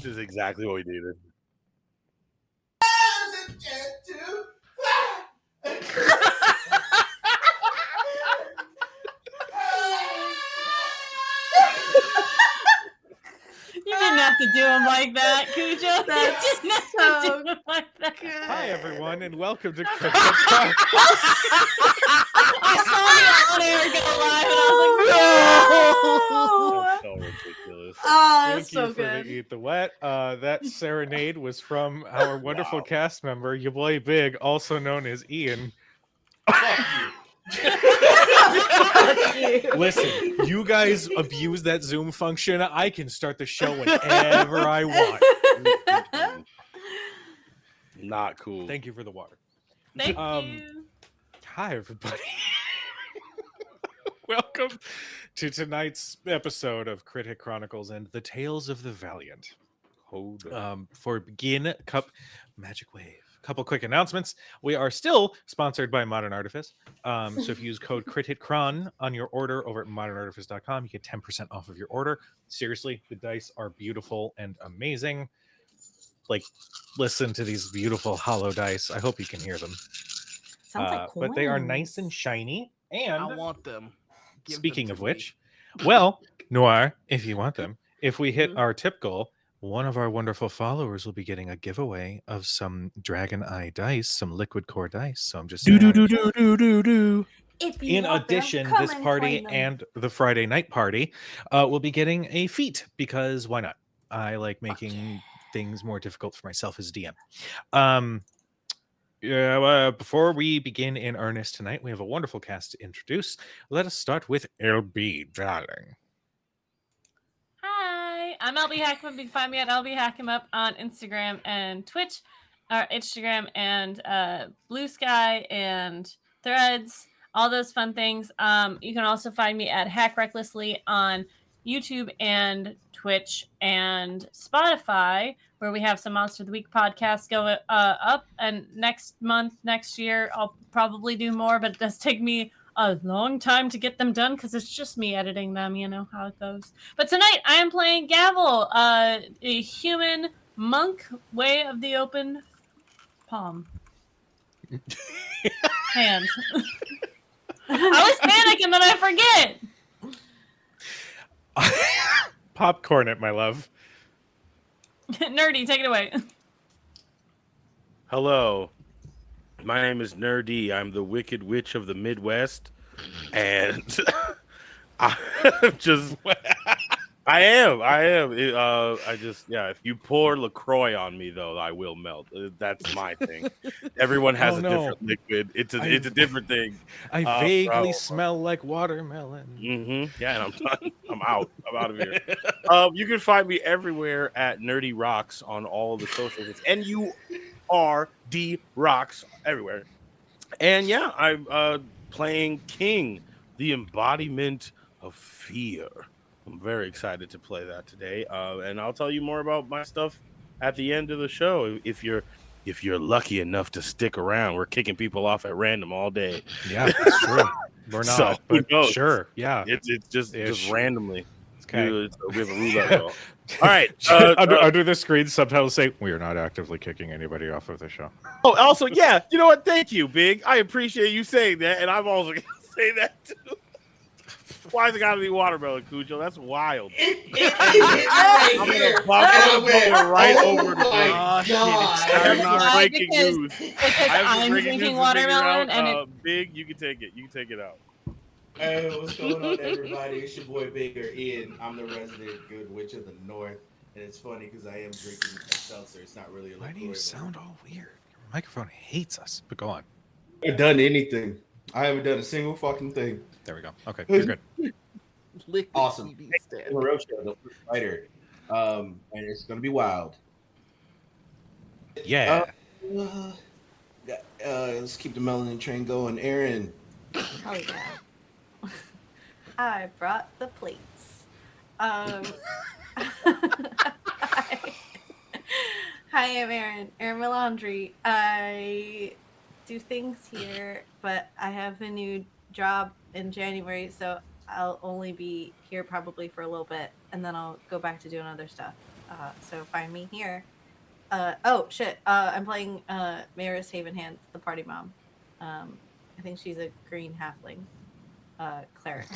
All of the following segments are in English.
This is exactly what we needed. You didn't have to do him like that, Cujo. That's You didn't have so to do him like that. good. Hi, everyone, and welcome to Critical Chronicles. I saw the on-air go live, and I was like, That's so ridiculous. Oh, Thank that's so you for good. the Eat the Wet. That serenade was from our wonderful cast member, your boy Big, also known as Ian. Fuck you. Listen, you guys abuse that Zoom function. I can start the show whenever I want. Not cool. Thank you for the water. Thank you. Hi, everybody. Welcome to tonight's episode of Critic Chronicles and the Tales of the Valiant. Hold on. For begin magic wave. Couple quick announcements. We are still sponsored by Modern Artifice. So if you use code CRITICCHRON on your order over at modernartifice.com, you get 10% off of your order. Seriously, the dice are beautiful and amazing. Like, listen to these beautiful hollow dice. I hope you can hear them. Sounds like coins. But they are nice and shiny. And I want them. Give speaking them of to which, me. well, Noir, if you want them, if we hit our tip goal, one of our wonderful followers will be getting a giveaway of some Dragon Eye dice, some liquid core dice. So I'm just saying. If you In want them, addition, come this and party claim them. and the Friday night party will be getting a feat because why not? I like making things more difficult for myself as DM. Before we begin in earnest tonight, we have a wonderful cast to introduce. Let us start with LB, darling. Hi, I'm LB Hackemup. You can find me at LB Hackemup on Instagram and Twitch, or Instagram and Blue Sky and Threads, all those fun things. You can also find me at Hack Recklessly on YouTube and Twitch and Spotify, where we have some Monster of the Week podcasts going up. And next year, I'll probably do more, but it does take me a long time to get them done because it's just me editing them. You know how it goes. But tonight I am playing Gavel, a human monk, way of the open palm. Hand. I was panicking that I forget. Popcorn it, my love. Nerdy, take it away. Hello. My name is Nerdy. I'm the Wicked Witch of the Midwest. And I'm just... I am. If you pour LaCroix on me, though, I will melt. That's my thing. Everyone has a different liquid. It's a different thing. I vaguely smell like watermelon. Mm-hmm. Yeah, and I'm done. I'm out. I'm out of here. You can find me everywhere at Nerdy Rocks on all of the socials. It's NURD Rocks everywhere. And yeah, I'm playing King, the embodiment of fear. I'm very excited to play that today, and I'll tell you more about my stuff at the end of the show. If you're lucky enough to stick around, we're kicking people off at random all day. Yeah, that's true. We're not, but sure. Yeah, it's just randomly. Okay. We have a roulette wheel. All right. Under the screen, subtitles say we are not actively kicking anybody off of the show. Oh, also, yeah. You know what? Thank you, Big. I appreciate you saying that, and I'm also gonna say that too. Why is it gotta be watermelon, Cujo? That's wild. I'm gonna bump it right over to Big. God. Breaking news. Because I'm drinking watermelon, and Big, you can take it. You can take it out. Hey, what's going on, everybody? It's your boy Baker Ian. I'm the resident good witch of the north, and it's funny because I am drinking a seltzer. It's not really a liqueur. Why do you sound all weird? Your microphone hates us, but go on. I haven't done anything. I haven't done a single fucking thing. There we go. Okay, you're good. Awesome. Merosha, the first fighter. And it's gonna be wild. Yeah. Let's keep the melanin train going. Aaron. Oh yeah. I brought the plates. Hi, I'm Erin Melandri. I do things here, but I have a new job in January, so I'll only be here probably for a little bit, and then I'll go back to doing other stuff. So find me here. Oh shit! I'm playing Maris Havenhand, the party mom. I think she's a green halfling cleric.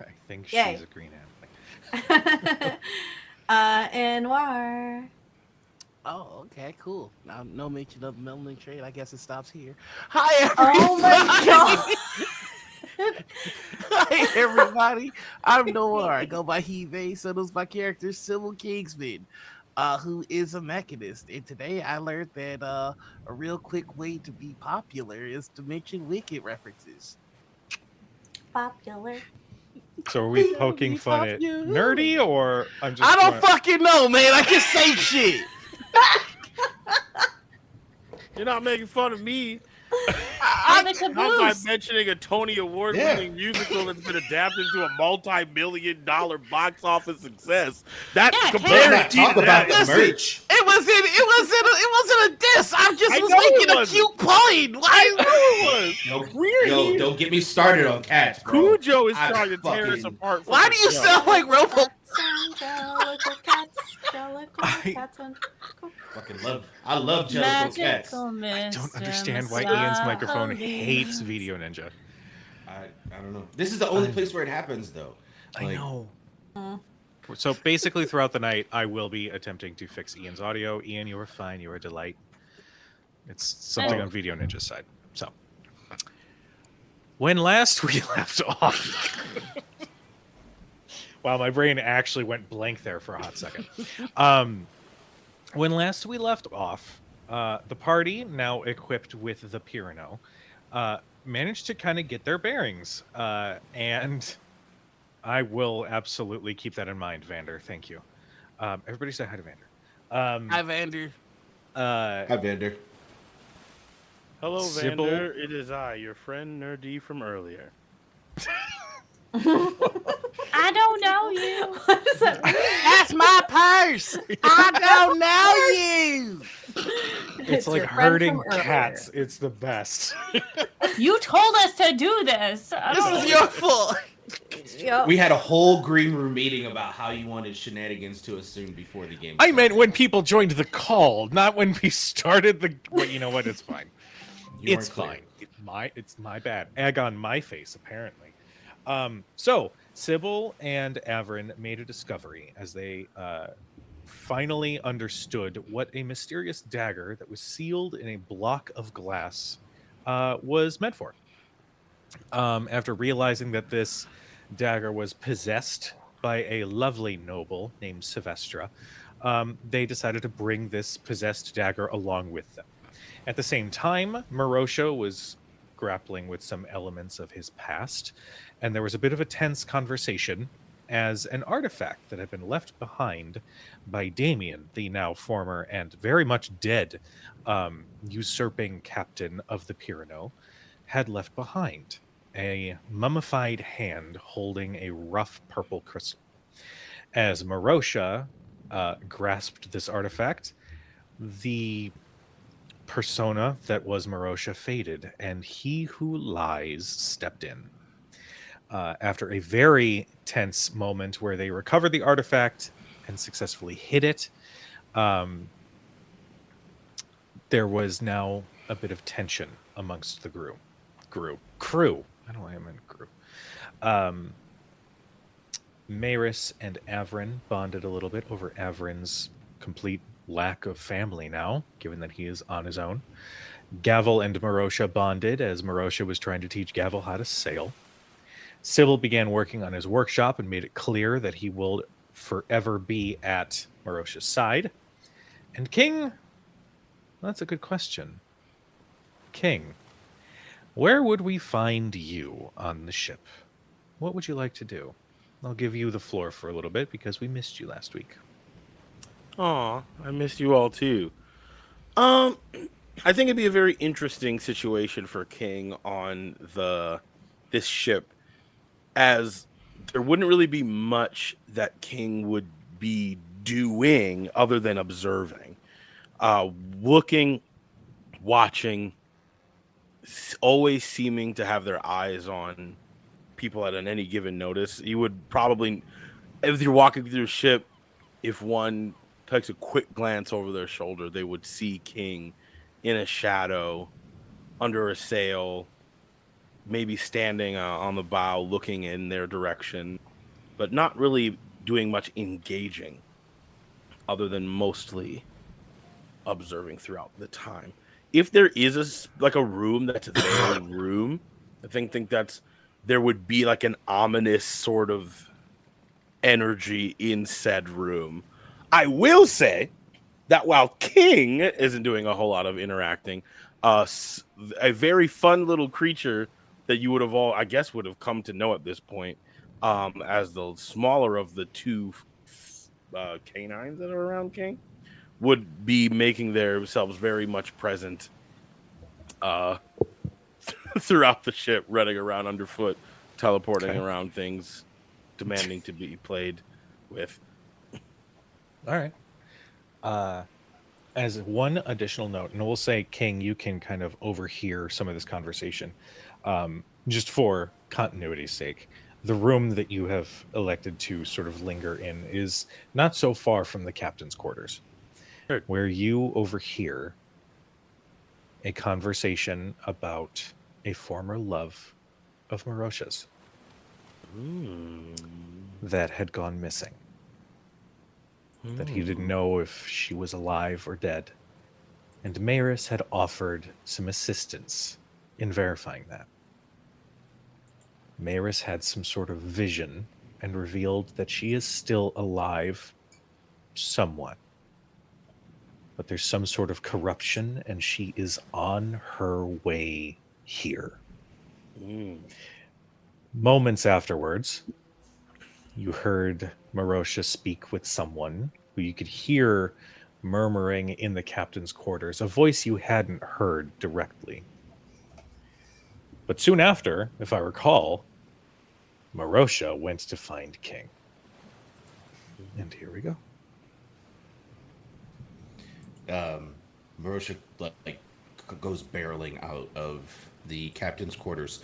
I think Yay. she's a green halfling. And Noir. Oh, okay, cool. Now, no mention of melanin trade. I guess it stops here. Hi, Oh my everybody. god! Hi, everybody. I'm Noir. I go by He, so those my character, Civil Kingsman, who is a mechanist. And today I learned that a real quick way to be popular is to mention Wicked references. Popular. So are we poking fun at nerdy, or I'm just? I don't fucking know, man. I just say shit. You're not making fun of me. Oh, the Not by caboose. mentioning a Tony Award-winning musical that's been adapted into a multi-million-dollar box office success. That Yeah, Let's compares not to talk about that. the merch. It wasn't a diss. I just I was know it making a wasn't. cute point. I Why? know it was. Yo, Weird. yo, don't get me started on cats, bro. Cujo is I trying to tear us fucking- apart. From Why the do you show. sound like Robo? Jellicle cats. Jellicle cats on. I love Jellicle cats. Magical I don't Mr. understand why Ian's microphone Massage. hates Video Ninja. I don't know. This is the only place where it happens, though. I Like, know. Mm. So basically, throughout the night, I will be attempting to fix Ian's audio. Ian, you were fine. You were a delight. It's something Oh. on Video Ninja's side. So, when last we left off, wow, my brain actually went blank there for a hot second. When last we left off, the party, now equipped with the Pirano, managed to kind of get their bearings, and I will absolutely keep that in mind, Vander. Thank you. Everybody say hi to Vander. Hi, Vander. Hi, Vander. Hello, Sybil? Vander. It is I, your friend Nerdy from earlier. I don't know you. What does that mean? That's my purse. I don't know you. It's like your friend herding from earlier. cats. It's the best. You told us to do this. I don't This is know. your fault. Yep. We had a whole green room meeting about how you wanted shenanigans to assume before the game. I started. meant when people joined the call, not when we started the. Well, you know what? It's fine. You It's weren't clear. fine. It's my bad. Egg on my face, apparently. So Sybil and Averin made a discovery as they finally understood what a mysterious dagger that was sealed in a block of glass was meant for. After realizing that this dagger was possessed by a lovely noble named Sylvestra, they decided to bring this possessed dagger along with them. At the same time, Merosha was grappling with some elements of his past, and there was a bit of a tense conversation as an artifact that had been left behind by Damien, the now former and very much dead usurping captain of the Pirano, had left behind a mummified hand holding a rough purple crystal. As Merosha grasped this artifact, the persona that was Merosha faded, and he who lies stepped in. After a very tense moment where they recovered the artifact and successfully hid it, there was now a bit of tension amongst the crew. I don't know why I meant crew. Maris and Averin bonded a little bit over Averin's complete lack of family now, given that he is on his own. Gavel and Merosha bonded as Merosha was trying to teach Gavel how to sail. Sybil began working on his workshop and made it clear that he will forever be at Merosha's side. And King, well, that's a good question. King, where would we find you on the ship? What would you like to do? I'll give you the floor for a little bit because we missed you last week. Aw, I missed you all too. I think it'd be a very interesting situation for King on this ship, as there wouldn't really be much that King would be doing other than observing, looking, watching, always seeming to have their eyes on people at any given notice. You would probably, if you're walking through a ship, if one takes a quick glance over their shoulder, they would see King in a shadow under a sail, maybe standing on the bow, looking in their direction, but not really doing much engaging, other than mostly observing throughout the time. If there is like a room that's their room, I think that's there would be like an ominous sort of energy in said room. I will say that while King isn't doing a whole lot of interacting, a very fun little creature that you would have all, I guess, would have come to know at this point, as the smaller of the two canines that are around King, would be making themselves very much present uh, throughout the ship, running around underfoot, teleporting Okay. around things, demanding to be played with. All right. As one additional note, and we'll say, King, you can kind of overhear some of this conversation, just for continuity's sake. The room that you have elected to sort of linger in is not so far from the captain's quarters, Sure. where you overhear a conversation about a former love of Merosha's that had gone missing. That he didn't know if she was alive or dead. And Maris had offered some assistance in verifying that. Maris had some sort of vision and revealed that she is still alive somewhat. But there's some sort of corruption and she is on her way here. Moments afterwards, you heard Merosha speak with someone who you could hear murmuring in the captain's quarters, a voice you hadn't heard directly. But soon after, if I recall, Merosha went to find King. And here we go. Merosha like goes barreling out of the captain's quarters,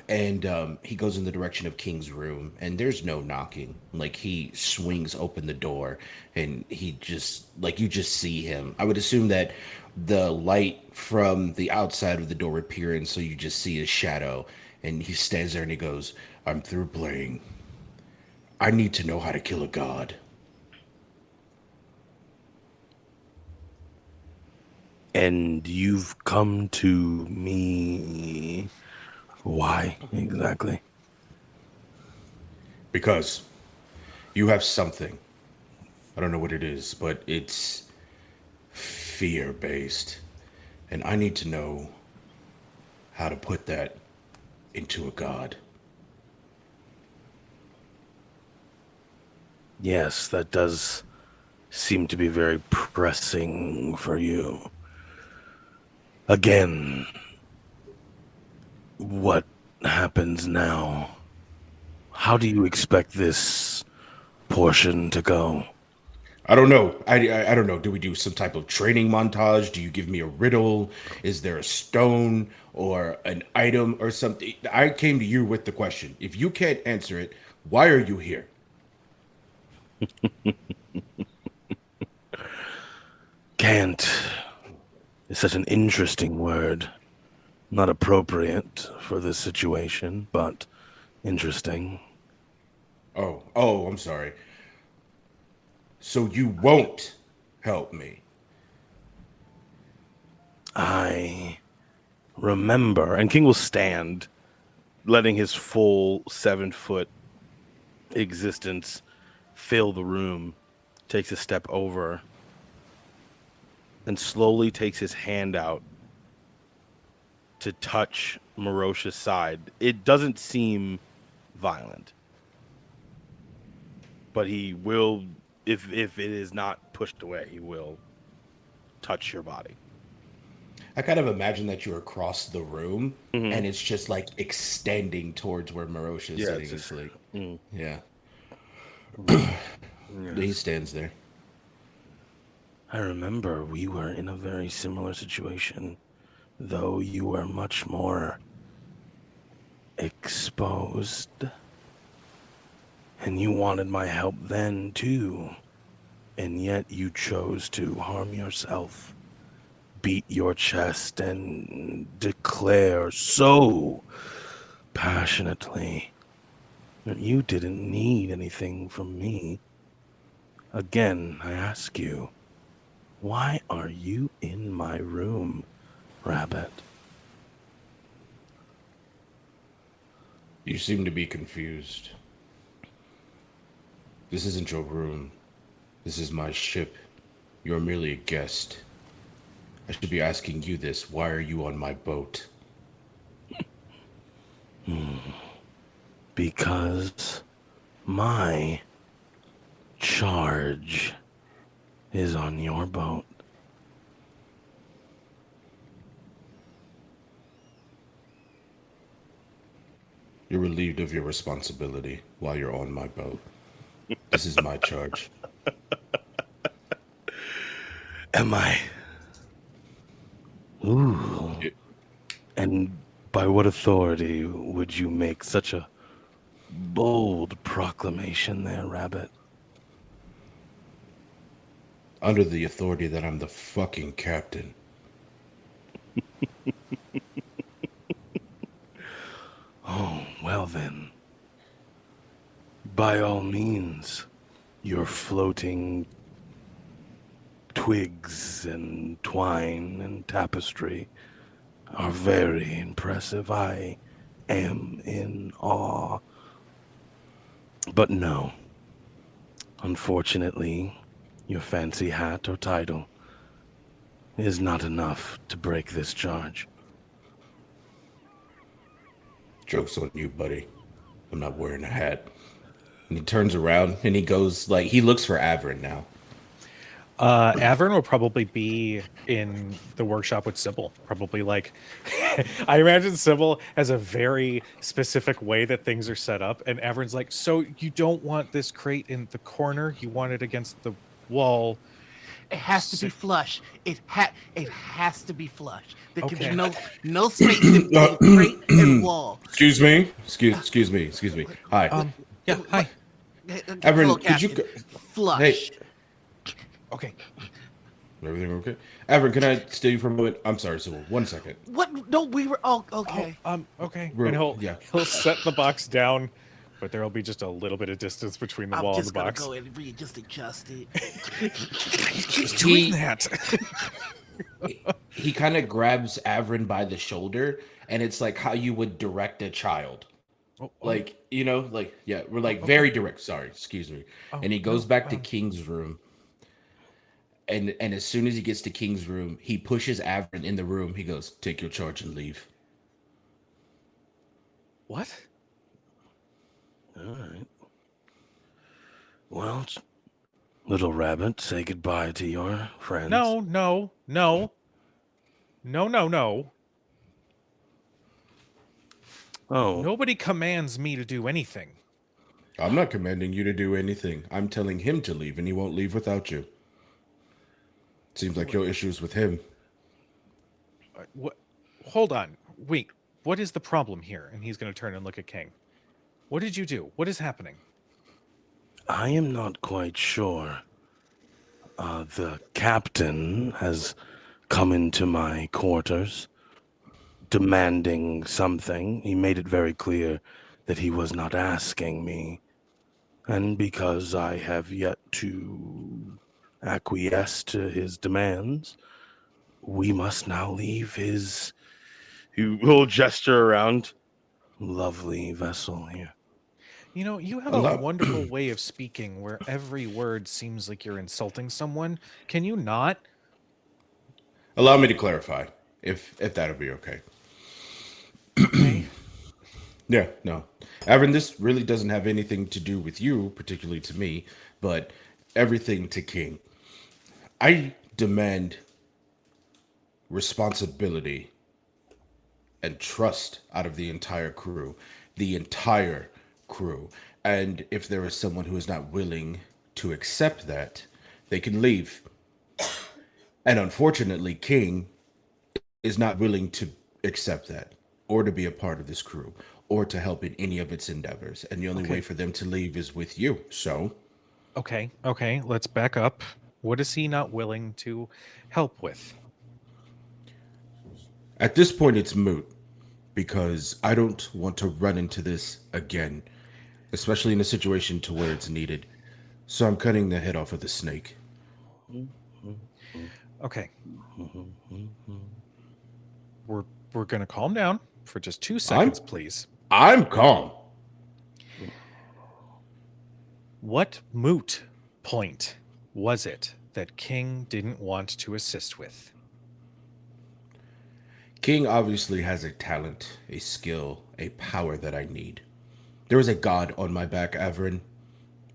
and he goes in the direction of King's room, and there's no knocking. Like, he swings open the door, and he just, like, you just see him. I would assume that the light from the outside of the door would peer in, so you just see his shadow, and he stands there and he goes, "I'm through playing. I need to know how to kill a god." And you've come to me. Why exactly? Because you have something. I don't know what it is, but it's fear-based. And I need to know how to put that into a god. Yes, that does seem to be very pressing for you. Again, what happens now? How do you expect this portion to go? I don't know. I don't know. Do we do some type of training montage? Do you give me a riddle? Is there a stone or an item or something? I came to you with the question. If you can't answer it, why are you here? Can't is such an interesting word. Not appropriate for this situation, but interesting. Oh, I'm sorry. So you won't help me. I remember. And King will stand, letting his full 7-foot existence fill the room, takes a step over, and slowly takes his hand out to touch Merosha's side. It doesn't seem violent, but he will, if it is not pushed away, he will touch your body. I kind of imagine that you're across the room Mhm. and it's just like extending towards where Merosha is Yeah, sitting. it's just- It's like, Mm. yeah. Yes. He stands there. I remember we were in a very similar situation, though you were much more exposed. And you wanted my help then, too. and yet you chose to harm yourself, beat your chest, and declare so passionately that you didn't need anything from me. Again, I ask you, why are you in my room, Rabbit? You seem to be confused. This isn't your room. This is my ship. You're merely a guest. I should be asking you this. Why are you on my boat? Because my charge is on your boat. You're relieved of your responsibility while you're on my boat. This is my charge. Am I? Ooh. It- And by what authority would you make such a bold proclamation there, Rabbit? under the authority that I'm the fucking captain. Oh, well then. By all means, your floating twigs and twine and tapestry are very impressive. I am in awe. But no, unfortunately, your fancy hat or title is not enough to break this charge. Joke's on you, buddy. I'm not wearing a hat. And he turns around and he goes, like, he looks for Avern now. Avern will probably be in the workshop with Sybil. Probably like, I imagine Sybil has a very specific way that things are set up, and Avern's like, so you don't want this crate in the corner? You want it against the wall? It has to be flush. It has to be flush. There can Okay. be no space in crate and wall. Excuse me. Excuse me. Hi. Yeah. Hi. Avern, Hello, could you Captain. go- Flush? Hey. Okay. Everything okay? Avern, can I stay you for a moment? I'm sorry, Sybil. 1 second. What? No, we were all okay. Okay. Bro, And yeah. he'll set the box down, but there'll be just a little bit of distance between the I'm wall and just the gonna box. go and just adjust it. He keeps He- doing that. He kind of grabs Avern by the shoulder, and it's like how you would direct a child. Like, you know, like, yeah, we're like very direct. Sorry, excuse me. And he goes back to King's room. And as soon as he gets to King's room, he pushes Avern in the room. He goes, "Take your charge and leave." What? All right. Well, little Rabbit, say goodbye to your friends. No. Oh, Nobody commands me to do anything. I'm not commanding you to do anything. I'm telling him to leave, and he won't leave without you. Seems like your issues with him. What? Hold on. Wait. What is the problem here? And he's going to turn and look at King. What did you do? What is happening? I am not quite sure. The captain has come into my quarters demanding something. He made it very clear that he was not asking me. And because I have yet to acquiesce to his demands, we must now leave his. He will gesture around. Lovely vessel here. You know, you have A a lot- wonderful way of speaking where every word seems like you're insulting someone. Can you not? Allow me to clarify, if that'll be okay. Okay. Yeah, no. Avern, this really doesn't have anything to do with you, particularly to me, but everything to King. I demand responsibility and trust out of the entire crew. The entire crew. And if there is someone who is not willing to accept that, they can leave. And unfortunately, King is not willing to accept that, or to be a part of this crew, or to help in any of its endeavors. And the only way for them to leave is with you. So Okay, let's back up. What is he not willing to help with? At this point, it's moot because I don't want to run into this again, especially in a situation to where it's needed. So I'm cutting the head off of the snake. Okay, we're gonna calm down for just 2 seconds, please. I'm calm. What moot point was it that King didn't want to assist with? King obviously has a talent, a skill, a power that I need. There is a god on my back, Averin.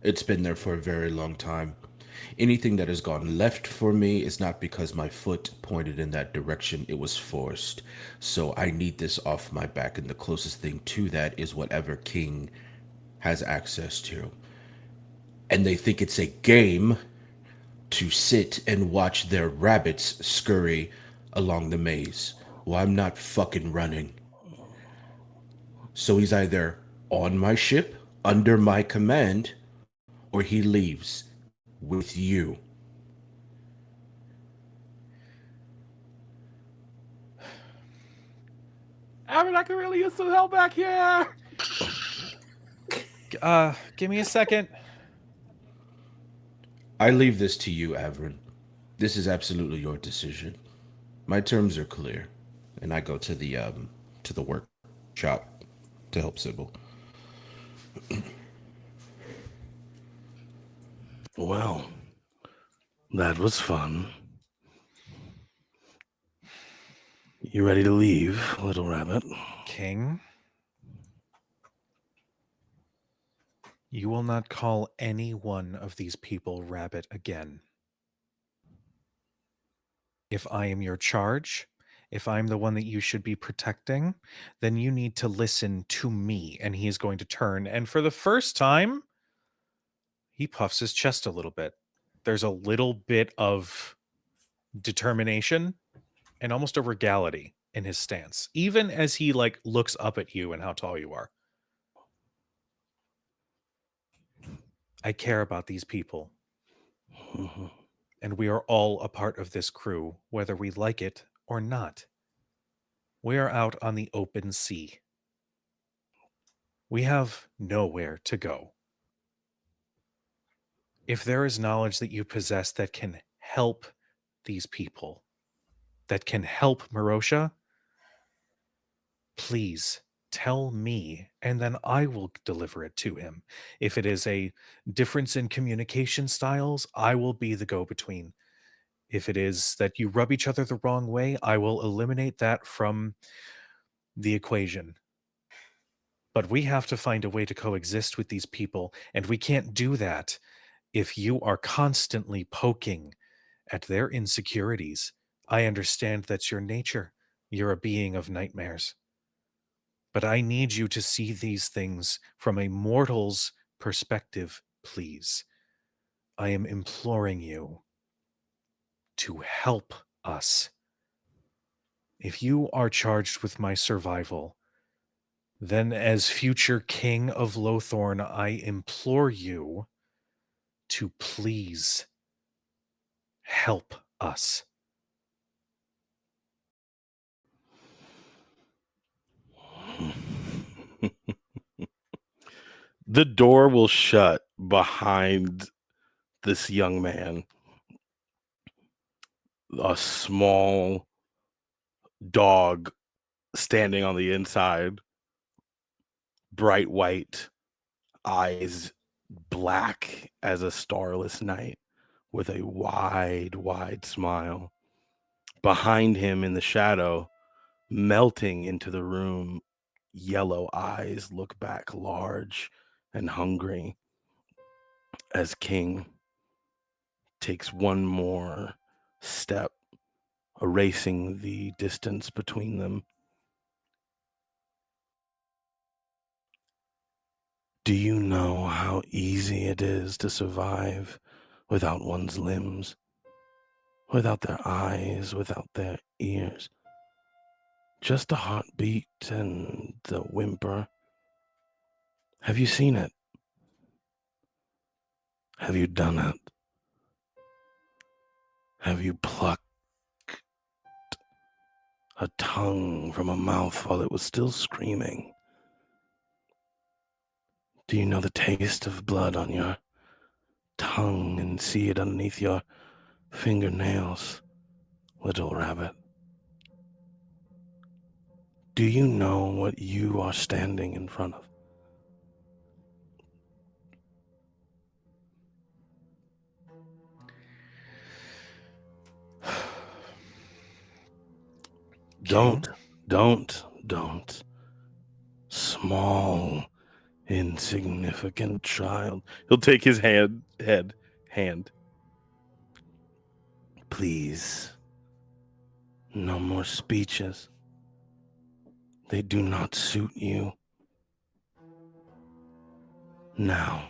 It's been there for a very long time. Anything that has gone left for me is not because my foot pointed in that direction, it was forced. So I need this off my back, and the closest thing to that is whatever King has access to. And they think it's a game to sit and watch their rabbits scurry along the maze. Well, I'm not fucking running. So he's either on my ship, under my command, or he leaves with you. Aaron, I can really use some help back here. Give me a second. I leave this to you, Averin. This is absolutely your decision. My terms are clear, and I go to the workshop to help Sybil. Well, that was fun. You ready to leave, little rabbit? King, you will not call any one of these people rabbit again. If I am your charge, if I'm the one that you should be protecting, then you need to listen to me. And he is going to turn. And for the first time, he puffs his chest a little bit. There's a little bit of determination and almost a regality in his stance, even as he like looks up at you and how tall you are. I care about these people, and we are all a part of this crew, whether we like it or not. We are out on the open sea. We have nowhere to go. If there is knowledge that you possess that can help these people, that can help Merosha, please tell me, and then I will deliver it to him. If it is a difference in communication styles, I will be the go between. If it is that you rub each other the wrong way, I will eliminate that from the equation. But we have to find a way to coexist with these people, and we can't do that if you are constantly poking at their insecurities. I understand that's your nature. You're a being of nightmares. But I need you to see these things from a mortal's perspective, please. I am imploring you to help us. If you are charged with my survival, then as future king of Lothorn, I implore you to please help us. The door will shut behind this young man. A small dog standing on the inside, bright white, eyes black as a starless night, with a wide, wide smile. Behind him in the shadow, melting into the room, yellow eyes look back large and hungry as King takes one more step, erasing the distance between them. Do you know how easy it is to survive without one's limbs, without their eyes, without their ears? Just a heartbeat and the whimper. Have you seen it? Have you done it? Have you plucked a tongue from a mouth while it was still screaming? Do you know the taste of blood on your tongue and see it underneath your fingernails, little rabbit? Do you know what you are standing in front of? King? Don't. Small, insignificant child. He'll take his hand. Please, no more speeches. They do not suit you. Now,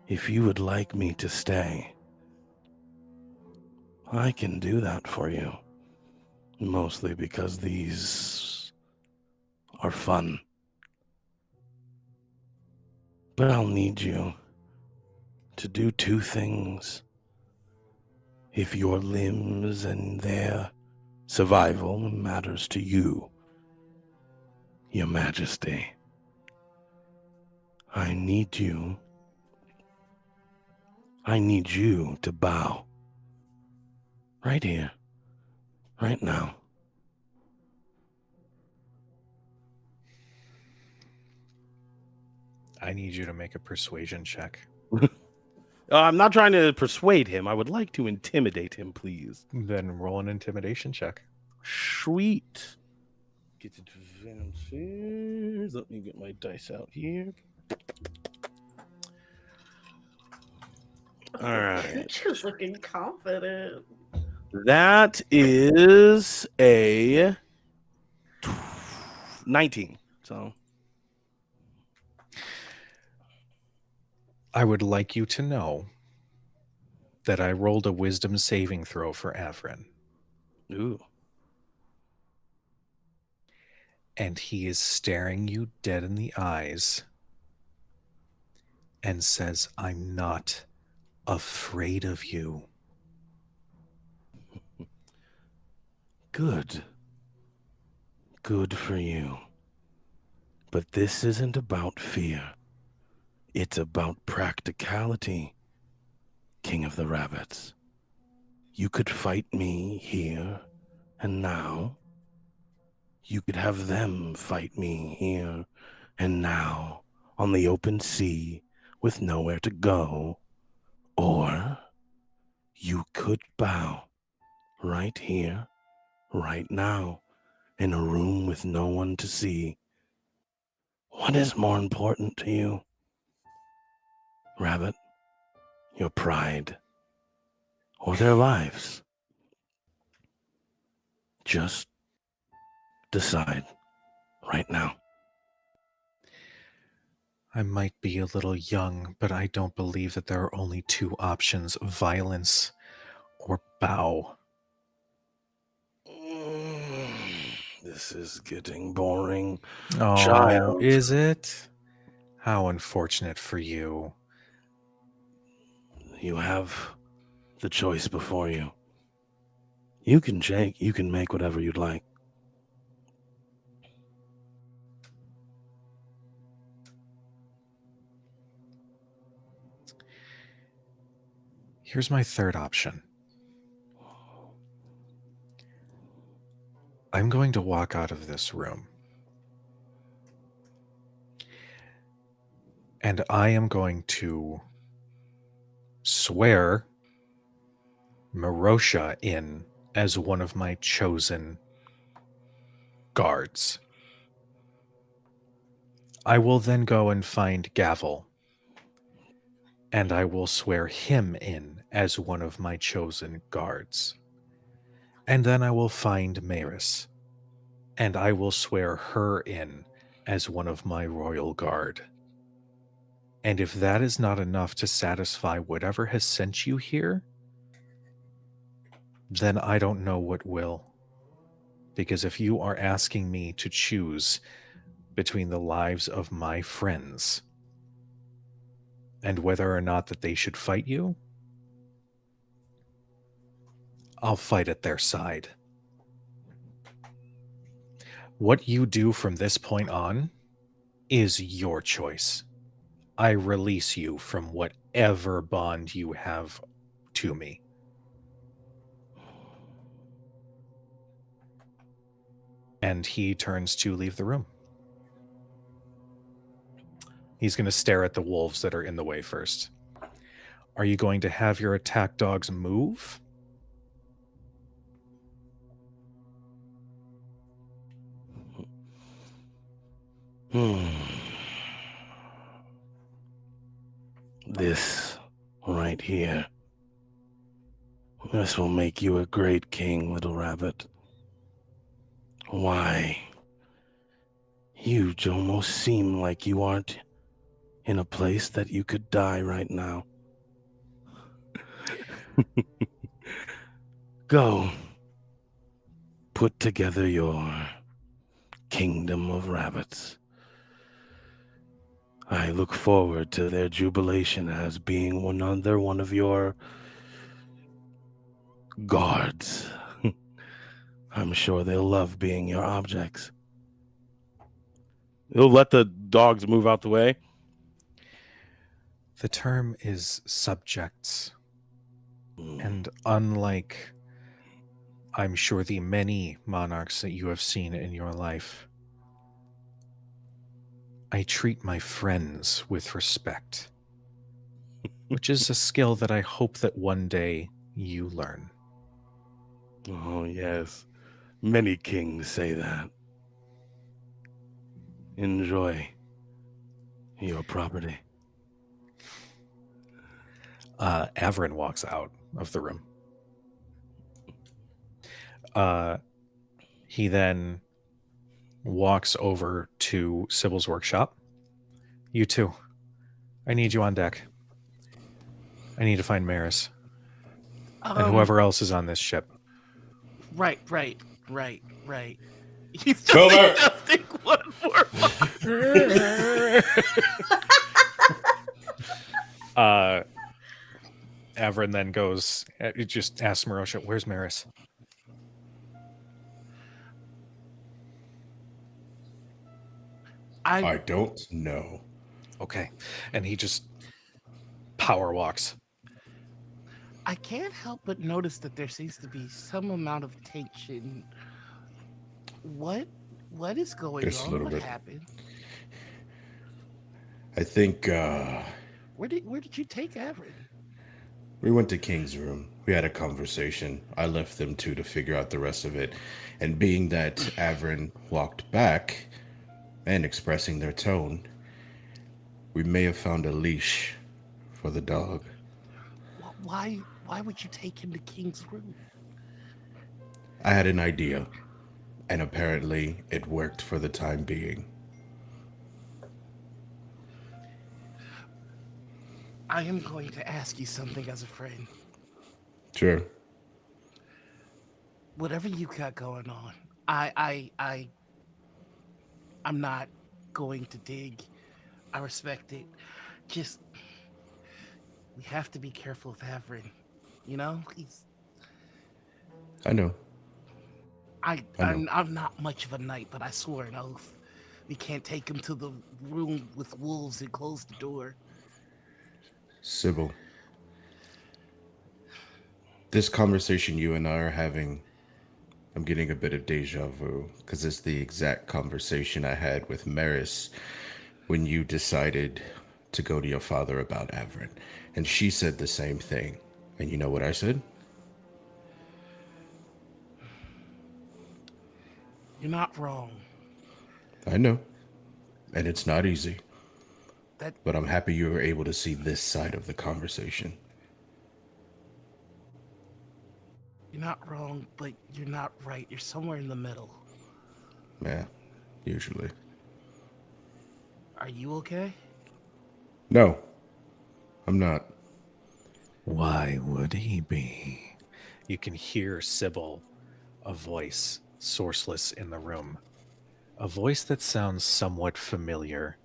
if you would like me to stay, I can do that for you. Mostly because these are fun. But I'll need you to do two things. If your limbs and their survival matters to you, Your Majesty, I need you to bow. Right here. Right now. I need you to make a persuasion check. I'm not trying to persuade him. I would like to intimidate him, please. Then roll an intimidation check. Sweet. Get advances. Let me get my dice out here. All right. Just looking confident. That is a 19. So I would like you to know that I rolled a wisdom saving throw for Avrin. ooh. And he is staring you dead in the eyes and says, I'm not afraid of you. Good. Good for you. But this isn't about fear. It's about practicality, King of the Rabbits. You could fight me here and now. You could have them fight me here and now on the open sea with nowhere to go. Or you could bow right here, right now, in a room with no one to see. What is more important to you, Rabbit? Your pride or their lives? Just decide right now. I might be a little young, but I don't believe that there are only two options, violence or bow. This is getting boring. Oh, Child. is it? How unfortunate for you. You have the choice before you. You can make whatever you'd like. Here's my third option. I'm going to walk out of this room. And I am going to swear Merosha in as one of my chosen guards. I will then go and find Gavel, and I will swear him in as one of my chosen guards. And then I will find Maris, and I will swear her in as one of my royal guard. And if that is not enough to satisfy whatever has sent you here, then I don't know what will. Because if you are asking me to choose between the lives of my friends And whether or not that they should fight you, I'll fight at their side. What you do from this point on is your choice. I release you from whatever bond you have to me. And he turns to leave the room. He's going to stare at the wolves that are in the way first. Are you going to have your attack dogs move? This right here. This will make you a great king, little rabbit. Why? You almost seem like you aren't in a place that you could die right now. Go. Put together your kingdom of rabbits. I look forward to their jubilation as being one of your guards. I'm sure they'll love being your objects. You'll let the dogs move out the way? The term is subjects. And unlike, I'm sure, the many monarchs that you have seen in your life, I treat my friends with respect, which is a skill that I hope that one day you learn. Oh, yes. Many kings say that. Enjoy your property. Averin walks out of the room. He then walks over to Sybil's workshop. You two, I need you on deck. I need to find Maris and whoever else is on this ship. Right. He's just Cover. adjusting one more. Averin then goes, just asks Merosha, where's Maris? I don't know. Okay. And he just power walks. I can't help but notice that there seems to be some amount of tension. What is going Just a on? little What bit. happened? I think Where did you take Averin? we went to King's room. We had a conversation. I left them two to figure out the rest of it. And being that Averin walked back and expressing their tone, we may have found a leash for the dog. Why would you take him to King's room? I had an idea, and apparently it worked for the time being. I am going to ask you something as a friend. Sure. Whatever you got going on, I'm not going to dig. I respect it. Just we have to be careful with Averin. You know, I know. I'm not much of a knight, but I swore an oath. We can't take him to the room with wolves and close the door. Sybil, this conversation you and I are having, I'm getting a bit of deja vu, because it's the exact conversation I had with Maris when you decided to go to your father about Averin. And she said the same thing. And you know what I said? You're not wrong. I know. And it's not easy. That But I'm happy you were able to see this side of the conversation. you're not wrong, but you're not right. You're somewhere in the middle. Yeah, usually. Are you okay? No, I'm not. Why would he be? You can hear Sybil, a voice, sourceless in the room. A voice that sounds somewhat familiar.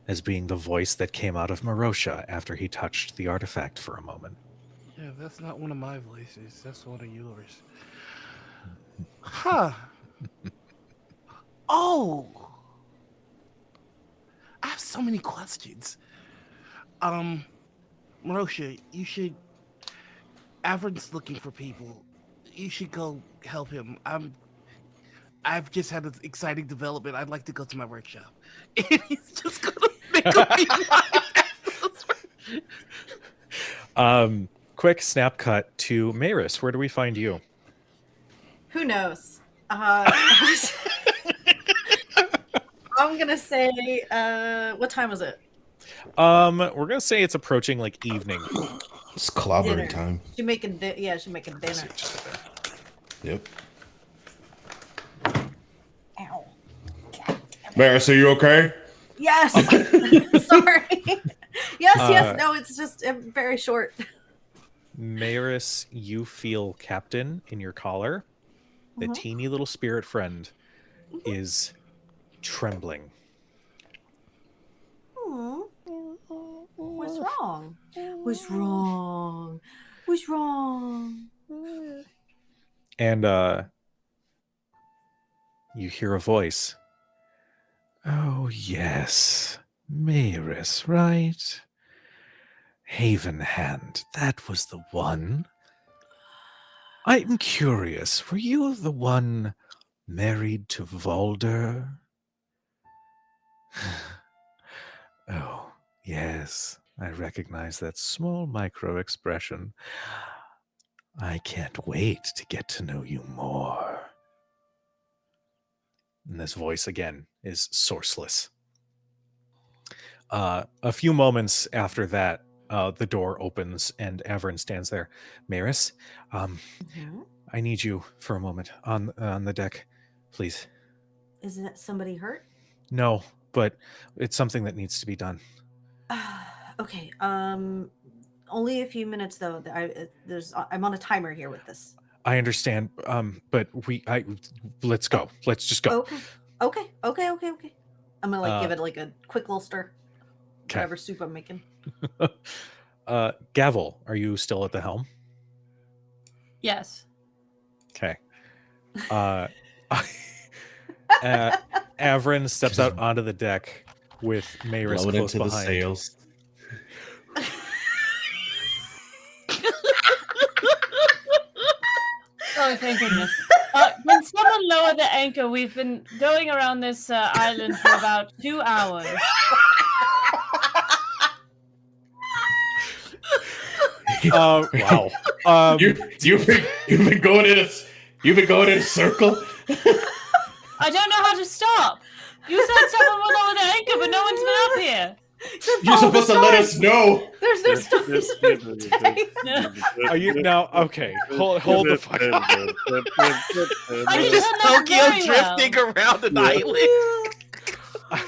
as being the voice that came out of Merosha after he touched the artifact for a moment. Yeah, that's not one of my voices. That's one of yours. Huh. Oh, I have so many questions. Merosha, you should. Avern's looking for people. You should go help him. I've just had an exciting development. I'd like to go to my workshop. And he's just gonna make a Quick snap cut to Maris. Where do we find you? Who knows? I'm gonna say, what time was it? We're gonna say it's approaching like evening. It's clobbering Dinner. time. She's making she's making dinner. Yep. Ow. Maris, are you okay? Yes. Sorry. Yes. No, it's just very short. Maris, you feel Captain in your collar. The teeny little spirit friend is trembling. What's wrong? What's wrong? What's wrong? And you hear a voice. Oh, yes. Maris, right? Haven Hand, that was the one. I'm curious, were you the one married to Volder? Oh, yes, I recognize that small micro-expression. I can't wait to get to know you more. And this voice, again, is sourceless. A few moments after that, the door opens and Avern stands there. Maris, I need you for a moment on the deck, please. Isn't it somebody hurt? No, but it's something that needs to be done. Okay. Only a few minutes though. I'm on a timer here with this. I understand, but let's go. Let's just go. Okay. I'm gonna give it like a quick little stir. Whatever soup I'm making. Gavel, are you still at the helm? Yes. Okay. Avrin steps out onto the deck with Maris close behind. The sails. Oh, thank goodness. When someone lower the anchor, we've been going around this island for about 2 hours. Wow. You've been going in a circle. I don't know how to stop. You said someone will lower the anchor, but no one's been up here. You're supposed to let us know. There's no stars. Are you now? Okay, hold the fuck up. I Just can hold that Tokyo very drifting well. around an island.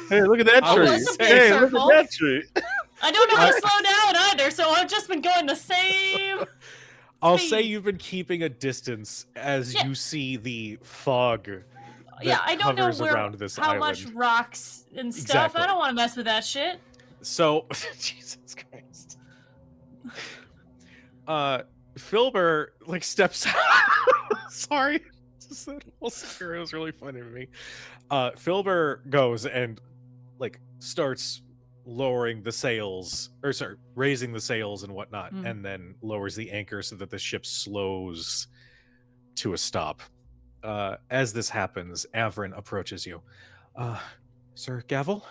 Hey, look at that I tree. wasn't being Hey, look circle. at that tree. I don't know how to slow down either, so I've just been going the same. I'll say speed. you've been keeping a distance as Yeah. you see the fog that I don't know hovers around this how island. much rocks and stuff. Exactly. I don't want to mess with that shit. So, Jesus Christ. Filber like steps out. Sorry. Just that whole scenario is really funny to me. Filber goes and like starts lowering the sails, or sorry, raising the sails and whatnot, and then lowers the anchor so that the ship slows to a stop. As this happens, Avrin approaches you. Sir Gavel?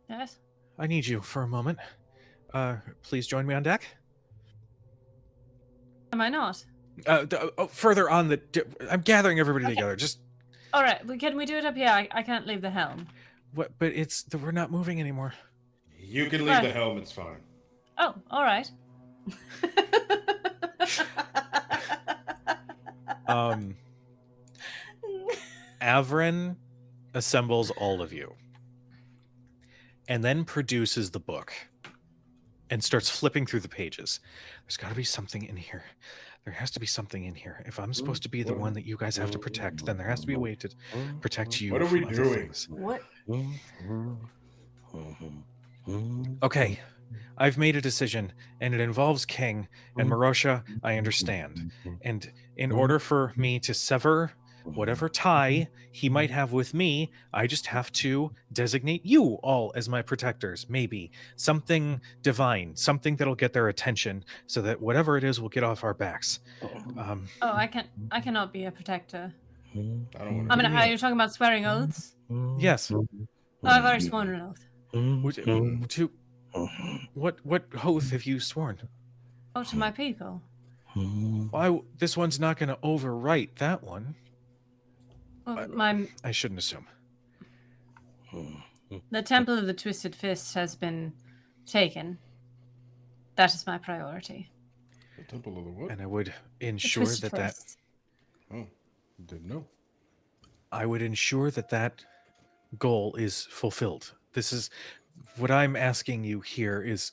Yes. I need you for a moment. Please join me on deck. Am I not? Further on the... I'm gathering everybody together. Just... All right. But can we do it up here? I can't leave the helm. What? But it's... We're not moving anymore. You can leave the helm. It's fine. Oh, all right. Avrin assembles all of you and then produces the book and starts flipping through the pages. There's got to be something in here. There has to be something in here. If I'm supposed to be the one that you guys have to protect, then there has to be a way to protect you. What are we from other doing? things. What? Okay, I've made a decision, and it involves King and Merosha. I understand. And in order for me to sever whatever tie he might have with me, I just have to designate you all as my protectors. Maybe something divine, something that'll get their attention, so that whatever it is will get off our backs. Um, Oh, I cannot be a protector. I don't want I to mean, be. are you talking about swearing oaths? yes. Oh, I've already sworn an oath. To what oath have you sworn? Oh, to my people. Why this one's not going to overwrite that one? Well, I shouldn't assume. the Temple of the Twisted Fist has been taken. That is my priority. The Temple of the what? And I would The ensure Twisted that Fist. Oh, didn't know. I would ensure that goal is fulfilled. This is what I'm asking you here is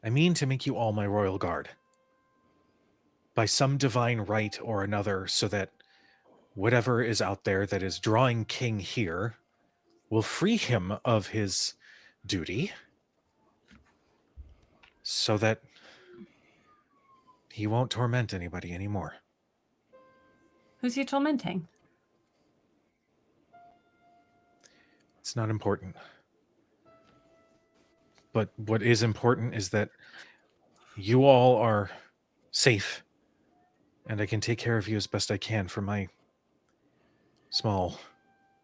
I mean to make you all my royal guard by some divine right or another, so that whatever is out there that is drawing King here will free him of his duty, so that he won't torment anybody anymore. Who's he tormenting? It's not important. But what is important is that you all are safe, and I can take care of you as best I can from my small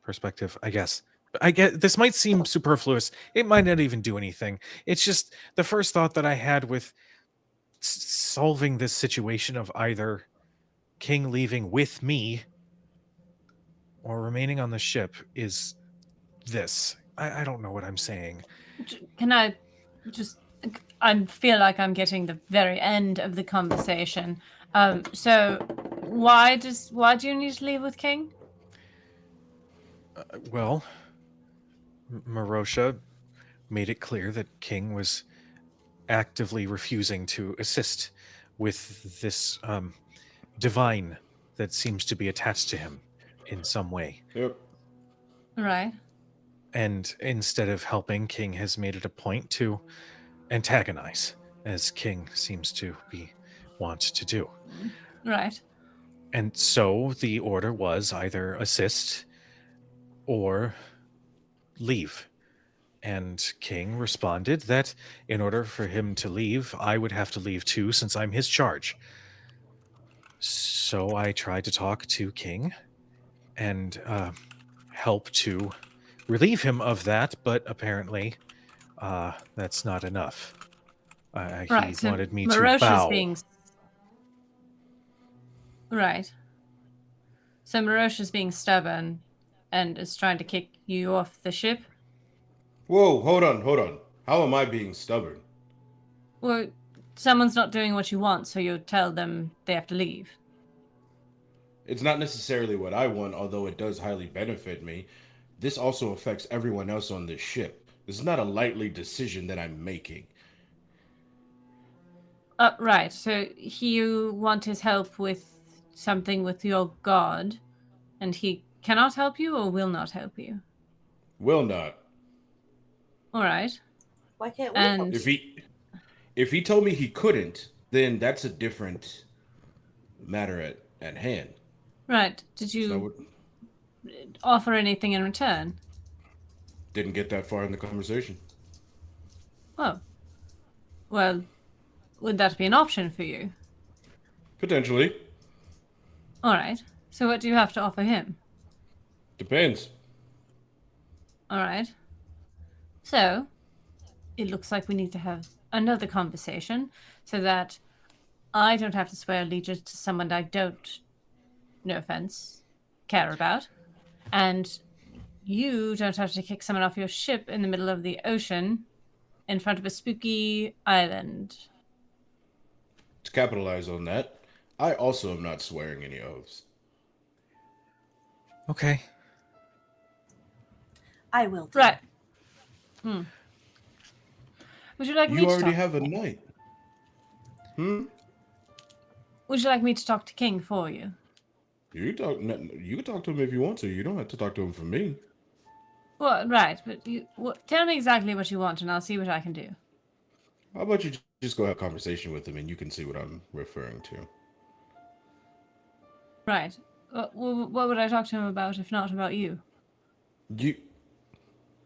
perspective, I guess. But I get this might seem superfluous. It might not even do anything. It's just the first thought that I had with solving this situation of either King leaving with me or remaining on the ship is this. I don't know what I'm saying. Can I just? I feel like I'm getting the very end of the conversation. So why do you need to leave with King? Well, Merosha made it clear that King was actively refusing to assist with this divine that seems to be attached to him in some way. Yep. Right. And instead of helping, King has made it a point to antagonize, as King seems to be wont to do. Right. And so the order was either assist or leave. And King responded that in order for him to leave, I would have to leave too, since I'm his charge. So I tried to talk to King and help to relieve him of that, but apparently that's not enough. He Right. So wanted me to Merosha's bow. being right. So Merosha's being stubborn and is trying to kick you off the ship. Whoa, hold on, hold on. How am I being stubborn? Well, someone's not doing what you want, so you tell them they have to leave. It's not necessarily what I want, although it does highly benefit me. This also affects everyone else on this ship. This is not a lightly decision that I'm making. Right. So you want his help with something with your god, and he cannot help you or will not help you. Will not. All right. Why can't we help And If he told me he couldn't, then that's a different matter at hand. right. Did It's not you what, offer anything in return? didn't get that far in the conversation. Oh. Well, would that be an option for you? Potentially. All right. So what do you have to offer him? Depends. All right. So it looks like we need to have another conversation so that I don't have to swear allegiance to someone I don't, no offense, care about. And you don't have to kick someone off your ship in the middle of the ocean in front of a spooky island. To capitalize on that, I also am not swearing any oaths. Okay. I will. Do. Right. Would you like me You to already talk? have a knight. Would you like me to talk to King for you? You can talk. You can talk to him if you want to. You don't have to talk to him for me. Well, right, but tell me exactly what you want, and I'll see what I can do. How about you just go have a conversation with him, and you can see what I'm referring to. Right. What would I talk to him about if not about you? You.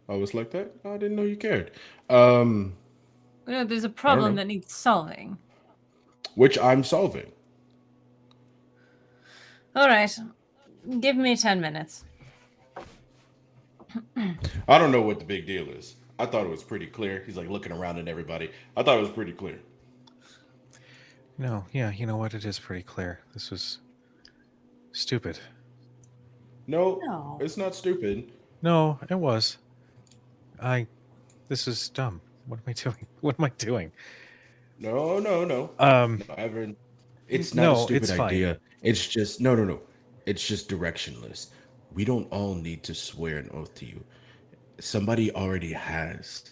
Oh, it's like that. I didn't know you cared. Um, There's a I don't problem know. that needs solving. Which I'm solving. All right. Give me 10 minutes. I don't know what the big deal is. I thought it was pretty clear. He's like looking around at everybody. I thought it was pretty clear. No, yeah, you know what? It is pretty clear. This was stupid. No, No. it's not stupid. No, it was. This is dumb. What am I doing? What am I doing? No, no, no. Um, No, Everin. It's not a no, stupid it's fine. idea. It's just no, no, no. It's just directionless. We don't all need to swear an oath to you. Somebody already has.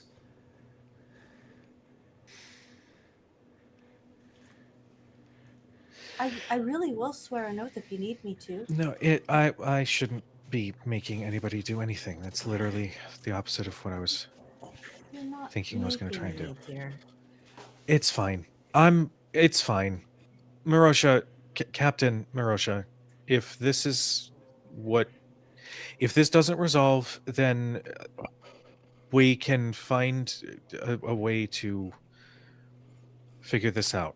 I really will swear an oath if you need me to. No, I shouldn't be making anybody do anything. That's literally the opposite of what I was You're not thinking I was going to try making and do. me, dear. It's fine. It's fine. Merosha, Captain Merosha, if this is what, if this doesn't resolve, then we can find a way to figure this out.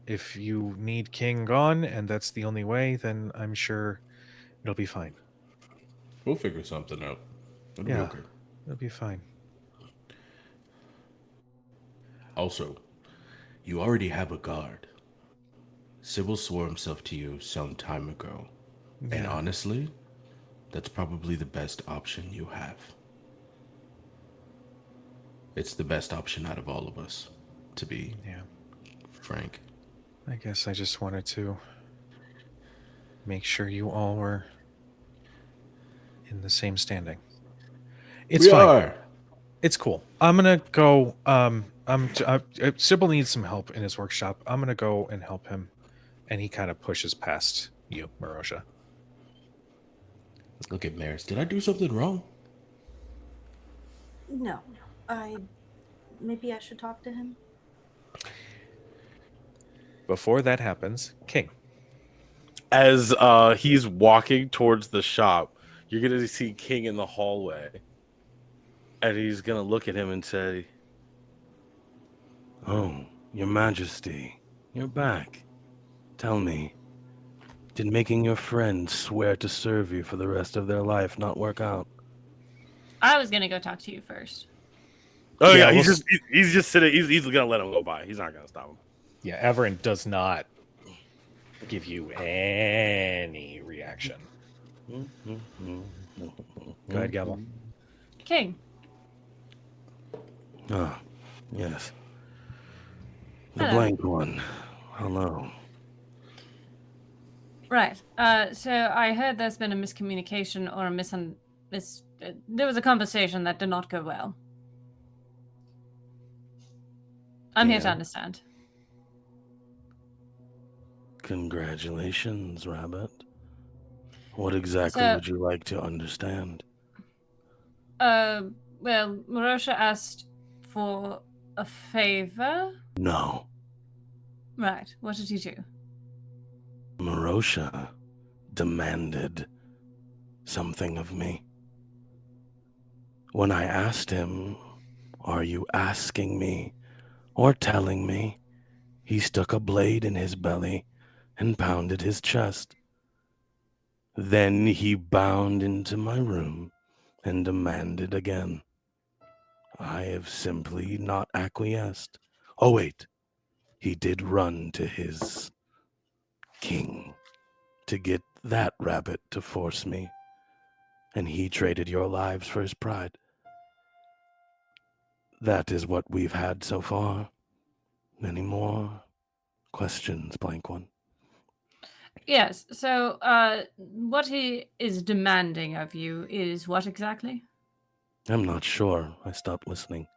If you need King gone and that's the only way, then I'm sure it'll be fine. We'll figure something out. It'll be Yeah, okay. it'll be fine. Also, you already have a guard. Sybil swore himself to you some time ago. And Yeah. honestly, that's probably the best option you have. It's the best option out of all of us, to be Yeah. frank. I guess I just wanted to make sure you all were in the same standing. It's We fine. are. It's cool. I'm gonna go. Sybil needs some help in his workshop. I'm gonna go and help him, and he kind of pushes past you, Merosha. Look at Maris. Did I do something wrong? No. Maybe I should talk to him. Before that happens, King. As he's walking towards the shop, you're gonna see King in the hallway, and he's gonna look at him and say, "Oh, Your Majesty, you're back. Tell me, did making your friends swear to serve you for the rest of their life not work out?" I was going to go talk to you first. Oh Yeah, yeah, we'll he's just sitting. He's gonna let him go by. He's not gonna stop him. Yeah, Everin does not give you any reaction. Go ahead, Gavel. King, Ah, yes. The Hello. blank one. Hello. right. So I heard there's been a miscommunication or there was a conversation that did not go well. I'm here to Yeah. understand. Congratulations, Rabbit. What exactly So- would you like to understand? Well, Merosha asked for a favor. No. Right. What did he do? Merosha demanded something of me. When I asked him, "Are you asking me or telling me?" he stuck a blade in his belly and pounded his chest. Then he bounded into my room and demanded again. I have simply not acquiesced. Oh, wait. He did run to his king to get that rabbit to force me, and he traded your lives for his pride. That is what we've had so far. Any more questions, blank one? Yes. So, what he is demanding of you is what exactly? I'm not sure. I stopped listening.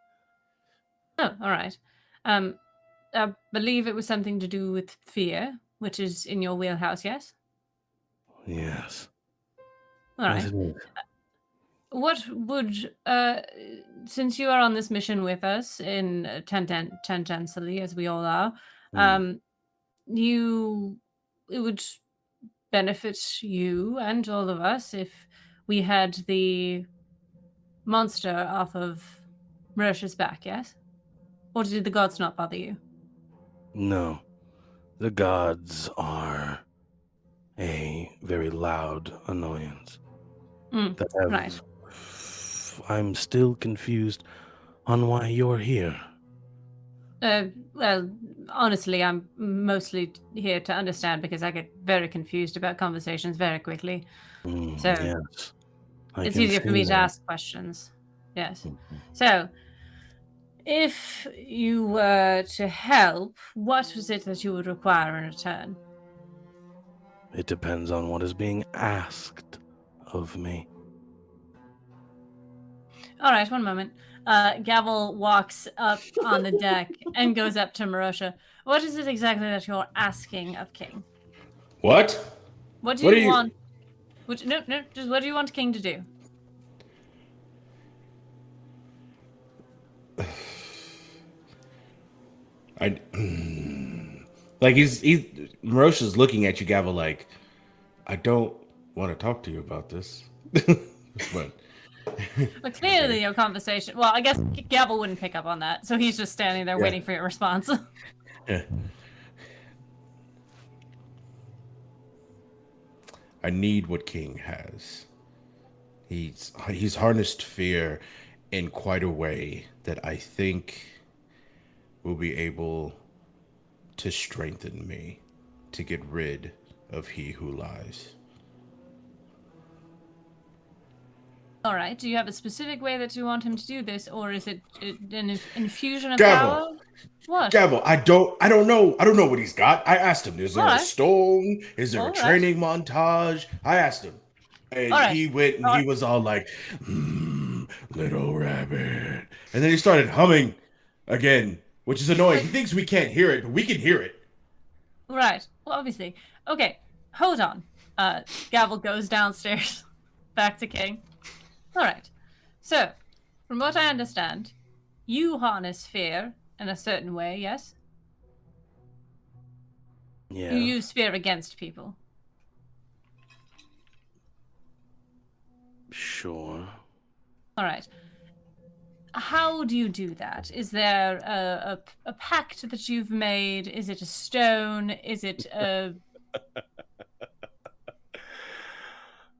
Oh, all right. I believe it was something to do with fear, which is in your wheelhouse, yes? Yes. All Yes, right. it is. What would, since you are on this mission with us in tangentially, as we all are, Mm. you it would benefit you and all of us if we had the monster off of Merosha's back, yes? Or did the gods not bother you? No, the gods are a very loud annoyance that Right. have. I'm still confused on why you're here. Well, honestly, I'm mostly here to understand because I get very confused about conversations very quickly. So Yes, I it's can easier for see me to that. ask questions. Yes. Mhm. So if you were to help, what was it that you would require in return? It depends on what is being asked of me. All right, one moment. Gavel walks up on the deck and goes up to Merosha. What is it exactly that you're asking of King? What? What do What are you you? want? No, just what do you want King to do? I like he's Merosha's looking at you, Gavel, like I don't want to talk to you about this. But Well, okay. clearly your conversation. Well, I guess Gavel wouldn't pick up on that, so he's just standing there Yeah. waiting for your response. Yeah. I need what King has. He's harnessed fear in quite a way that I think will be able to strengthen me to get rid of he who lies. All right. Do you have a specific way that you want him to do this, or is it an infusion of Gavel, power? What? Gavel, I don't know what he's got. I asked him, is All there a right. stone? Is there a All right. training montage? I asked him. And All right. he went and All he right. was all like, little rabbit. And then he started humming again, which is annoying. Wait. He thinks we can't hear it, but we can hear it. Right. Well, obviously. Okay. Hold on. Gavel goes downstairs, back to King. All right. So, from what I understand, you harness fear in a certain way. Yes. You Yeah. use fear against people. Sure. All right. How do you do that? Is there a pact that you've made? Is it a stone? Is it a...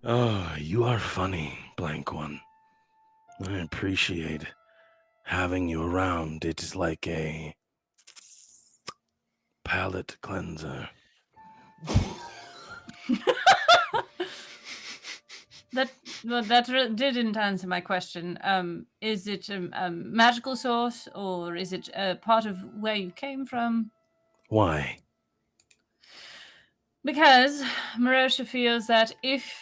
Oh, you are funny, blank one. I appreciate having you around. It is like a palate cleanser. That didn't answer my question. Is it a magical source, or is it a part of where you came from? Why? Because Merosha feels that if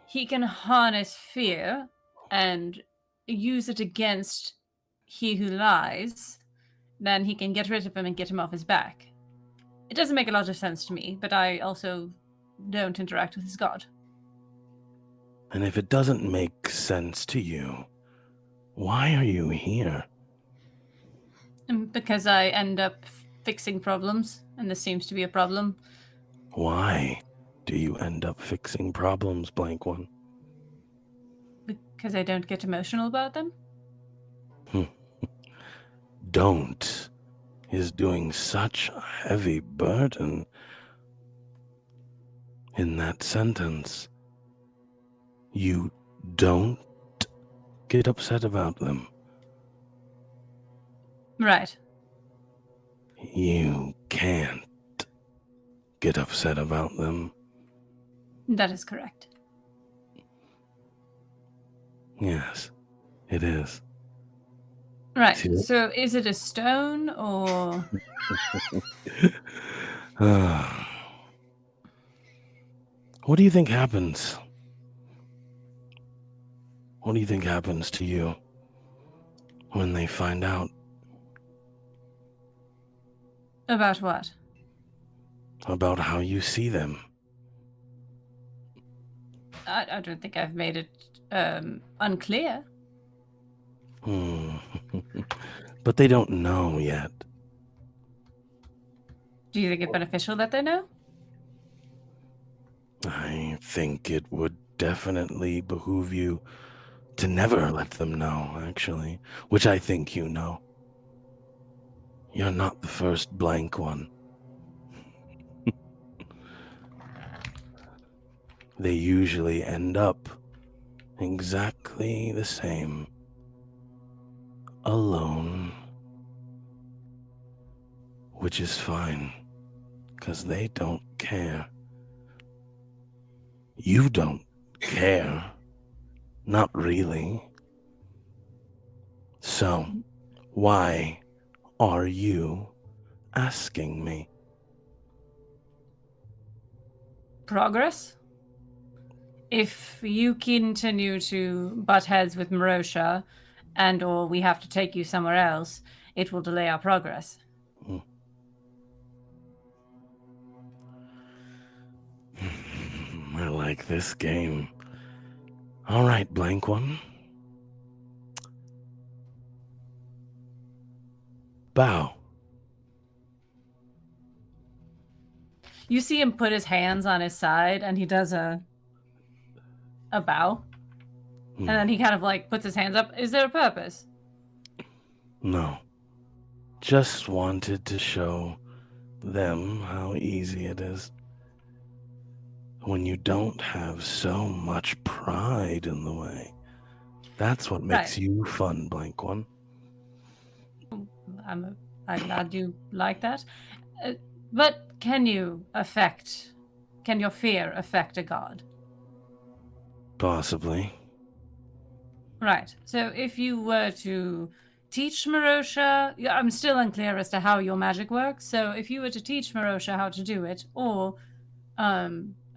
he can harness fear and use it against he who lies, then he can get rid of him and get him off his back. It doesn't make a lot of sense to me, but I also don't interact with his god. And if it doesn't make sense to you, why are you here? Because I end up fixing problems, and this seems to be a problem. Why do you end up fixing problems, blank one? Because I don't get emotional about them? Don't is doing such a heavy burden in that sentence. You don't get upset about them. Right. You can't get upset about them. That is correct. Yes, it is. Right. See- So is it a stone or... What do you think happens? What do you think happens to you when they find out About what? about how you see them? I don't think I've made it unclear. But they don't know yet. Do you think it's beneficial that they know? I think it would definitely behoove you to never let them know, actually, which I think you know. You're not the first blank one. They usually end up exactly the same. Alone. Which is fine, because they don't care. You don't care. Not really. So, why are you asking me? Progress? If you continue to butt heads with Merosha, and or we have to take you somewhere else, it will delay our progress. I like this game. All right, blank one. Bow. You see him put his hands on his side, and he does a bow. And then he kind of like puts his hands up. Is there a purpose? No. Just wanted to show them how easy it is when you don't have so much pride in the way. That's what makes you fun, blank one. I'm glad you like that. But can your fear affect a god? Possibly. Right. So if you were to teach Merosha, I'm still unclear as to how your magic works. So if you were to teach Merosha how to do it, or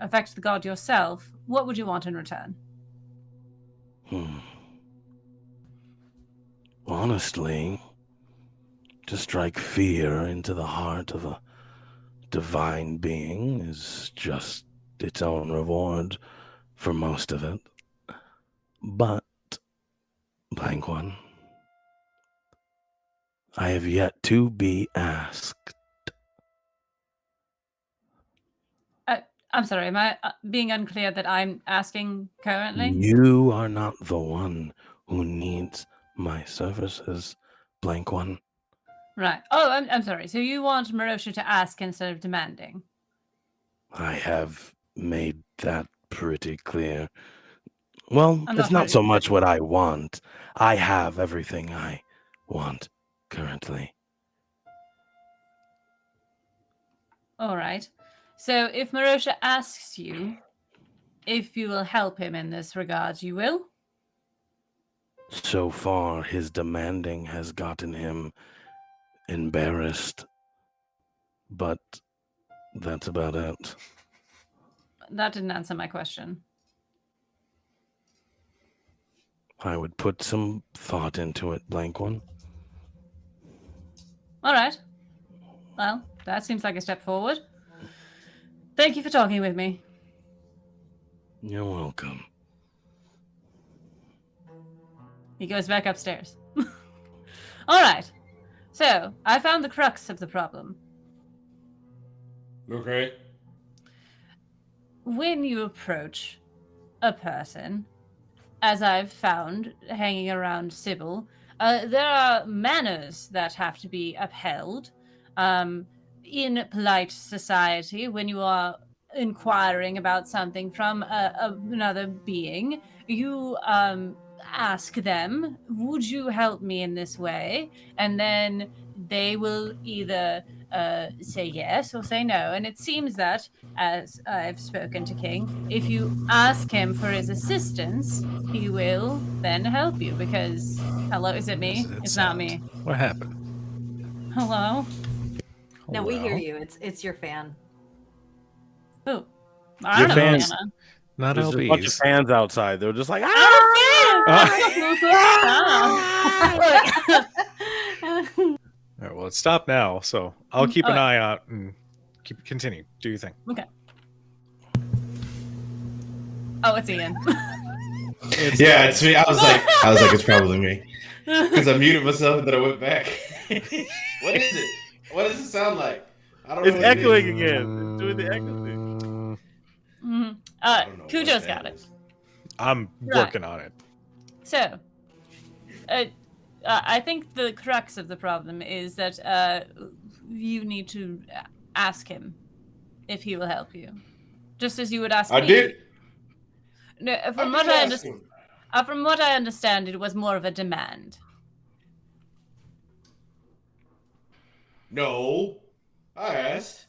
affect the god yourself, what would you want in return? Honestly, to strike fear into the heart of a divine being is just its own reward for most of it. But, blank one, I have yet to be asked. I'm sorry, am I being unclear that I'm asking currently? You are not the one who needs my services, blank one. Right. Oh, I'm sorry. So you want Merosha to ask instead of demanding? I have made that pretty clear. Well, I'm it's not not so pretty- much what I want. I have everything I want currently. All right. So if Merosha asks you if you will help him in this regard, you will? So far, his demanding has gotten him embarrassed. But that's about it. That didn't answer my question. I would put some thought into it, blank one. All right. Well, that seems like a step forward. Thank you for talking with me. You're welcome. He goes back upstairs. All right. So, I found the crux of the problem. Okay. When you approach a person, as I've found hanging around Sybil, there are manners that have to be upheld. In polite society, when you are inquiring about something from another being, you ask them, would you help me in this way? And then they will either say yes or say no. And it seems that, as I've spoken to King, if you ask him for his assistance, he will then help you because, hello, is it me? It's not me. What happened? Hello? No, we hear Hello? you. It's your fan. Ooh. I Your don't know, fans- Hannah. Not There's a bunch of LBs. fans outside. They're just like, Not ah! All right, well, it's stopped now, so I'll keep an Okay. eye out and continue. Do your thing. Okay. Oh, it's Ian. Yeah, it's me. I was like, it's probably me because I muted myself and then I went back. What is it? What does it sound like? I don't know It's what it is. echoing again. It's doing the echo thing. Mhm. I don't know what Cujo's that got it. is. I'm Right. working on it. So, I think the crux of the problem is that you need to ask him if he will help you, just as you would ask I me. did. No, I did ask him. from what I understand, it was more of a demand. No, I asked.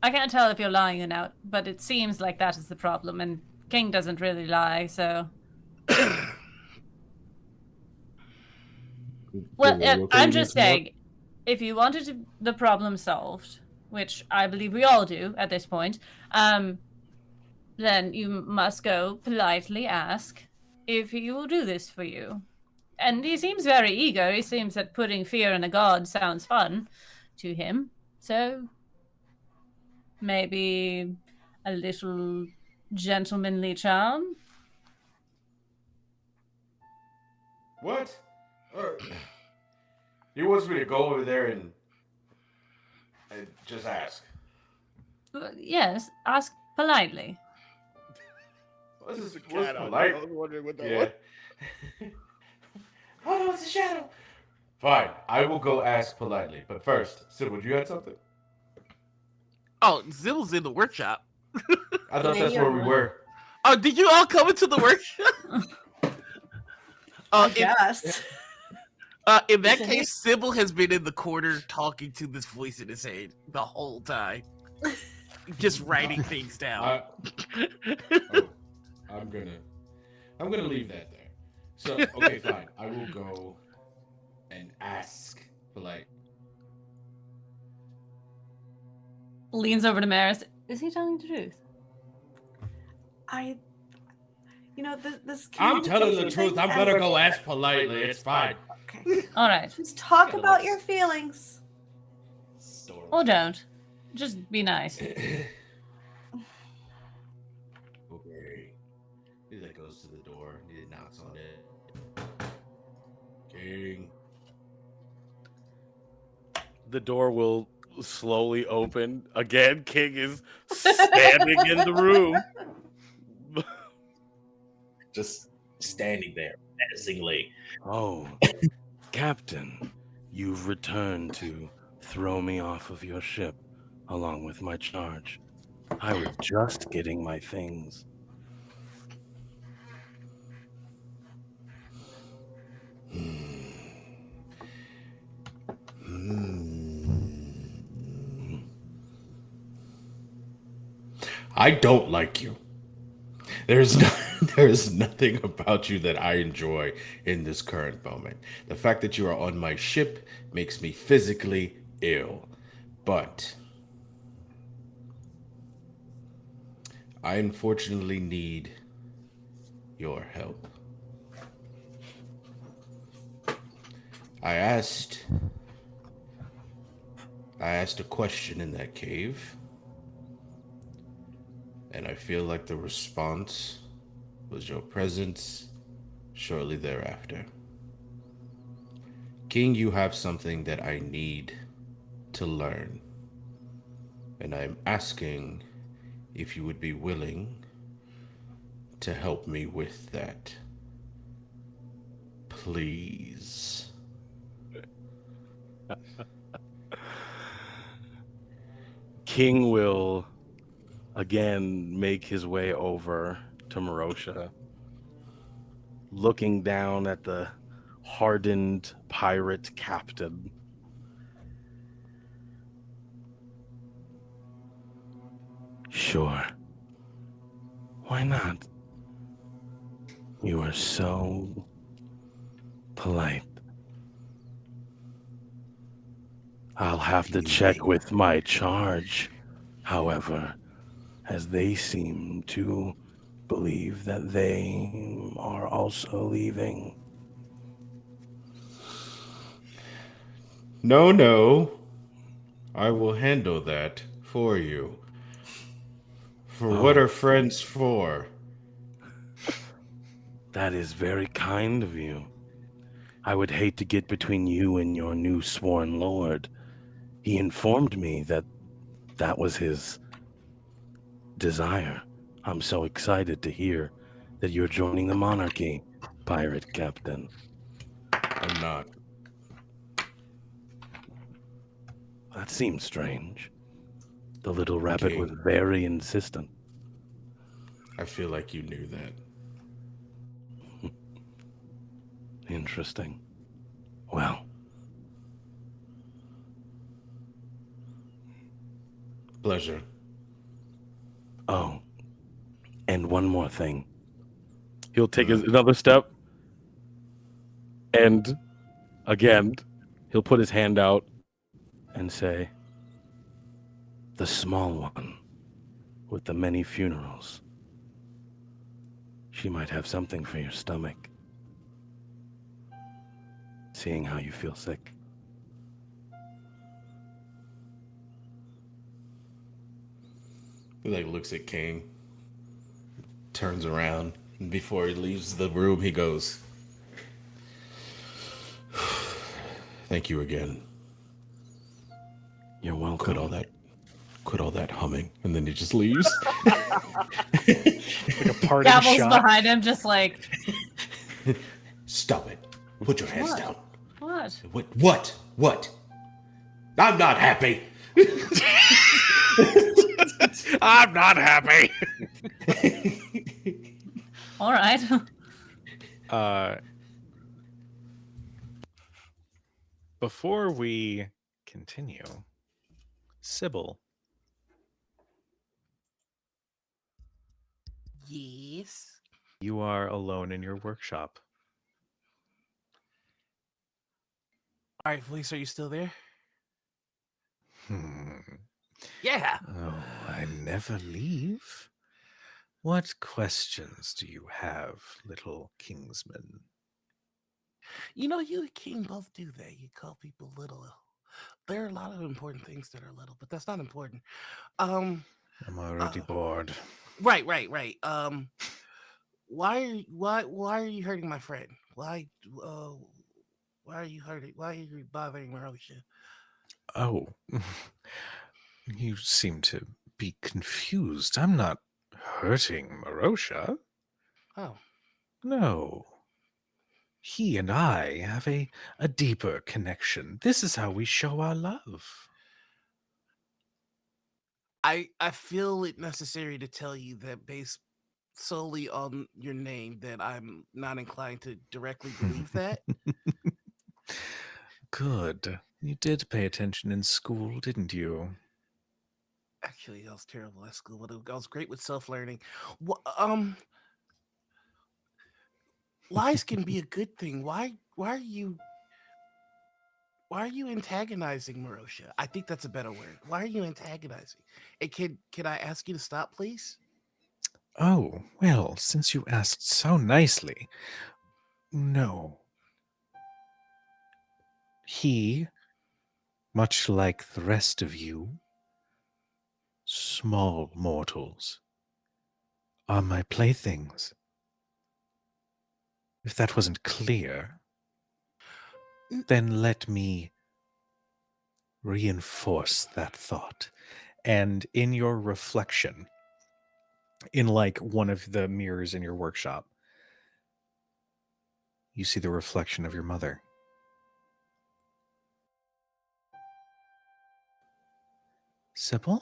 I can't tell if you're lying or not, but it seems like that is the problem, and King doesn't really lie, so. Well, I'm just saying, if you wanted the problem solved, which I believe we all do at this point, then you must go politely ask if he will do this for you. And he seems very eager. He seems that putting fear in a god sounds fun to him. So maybe a little gentlemanly charm. What? He wants me to go over there and just ask. Yes, ask politely. What's The what's cat on polite? you. I was wondering what that Yeah. was. Oh, it's a shadow. Fine, I will go ask politely. But first, Sybil, you had something? Oh, Zill's in the workshop. I thought Yeah, that's you're where we right. were. Oh, did you all come into the workshop? I In, guess. in that Isn't case, Sybil has been in the corner talking to this voice in his head the whole time, just writing things down. Oh, I'm gonna leave that there. So okay, fine. I will go and ask polite. Leans over to Maris. Is he telling the truth? This I'm telling the communication truth. thing, I'm gonna and- go ask politely. It's fine. Okay. All right. Just talk Gotta about let your feelings. Storm. Or don't. Just be nice. Okay. He goes to the door. He knocks on it. King. The door will slowly open. Again, King is standing in the room. Just standing there menacingly. Oh, Captain, you've returned to throw me off of your ship along with my charge. I was just getting my things. I don't like you. There's no, there's nothing about you that I enjoy in this current moment. The fact that you are on my ship makes me physically ill. But I unfortunately need your help. I asked a question in that cave, and I feel like the response was your presence shortly thereafter. King, you have something that I need to learn, and I'm asking if you would be willing to help me with that. Please. King will again make his way over to Merosha, looking down at the hardened pirate captain. Sure. Why not? You are so polite. I'll have to check with my charge, however, as they seem to believe that they are also leaving. No, I will handle that for you. For what are friends for? That is very kind of you. I would hate to get between you and your new sworn lord. He informed me that that was his desire. I'm so excited to hear that you're joining the monarchy, pirate captain. I'm not. That seems strange. The little rabbit was King, very insistent. I feel like you knew that. Interesting. Well, Pleasure. oh, and one more thing. He'll take another step, and again, he'll put his hand out and say, "The small one with the many funerals. She might have something for your stomach, seeing how you feel sick." He like looks at King, turns around, and before he leaves the room, he goes, "Thank you again. You're welcome. Quit all that humming," and then he just leaves. Like a parting Gavels shot. behind him, just like, Stop it! Put your hands What? down. what? What? I'm not happy. I'm not happy. All right. Before we continue, Sybil, Yes. you are alone in your workshop. All right, Felice, are you still there? Yeah. Oh, I never leave. What questions do you have, little Kingsman? You know, you and King both do that. You call people little. There are a lot of important things that are little, but that's not important. I'm already bored. Right. Why are you hurting my friend? Why are you hurting? Why are you bothering Merosha? Oh, you seem to be confused. I'm not hurting Merosha. Oh, No. He and I have a deeper connection. This is how we show our love. I feel it necessary to tell you that based solely on your name that I'm not inclined to directly believe that. Good. You did pay attention in school, didn't you? Actually, I was terrible at school, but I was great with self-learning. Lies can be a good thing. Why are you antagonizing Merosha? I think that's a better word. Why are you antagonizing? And can I ask you to stop, please? Oh, well, since you asked so nicely. No. He, much like the rest of you, small mortals, are my playthings. If that wasn't clear, then let me reinforce that thought. And in your reflection, in like one of the mirrors in your workshop, you see the reflection of your mother. Sybil?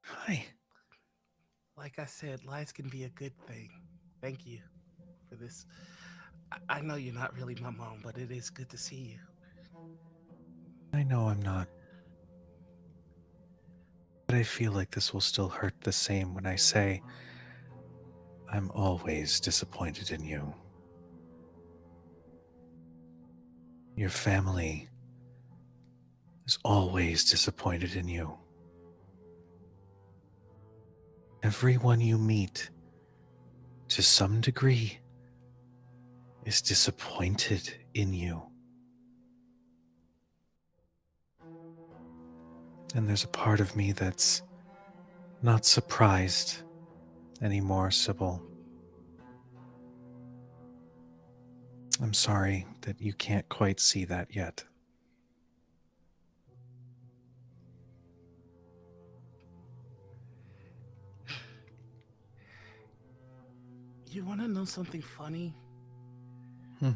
Hi. Like I said, lies can be a good thing. Thank you for this. I know you're not really my mom, but it is good to see you. I know I'm not. But I feel like this will still hurt the same when I say I'm always disappointed in you. Your family is always disappointed in you. Everyone you meet, to some degree, is disappointed in you. And there's a part of me that's not surprised anymore, Sybil. I'm sorry that you can't quite see that yet. You want to know something funny? Hmm.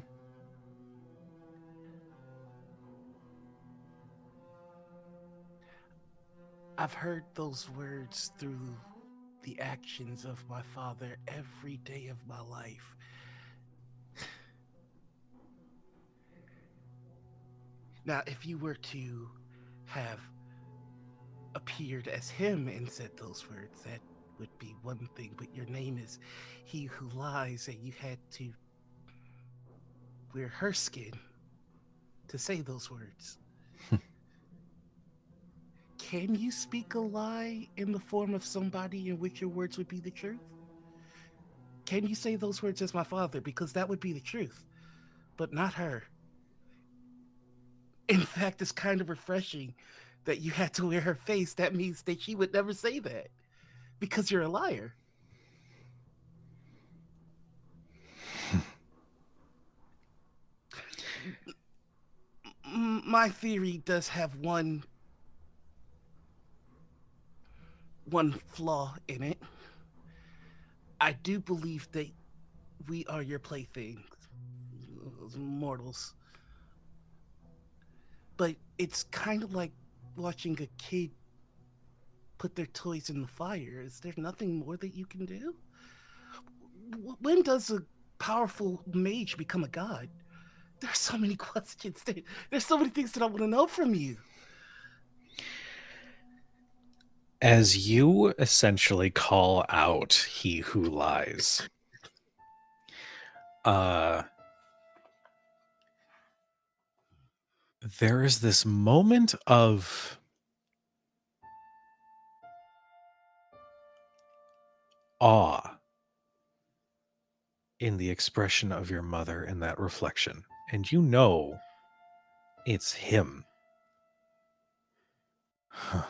I've heard those words through the actions of my father every day of my life. Now, if you were to have appeared as him and said those words, that would be one thing, but your name is He Who Lies, and you had to wear her skin to say those words. Can you speak a lie in the form of somebody in which your words would be the truth? Can you say those words as my father? Because that would be the truth, but not her. In fact, it's kind of refreshing that you had to wear her face. That means that she would never say that because you're a liar. My theory does have one flaw in it. I do believe that we are your playthings, mortals. But it's kind of like watching a kid put their toys in the fire. Is there nothing more that you can do? When does a powerful mage become a god? There's so many questions. There's so many things that I want to know from you. As you essentially call out He Who Lies, there is this moment of awe in the expression of your mother in that reflection. And you know it's him. Huh.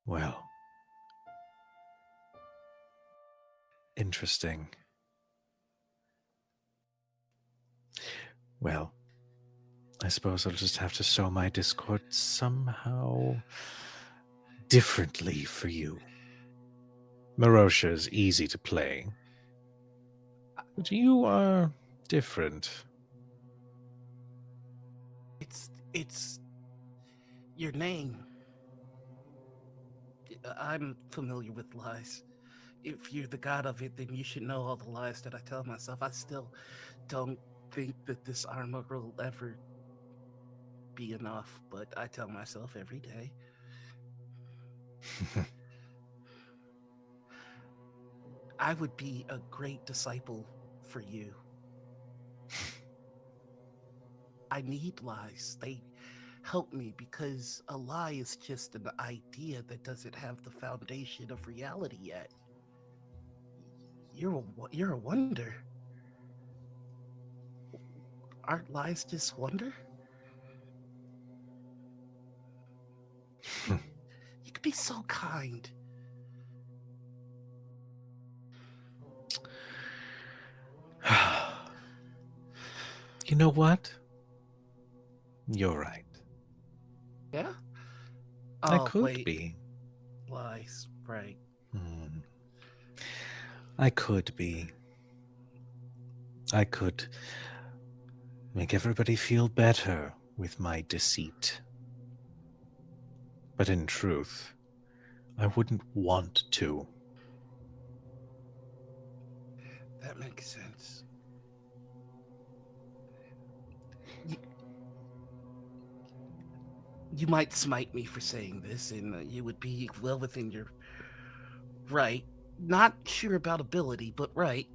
Well, interesting. Well, I suppose I'll just have to sow my discord somehow differently for you. Merosha is easy to play, but you are different. It's your name. I'm familiar with lies. If you're the god of it, then you should know all the lies that I tell myself. I still don't think that this armor will ever be enough, but I tell myself every day. I would be a great disciple for you. I need lies. They help me because a lie is just an idea that doesn't have the foundation of reality yet. You're a wonder. Aren't lies just wonder? You could be so kind. You know what? You're right. Yeah? I Oh, could wait. be. Lies, right. I could be. I could make everybody feel better with my deceit. But in truth, I wouldn't want to. That makes sense. You might smite me for saying this, and you would be well within your right. Not sure about ability, but right.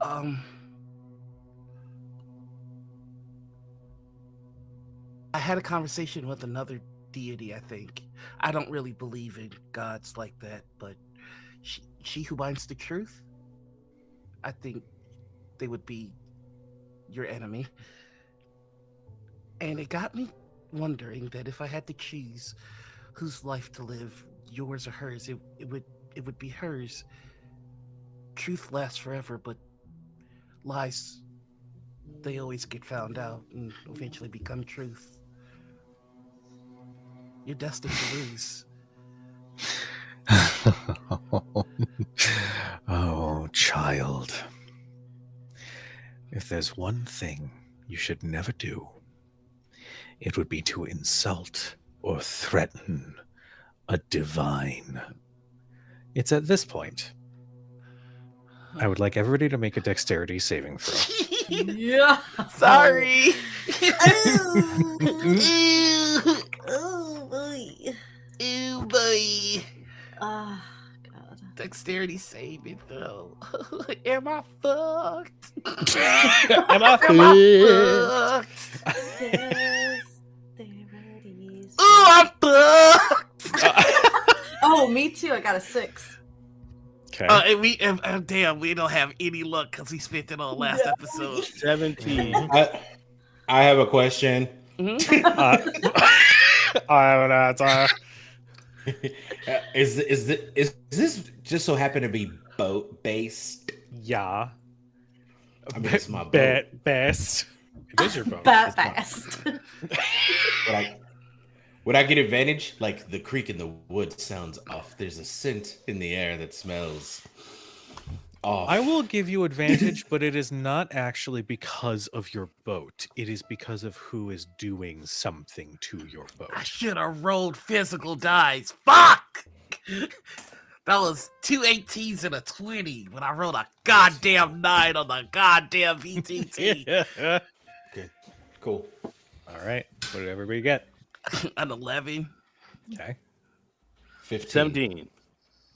Um, I had a conversation with another deity, I think. I don't really believe in gods like that, but she who binds the truth, I think they would be your enemy. And it got me wondering that if I had to choose whose life to live, yours or hers, it would be hers. Truth lasts forever, but lies, they always get found out and eventually become truth. You're destined to lose. Oh, child. If there's one thing you should never do, it would be to insult or threaten a divine. It's at this point I would like everybody to make a dexterity saving throw. Yeah. Sorry. Oh, oh boy. Ew, boy. Oh god. Dexterity saving throw. Am I fucked? Am I Am I fucked? Dexterity's Ooh, I'm fucked. Oh, me too. I got a 6. Okay. Damn, we don't have any luck because we spent it on last episode. 17. I have a question. I have an answer. Is this just so happen to be boat based? Yeah. I mean, it's my boat. Best. It is your boat. Bat fast. Would I get advantage? Like the creek in the woods sounds off. There's a scent in the air that smells off. I will give you advantage, but it is not actually because of your boat. It is because of who is doing something to your boat. I should have rolled physical dice. Fuck! That was 2 18s and a 20 when I rolled a goddamn 9 on the goddamn VTT. Okay, cool. All right. What did everybody get? An 11. Okay. 15. 17.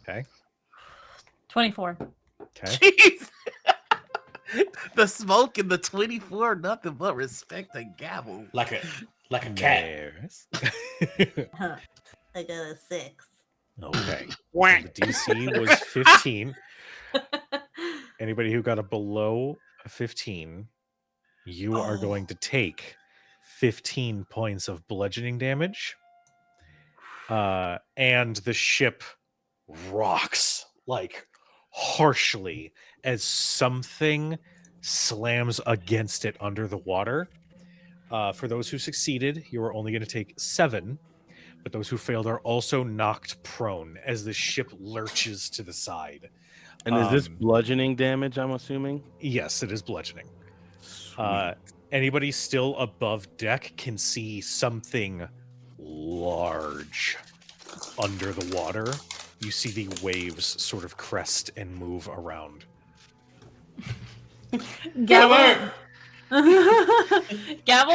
Okay. 24. Okay. Jeez. The smoke and the 24, nothing but respect and gavel. Like a cat. There's. Huh. I got a 6. Okay. And the DC was 15. Anybody who got a below a 15, you are going to take 15 points of bludgeoning damage. And the ship rocks like harshly as something slams against it under the water. For those who succeeded, you are only going to take 7. But those who failed are also knocked prone as the ship lurches to the side. And is this bludgeoning damage, I'm assuming? Yes, it is bludgeoning. Sweet. Anybody still above deck can see something large under the water. You see the waves sort of crest and move around. Gavel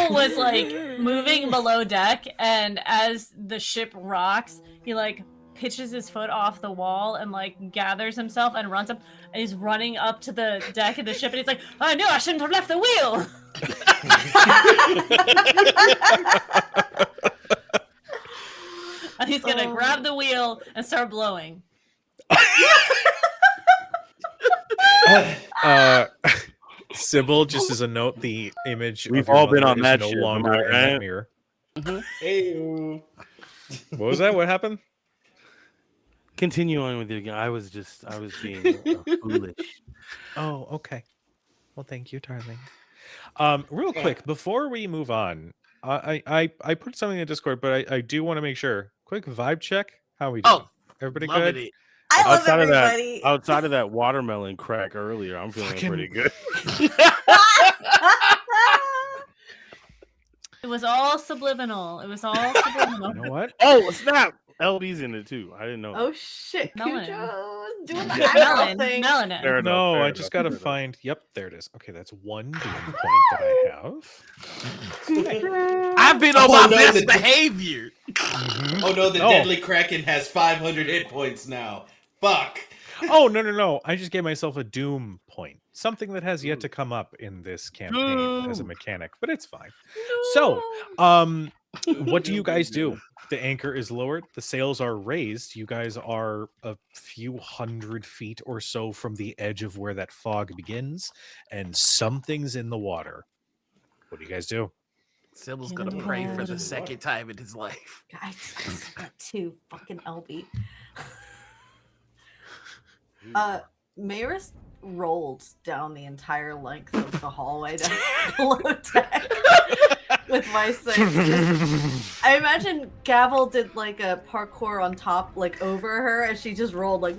was like moving below deck, and as the ship rocks, he like pitches his foot off the wall and like gathers himself and runs up, and he's running up to the deck of the ship, and he's like, "I knew I shouldn't have left the wheel." And he's gonna grab the wheel and start blowing. Sybil, just as a note, the image We've of your all been mother on is that no ship, am longer I in that right? mirror. Hey. What was that? What happened? Continue on with you. I was being foolish. Oh, okay. Well, thank you, darling. Real quick, before we move on, I put something in Discord, but I do want to make sure. Quick vibe check. How are we doing? Oh, Everybody loving good? it. I love Outside of that, everybody. outside of that watermelon crack earlier, I'm feeling Fucking- pretty good. It was all subliminal. It was all subliminal. You know what? Oh snap! LB's in it too. I didn't know. Oh shit, Melon. Cujo is doing the Yeah. eyebrow Melon. thing. Melanin. Fair enough, No, fair I enough, just gotta fair enough. find. Yep, there it is. Okay, that's one doom point that I have. I've been on Oh, my no, best the- behavior. Oh no, the Oh. deadly kraken has 500 hit points now. Fuck. Oh no! I just gave myself a doom point. Something that has yet to come up in this campaign as a Doom. mechanic, but it's fine. So, what do you guys do? The anchor is lowered, the sails are raised. You guys are a few hundred feet or so from the edge of where that fog begins, and something's in the water. What do you guys do? Sybil's Get gonna in the pray for the water. second time in his life. Guys, I just got 2 fucking LB. Maris rolled down the entire length of the hallway down below deck with my 6. I imagine Gavel did like a parkour on top, like over her, and she just rolled like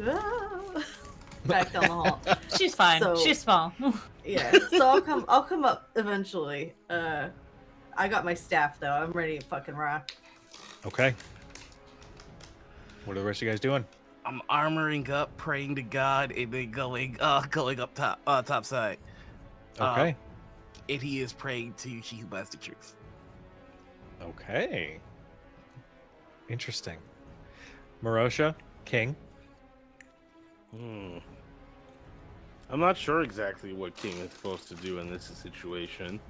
back down the hall. She's fine. So- She's small. Yeah, so I'll come up eventually. I got my staff though. I'm ready to fucking rock. Okay. What are the rest of you guys doing? I'm armoring up, praying to God, and then going up top side. Okay. And he is praying to He Who Buys the Truth. Okay. Interesting. Merosha, King. I'm not sure exactly what King is supposed to do in this situation.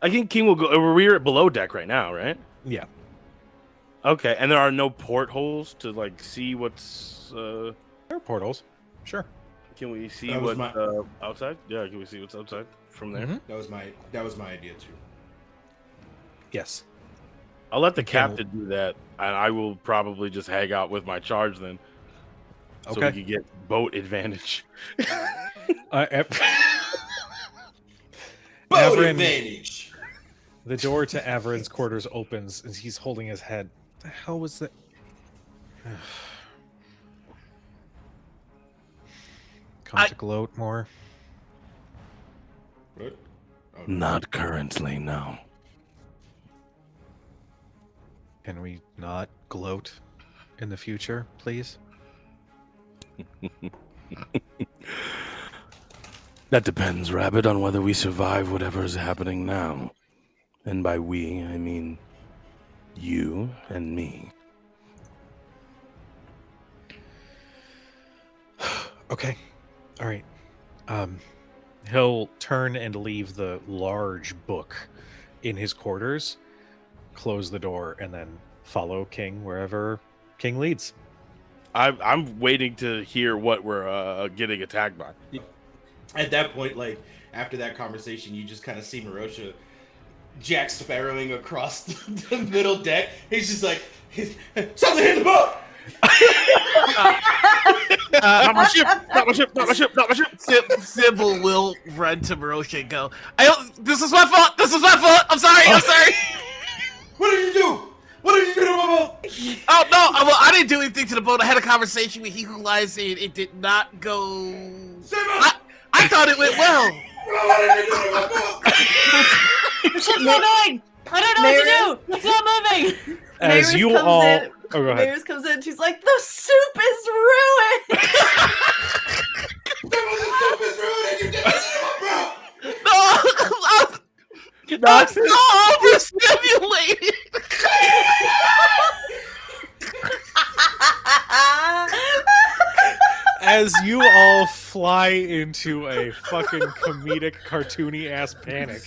I think King will go. We're below deck right now, right? Yeah. Okay, and there are no portholes to like see what's. There are portals. Sure. Can we see That was what my- outside? Yeah, can we see what's outside from there? Mhm. That was my idea too. Yes. I'll let the Okay. captain do that, and I will probably just hang out with my charge then, so we Okay. can get boat advantage. Boat Averin- advantage. The door to Averin's quarters opens and he's holding his head. The hell was that? Come to gloat more. What? Oh, Not currently, no. Can we not gloat in the future, please? That depends, Rabbit, on whether we survive whatever is happening now. And by we, I mean you and me. Okay. All right. He'll turn and leave the large book in his quarters, close the door, and then follow King wherever King leads. I'm waiting to hear what we're getting attacked by. At that point, like after that conversation, you just kind of see Merosha Jack Sparrowing across the middle deck. He's just like, something hit the boat. Not my ship! Not my ship! Not my ship! Not my ship! Sybil will run to Merosha and go, this is my fault! This is my fault! I'm sorry! I'm sorry! What did you do? What did you do to my boat? Oh, no! Well, I didn't do anything to the boat. I had a conversation with He Who Lies and it did not go... I thought it went well. What did you do to my boat? The ship's not moving. I don't know what to do. It's not moving. As Maris you comes all... in- Oh, go ahead. Maris comes in. She's like, the soup is ruined. That was the stupid rude and you did it to my boat. I'm so overstimulated. As you all fly into a fucking comedic, cartoony ass panic,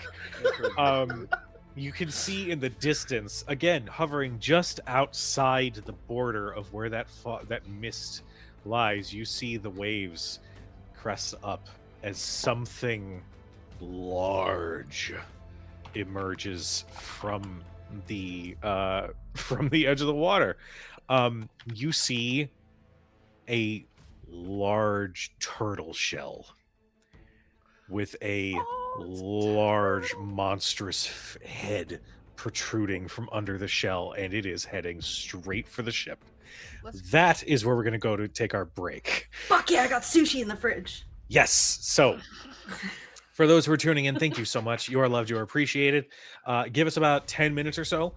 you can see in the distance, again, hovering just outside the border of where that mist lies, you see the waves crest up as something large emerges from the edge of the water. You see a large turtle shell with a large monstrous head protruding from under the shell, and it is heading straight for the ship. That is where we're going to go to take our break. Fuck yeah, I got sushi in the fridge. Yes. So for those who are tuning in, thank you so much. You are loved, you are appreciated. Give us about 10 minutes or so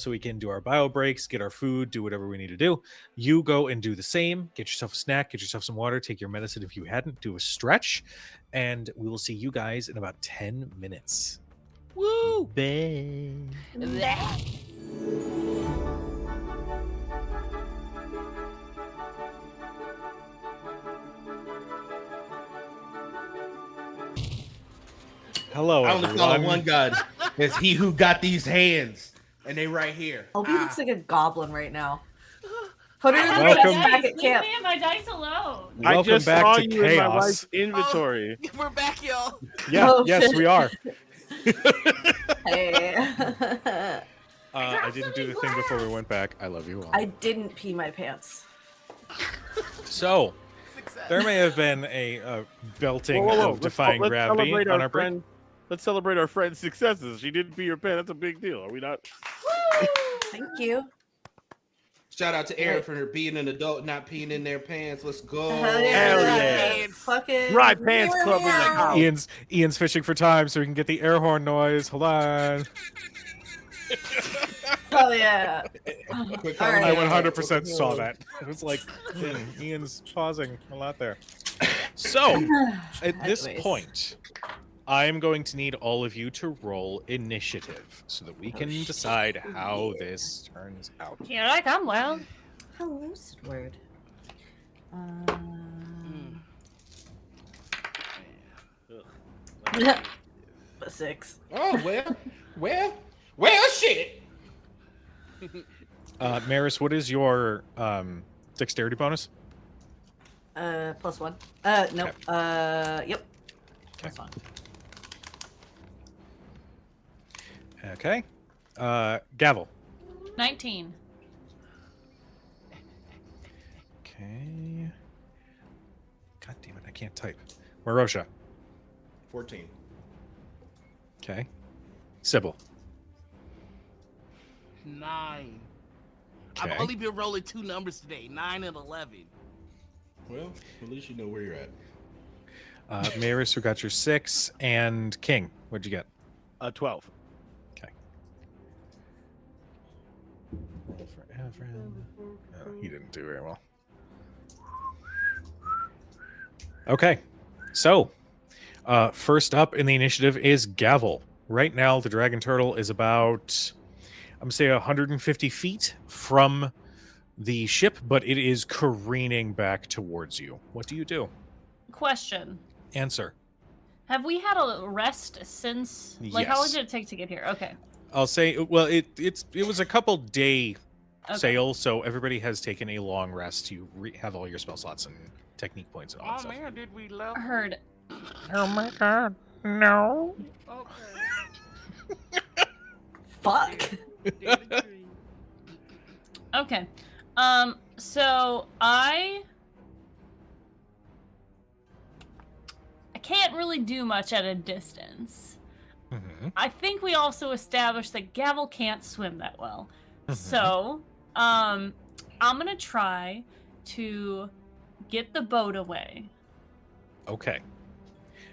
we can do our bio breaks, get our food, do whatever we need to do. You go and do the same. Get yourself a snack, get yourself some water, take your medicine if you hadn't, do a stretch, and we will see you guys in about 10 minutes. Woo! Hello, I only follow everyone. one god. It's he who got these hands, and they right here. Obi looks like a goblin right now. Put her in the Welcome. chest back at Leave camp. me and my dice alone. I Welcome just back saw to you in my wife's chaos. inventory. We're back, y'all. Yeah, Oh, yes, shit. we are. Hey. I didn't do the thing before we went back. I love you all. I didn't pee my pants. So, Success. there may have been a belting Whoa, whoa, whoa. of defying let's gravity celebrate on our our break. friend. Let's celebrate our friend's successes. She didn't pee her pants. That's a big deal. Are we not? Thank you. Shout out to Aaron for being an adult, not peeing in their pants. Let's go. Hell yeah. Hell yeah. Pants. Fucking Dry Pants Club in the house. Ian's fishing for time so we can get the air horn noise. Hold on. Hell yeah. Quick All right. I comment. 100% saw that. It was like, Ian's pausing a lot there. So, at this Anyways. point, I'm going to need all of you to roll initiative so that we can decide how this turns out. Here I come, well. How lucid word. A 6. Oh, well, shit. Maris, what is your dexterity bonus? +1. Nope. Yep. That's fine. Okay. Gavel. 19. Okay. God damn it, I can't type. Merosha. 14. Okay. Sybil. 9. Okay. I've only been rolling 2 numbers today, 9 and 11. Well, at least you know where you're at. Maris, who got your 6, and King. What'd you get? 12. Okay. Forever. Oh, he didn't do very well. Okay. So, first up in the initiative is Gavel. Right now, the dragon turtle is about, I'm going to say 150 feet from the ship, but it is careening back towards you. What do you do? Question. Answer. Have we had a rest since? Like, how long Yes. did it take to get here? Okay. I'll say, well, it was a couple day Okay. sail, so everybody has taken a long rest to have all your spell slots and technique points and all that Oh stuff. man, did we love? Heard. Oh my god, no. Okay. Fuck. Okay. So I can't really do much at a distance. Mm-hmm. I think we also established that Gavel can't swim that well. Mm-hmm. So, I'm gonna try to get the boat away. Okay.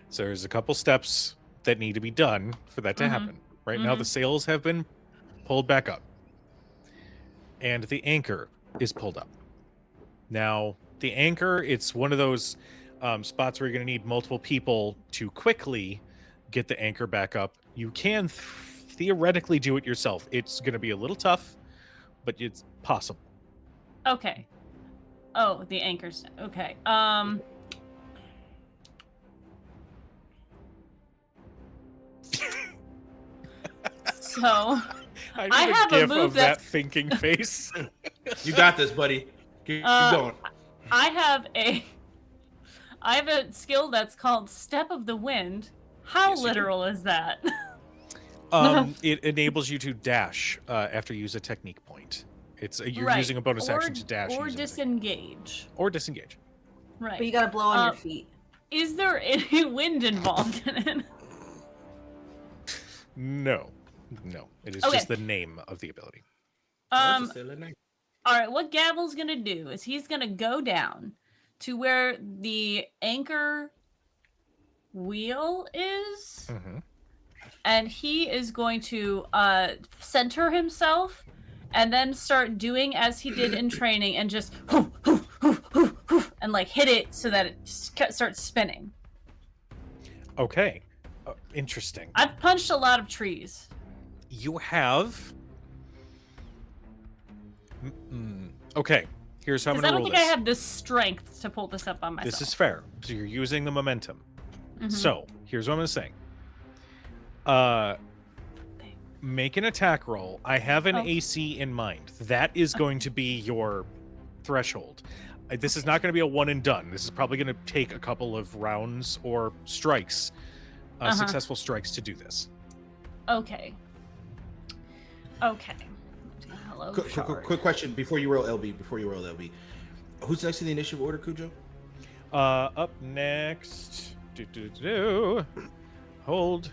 So there's a couple steps that need to be done for that to Mhm. happen. Right now, the sails have been pulled back up, and the anchor is pulled up. Now, the anchor, it's one of those spots where you're going to need multiple people to quickly get the anchor back up. You can theoretically do it yourself. It's going to be a little tough, but it's possible. Okay. Oh, the anchor's okay. So I need I a have a gif move of that that's- thinking face. You got this, buddy. Keep going. I have a skill that's called Step of the Wind. How Yes, you do. literal is that? It enables you to dash after you use a technique point. It's you're Right. using a bonus Or- action to dash or using a technique- disengage. or disengage. Right. But you gotta blow on your feet. Is there any wind involved in it? No, it is Okay. just the name of the ability. That's a silly name. All right, what Gavel's gonna do is he's gonna go down to where the anchor wheel is, Mhm. and he is going to center himself, and then start doing as he did in training, and just and like hit it so that it starts spinning. Okay, interesting. I've punched a lot of trees. You have. Okay, here's how I'm Because I gonna don't roll think I this. have the strength to pull this up on myself. This is fair. So you're using the momentum. Mhm. So here's what I'm gonna say. Make an attack roll. I have an Oh. AC in mind. That is going to be your threshold. This is not going to be a one and done. This is probably going to take a couple of rounds or strikes, successful strikes to do this. Okay. Hello. Quick question before you roll LB. Who's next in the initiative order, Cujo? Up next. Hold.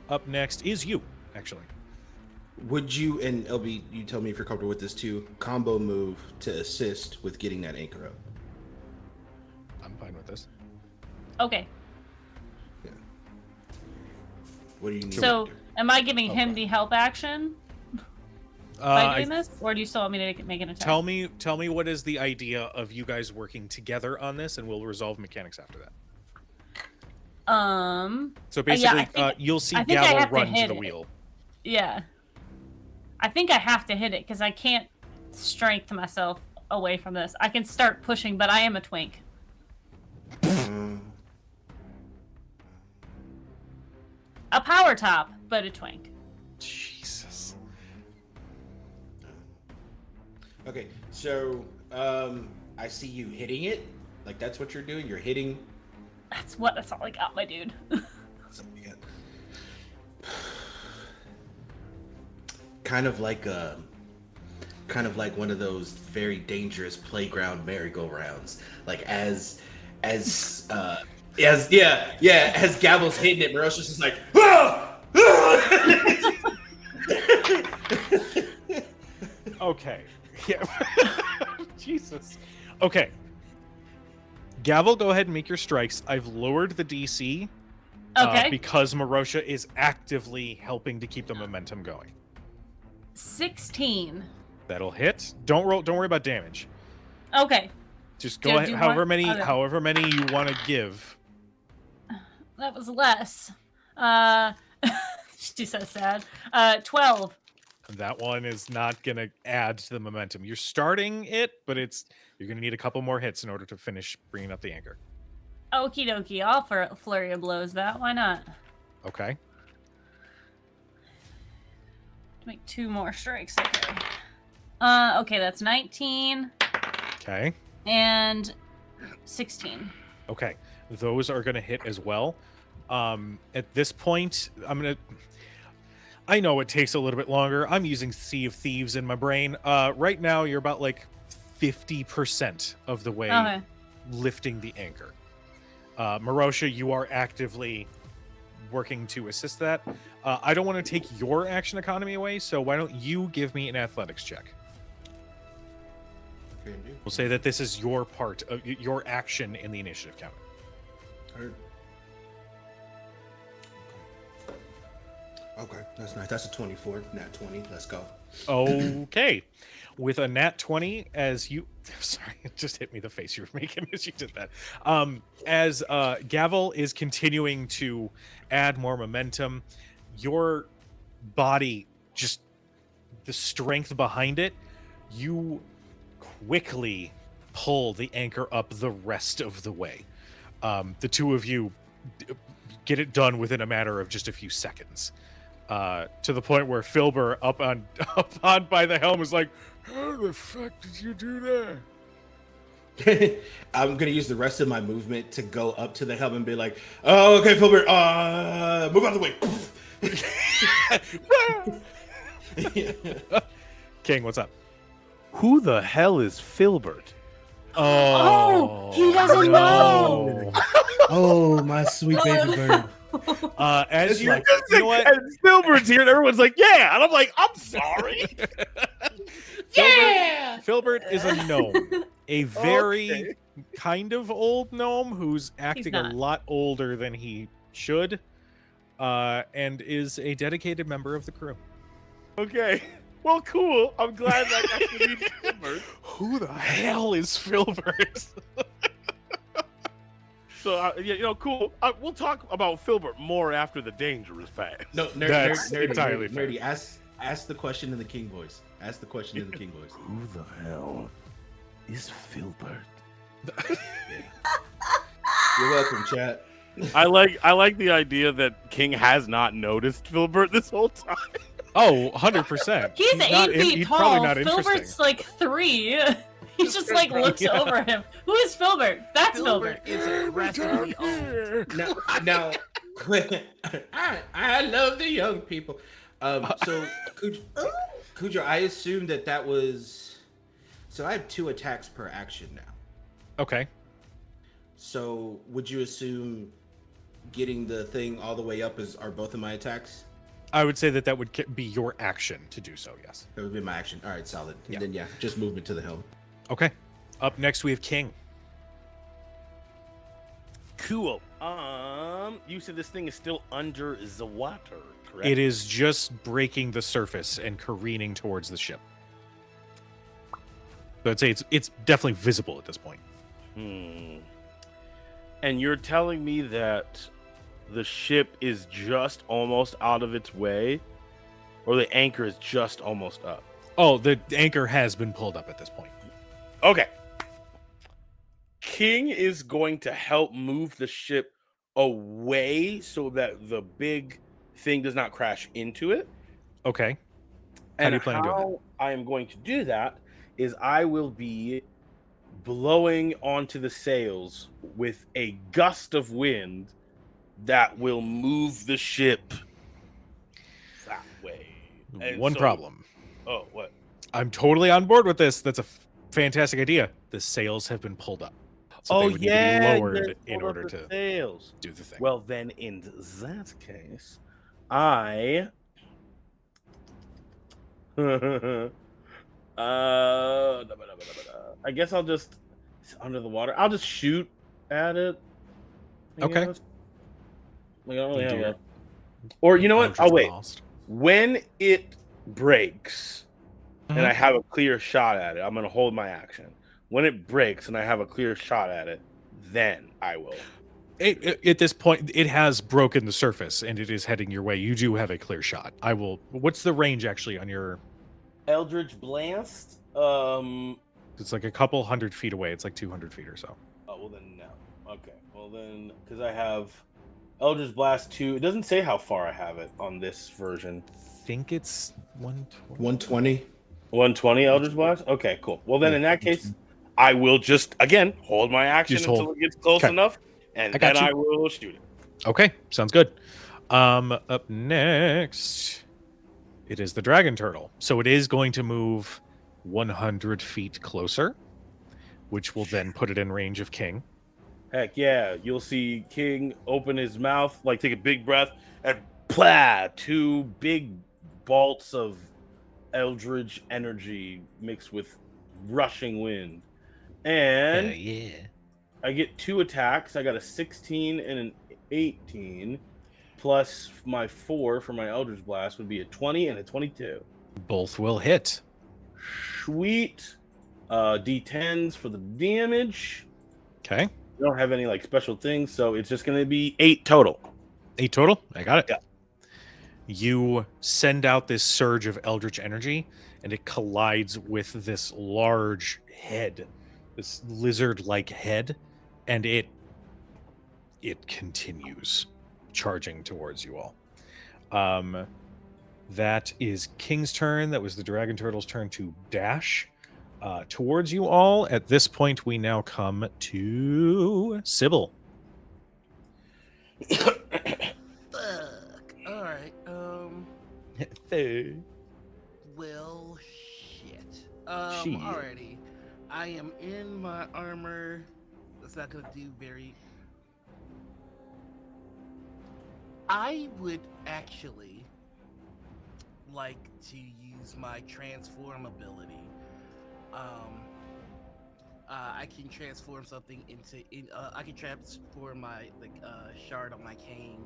Up next is you, actually. Would you, and LB, you tell me if you're comfortable with this too, combo move to assist with getting that anchor up? I'm fine with this. Okay. Yeah. What do you need? So, am I giving him the help action by doing this, or do you still want me to make an attack? Tell me what is the idea of you guys working together on this, and we'll resolve mechanics after that. So basically, you'll see Gavel run to the wheel. Yeah. I think I have to hit it because I can't strength myself away from this. I can start pushing, but I am a twink. A power top, but a twink. Jesus. Okay, so I see you hitting it. Like that's what you're doing. You're hitting. That's all I got, my dude. Kind of like one of those very dangerous playground merry-go-rounds. Like as Gavel's hitting it, Merosha's just like, ah! Okay. Yeah. Jesus. Okay. Gavel, go ahead and make your strikes. I've lowered the DC. Okay. Because Merosha is actively helping to keep the momentum going. 16. That'll hit. Don't worry about damage. Okay. Just go ahead. However many you want to give. That was less. She's so sad. 12. That one is not going to add to the momentum. You're starting it, but you're going to need a couple more hits in order to finish bringing up the anchor. Okie dokie. I'll flurry of blows that. Why not? Okay. Make 2 more strikes. Okay. Okay, that's 19. Okay. And 16. Okay. Those are going to hit as well. At this point, I know it takes a little bit longer. I'm using Sea of Thieves in my brain. Right now, you're about like 50% of the way lifting the anchor. Merosha, you are actively working to assist that. I don't want to take your action economy away, so why don't you give me an athletics check? We'll say that this is your part of your action in the initiative count. Okay, that's nice. That's a 24, nat 20. Let's go. Okay. With a nat 20, as you... Sorry, it just hit me the face you were making as you did that. As Gavel is continuing to add more momentum, your body, just the strength behind it, you quickly pull the anchor up the rest of the way. The two of you get it done within a matter of just a few seconds. To the point where Filbert up on by the helm is like, how the fuck did you do that? I'm gonna use the rest of my movement to go up to the helm and be like, oh, okay, Filbert, move out of the way. King, what's up? Who the hell is Filbert? Oh, he doesn't know. Oh, my sweet baby bird. As you, like, you know what? And Filbert's here, and everyone's like, "Yeah," and I'm like, "I'm sorry." Yeah. Filbert is a gnome, a very kind of old gnome who's acting a lot older than he should, and is a dedicated member of the crew. Okay. Well, cool. I'm glad that I got to meet Filbert. Who the hell is Filbert? So, cool. We'll talk about Filbert more after the danger is past. No, That's entirely fair. Nerdy, ask the question in the king voice. Ask the question in the king voice. Who the hell is Filbert? You're welcome, chat. I like the idea that King has not noticed Filbert this whole time. Oh, 100%. He's 8 feet he's tall. Probably not Filbert's interesting. like 3. He just like looks over him. Who is Filbert? That's Filbert. is aggressively old. Now, I love the young people. So Cujo, I assume that was. So I have 2 attacks per action now. Okay. So would you assume getting the thing all the way up are both of my attacks? I would say that would be your action to do so, yes. That would be my action. All right, solid. Yeah. And then just movement to the hill. Okay. Up next we have King. Cool. You said this thing is still under the water, correct? It is just breaking the surface and careening towards the ship. So I'd say it's definitely visible at this point. And you're telling me that the ship is just almost out of its way, or the anchor is just almost up? Oh, the anchor has been pulled up at this point. Okay. King is going to help move the ship away so that the big thing does not crash into it. Okay. How do you plan on doing that? I am going to do that is I will be blowing onto the sails with a gust of wind that will move the ship that way. And One problem. Oh, what? I'm totally on board with this. That's a fantastic idea. The sails have been pulled up. So they would need to be lowered in order to sails. do the thing. Well, then in that case, I guess I'll just, it's under the water. I'll just shoot at it. Okay. Like, I don't really have a, or you know what? I'll wait. When it breaks and I have a clear shot at it, I'm gonna hold my action. When it breaks and I have a clear shot at it, then I will. At this point, it has broken the surface and it is heading your way. You do have a clear shot. I will. What's the range actually on your Eldritch Blast? It's like a couple 100 feet away. It's like 200 feet or so. Oh, well then no. Okay. Well then, because I have Eldritch Blast 2. It doesn't say how far I have it on this version. I think it's 120. 120. 120 Eldritch Blast? Okay, cool. Well then, in that case, I will just, again, hold my action until it gets close enough, and then I will shoot it. Okay, sounds good. Up next, it is the dragon turtle. So it is going to move 100 feet closer, which will then put it in range of King. Heck yeah. You'll see King open his mouth, like take a big breath, and plah, 2 big bolts of eldritch energy mixed with rushing wind. And I get 2 attacks. I got a 16 and an 18, plus my 4 for my Eldritch Blast would be a 20 and a 22. Both will hit. Sweet. D10s for the damage. Okay. We don't have any like special things, so it's just going to be 8 total. 8 total? I got it. Yeah. You send out this surge of eldritch energy, and it collides with this large head, this lizard-like head, and it continues charging towards you all. That is King's turn. That was the dragon turtle's turn to dash towards you all. At this point, we now come to Sybil. All right. Well, shit. Alrighty. I am in my armor. That's not gonna do very. I would actually like to use my transform ability. I can transform something I can transform my shard on my cane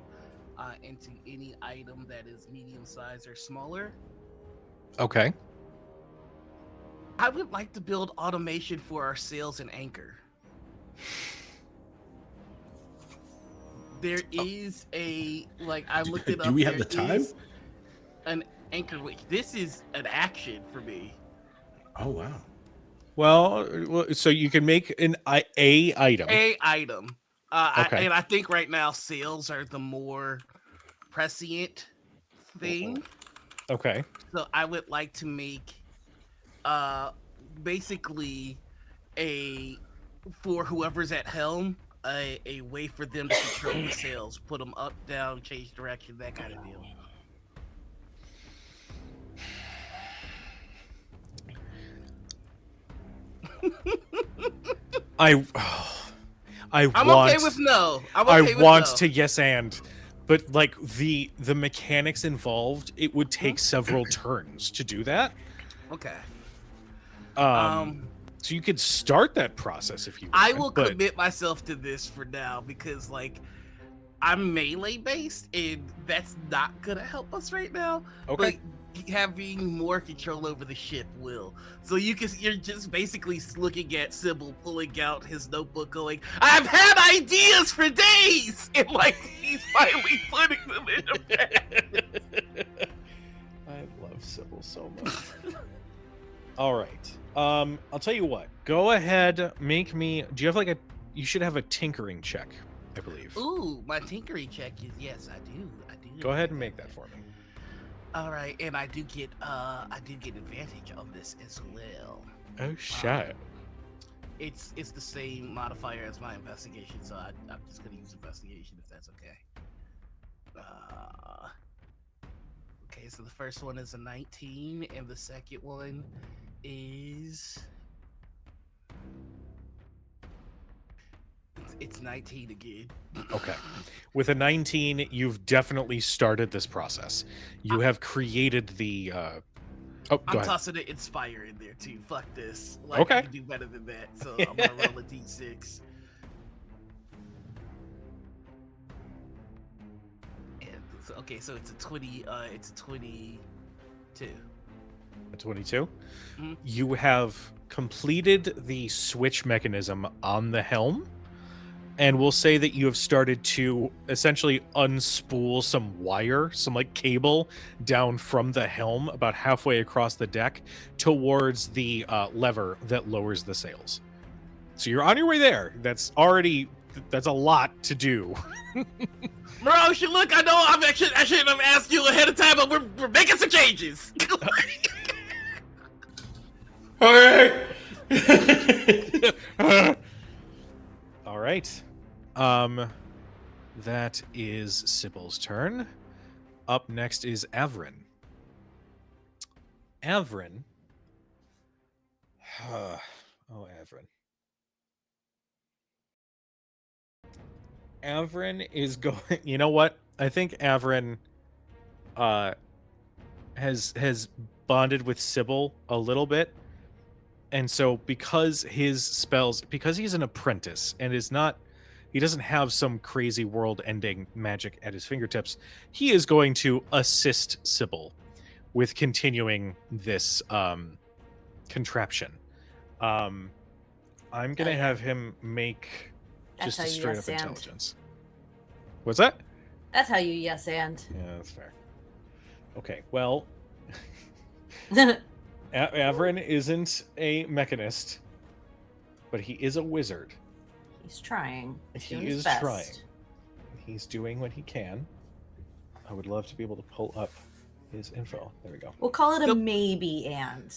into any item that is medium size or smaller. Okay. I would like to build automation for our sails and anchor. There is I looked it up. Do we have the time? An anchor witch. This is an action for me. Oh wow. Well, so you can make an a item. A item. Okay. And I think right now sails are the more prescient thing. Okay. So I would like to make basically for whoever's at helm, a way for them to control the sails, put them up, down, change direction, that kind of deal. I'm okay with no. I want to yes and, but like the mechanics involved, it would take several turns to do that. Okay. So you could start that process if you want. I will commit myself to this for now because like I'm melee based and that's not gonna help us right now. Okay. But having more control over the ship will. So you're just basically looking at Sybil pulling out his notebook going, I've had ideas for days! And like he's finally putting them into practice. I love Sybil so much. All right. I'll tell you what. Go ahead, make me. Do you have like you should have a tinkering check, I believe. Ooh, my tinkering check is yes, I do. Go ahead and make that for me. All right, and I do get advantage on this as well. Oh shit. It's the same modifier as my investigation, so I'm just gonna use investigation if that's okay. Okay, so the first one is a 19, and the second one is it's 19 again. Okay. With a 19, you've definitely started this process. You have created the I'm tossing an inspire in there too. Fuck this. Like, okay. I can do better than that. So I'm gonna roll a d6. And okay, so it's a 20. It's a 22. A 22. Mm-hmm. You have completed the switch mechanism on the helm, and we'll say that you have started to essentially unspool some wire, some like cable down from the helm about halfway across the deck towards the lever that lowers the sails. So you're on your way there. That's a lot to do. Merosha, look, I know I shouldn't have asked you ahead of time, but we're making some changes. All right. All right. That is Sybil's turn. Up next is Avrin. Avrin. Oh, Avrin. Avrin is going. You know what? I think Avrin has bonded with Sybil a little bit. And so because his spells, because he's an apprentice and he doesn't have some crazy world-ending magic at his fingertips, he is going to assist Sybil with continuing this contraption. I'm going to have him make just a straight-up intelligence. What's that? That's how you yes and. Yeah, that's fair. Okay, well... Avrin isn't a mechanist, but he is a wizard. He's trying. He is trying. He's doing what he can. I would love to be able to pull up his info. There we go. We'll call it a maybe and.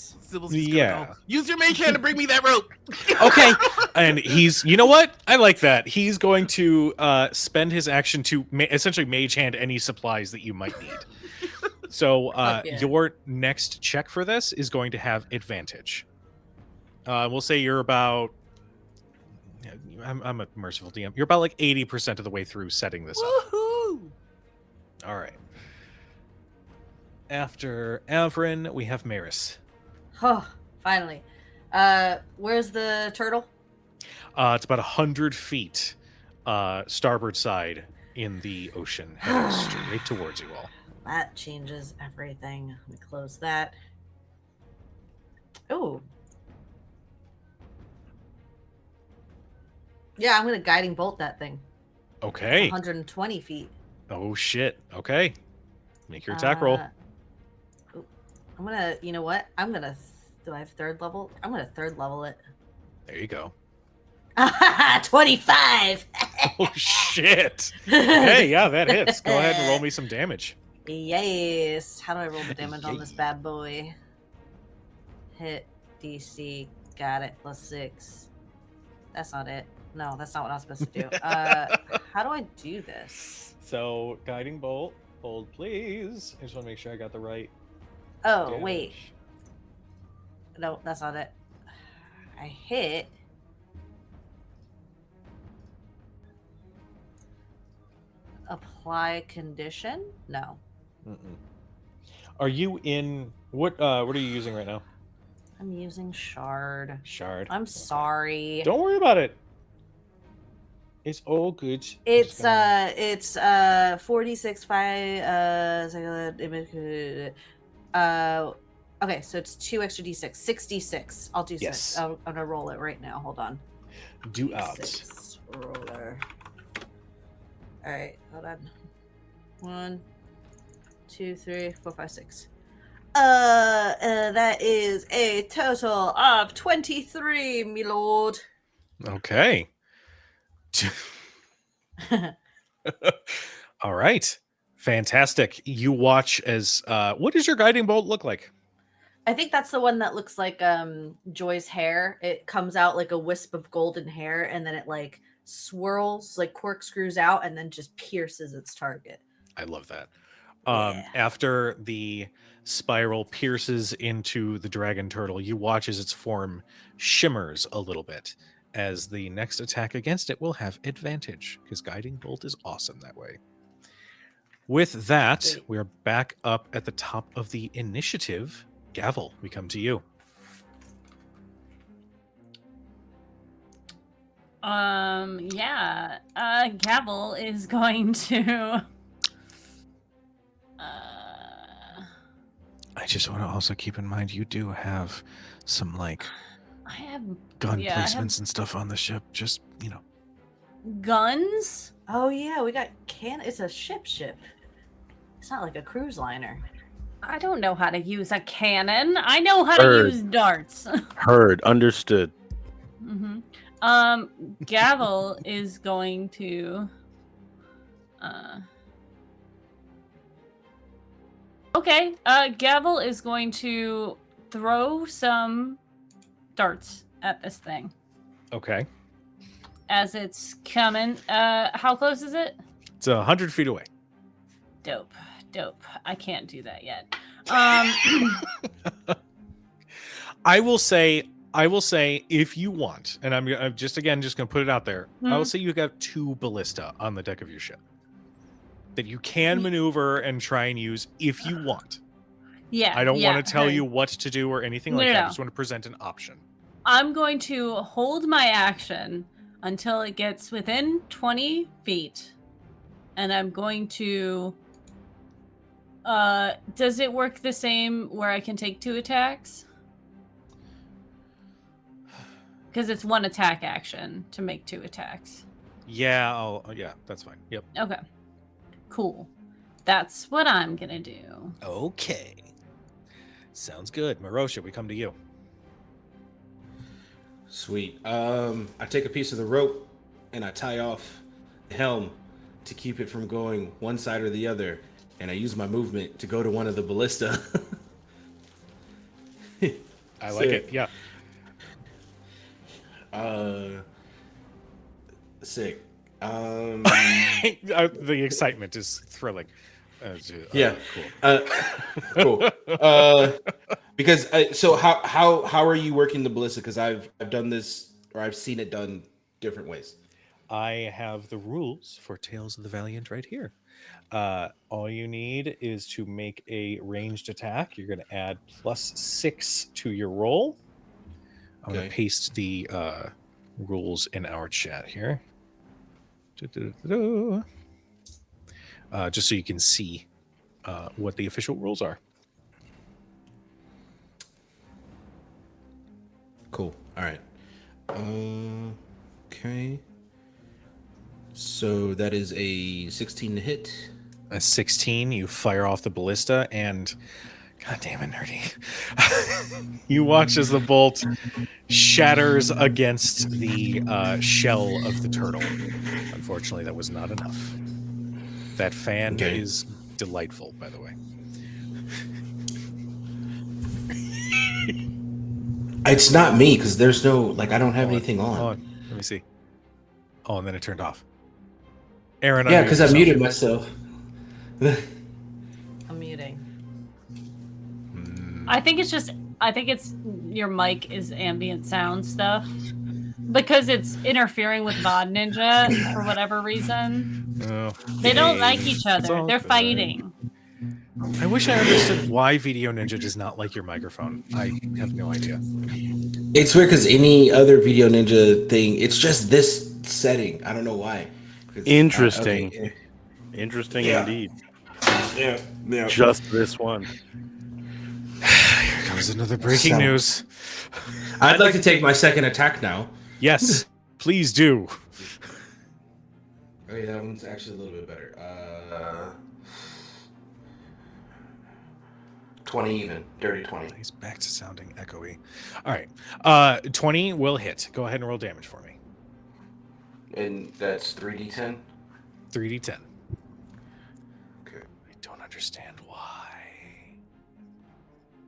Yeah. Go, use your mage hand to bring me that rope. Okay. And you know what? I like that. He's going to spend his action to essentially mage hand any supplies that you might need. So your next check for this is going to have advantage. We'll say you're about... I'm a merciful DM. You're about like 80% of the way through setting this up. Woohoo! All right. After Avrin, we have Maris. Oh, finally. Where's the turtle? It's about 100 feet starboard side in the ocean, heading straight towards you all. That changes everything. Let me close that. Oh. Yeah, I'm going to guiding bolt that thing. Okay. 120 feet. Oh, shit. Okay. Make your attack roll. I'm going to, you know what? I'm going to, do I have third level? I'm going to third level it. There you go. 25! Oh, shit. Hey, yeah, that hits. Go ahead and roll me some damage. Yes. How do I roll the damage on this bad boy? Hit DC. Got it. +6. That's not it. No, that's not what I was supposed to do. How do I do this? So, guiding bolt, hold please. I just want to make sure I got the right. Oh, wait. damage. No, that's not it. I hit. Apply condition? No. Mm-mm. Are you in what? What are you using right now? I'm using shard. Shard. I'm sorry. Don't worry about it. It's all good. It's 46 5 okay, so it's 2 extra d6. 66. I'll do Yes. 6. I'm gonna roll it right now. Hold on. Do out. D6 roller. Alright, hold on. 1, 2, 3, 4, 5, 6. That is a total of 23, my lord. Okay. All right. Fantastic. You watch as what does your guiding bolt look like? I think that's the one that looks like Joy's hair. It comes out like a wisp of golden hair, and then it like swirls, like corkscrews out, and then just pierces its target. I love that. Yeah. After the spiral pierces into the dragon turtle, you watch as its form shimmers a little bit, as the next attack against it will have advantage, because guiding bolt is awesome that way. With that, Sweet. we're back up at the top of the initiative. Gavel, we come to you. Yeah. Gavel is going to. I just want to also keep in mind you do have some like I have gun yeah, I have- placements and stuff on the ship. Just guns. Oh yeah, we got it's a ship. It's not like a cruise liner. I don't know how to use a cannon. I know how Heard. to use darts. Heard, understood. Mm-hmm. Gavel is going to. Okay. Gavel is going to throw some darts at this thing okay. as it's coming. How close is it? It's 100 feet away. Dope. I can't do that yet. I will say if you want, and I'm just going to put it out there. I will say you got 2 ballista on the deck of your ship that you can maneuver and try and use if you want. Yeah. I don't want to tell you what to do or anything like that. No. I just want to present an option. I'm going to hold my action until it gets within 20 feet. And I'm going to... does it work the same where I can take 2 attacks? Because it's 1 attack action to make 2 attacks. Yeah, yeah, that's fine. Yep. Okay. Cool. That's what I'm gonna do. Okay. Sounds good. Merosha, we come to you. Sweet. I take a piece of the rope and I tie off the helm to keep it from going one side or the other, and I use my movement to go to one of the ballista. I like it. Yeah. Sick. The excitement is thrilling. Yeah. Cool. Cool. Because so how are you working the ballista? Because I've done this, or I've seen it done different ways. I have the rules for Tales of the Valiant right here. All you need is to make a ranged attack. You're going to add +6 to your roll. I'm going to paste the rules in our chat here. Just so you can see what the official rules are. Cool. All right. Okay. So that is a 16 to hit. A 16, you fire off the ballista, and God damn it, nerdy. You watch as the bolt shatters against the shell of the turtle. Unfortunately, that was not enough. That fan is delightful, by the way. It's not me, because there's no, I don't have anything on. Let me see. Oh, and then it turned off. Aaron, Yeah, unmute because I yourself. muted myself. I'm muting. I think it's your mic is ambient sound stuff because it's interfering with VOD Ninja for whatever reason. Oh, They don't like behave. each It's other. all They're good. fighting. I wish I understood why Video Ninja does not like your microphone. I have no idea. It's weird because any other Video Ninja thing, it's just this setting. I don't know why. Interesting. Okay. Interesting Yeah. indeed. Yeah. Just this one. Here comes another breaking news. I'd like to take my second attack now. Yes, please do. Oh, yeah, that one's actually a little bit better. 20 even. Dirty 20. He's back to sounding echoey. All right. 20 will hit. Go ahead and roll damage for me. And that's 3d10? 3d10. Okay. I don't understand why.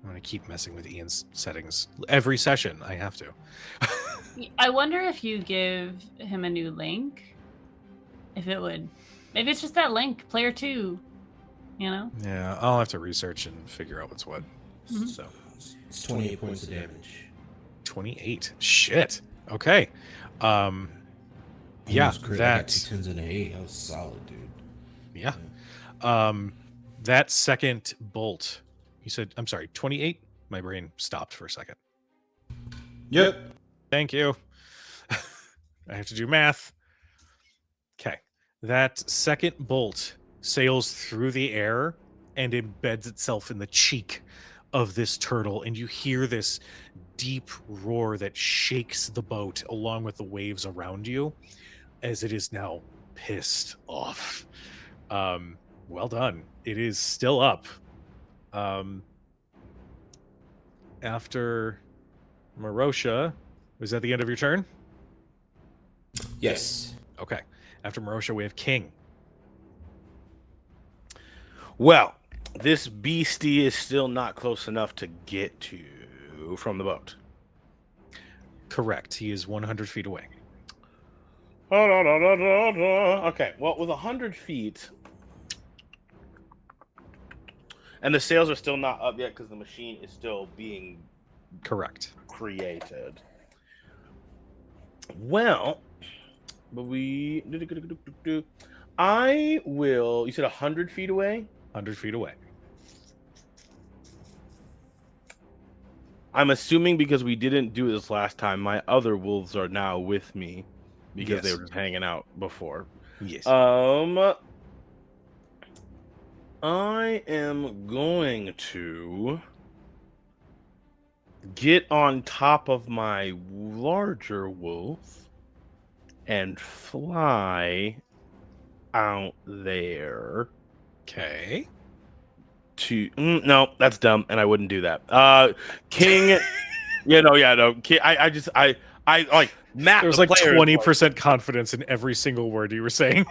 I'm going to keep messing with Ian's settings. Every session, I have to. I wonder if you give him a new link, if it would. Maybe it's just that link, player 2. You know? Yeah, I'll have to research and figure out what's what. Mhm. So, It's 28 points of damage. 28. Shit. Okay. Yeah, Almost crit. I got that. 2 10s and an 8. That was solid, dude. Yeah. That second bolt. You said, I'm sorry, 28? My brain stopped for a second. Yep. Thank you. I have to do math. Okay. That second bolt sails through the air and embeds itself in the cheek of this turtle, and you hear this deep roar that shakes the boat along with the waves around you as it is now pissed off. Well done. It is still up. After Merosha, was that the end of your turn? Yes. Okay. After Merosha, we have King. Well, this beastie is still not close enough to get to from the boat. Correct. He is 100 feet away. Okay, well, with 100 feet, and the sails are still not up yet because the machine is still being Correct. created. Well, but I will. You said 100 feet away? 100 feet away. I'm assuming because we didn't do this last time, my other wolves are now with me because they Yes. were just hanging out before. Yes. I am going to get on top of my larger wolf and fly out there Okay. to no, that's dumb, and I wouldn't do that. King, King, I like map. There was the like players, 20% confidence in every single word you were saying.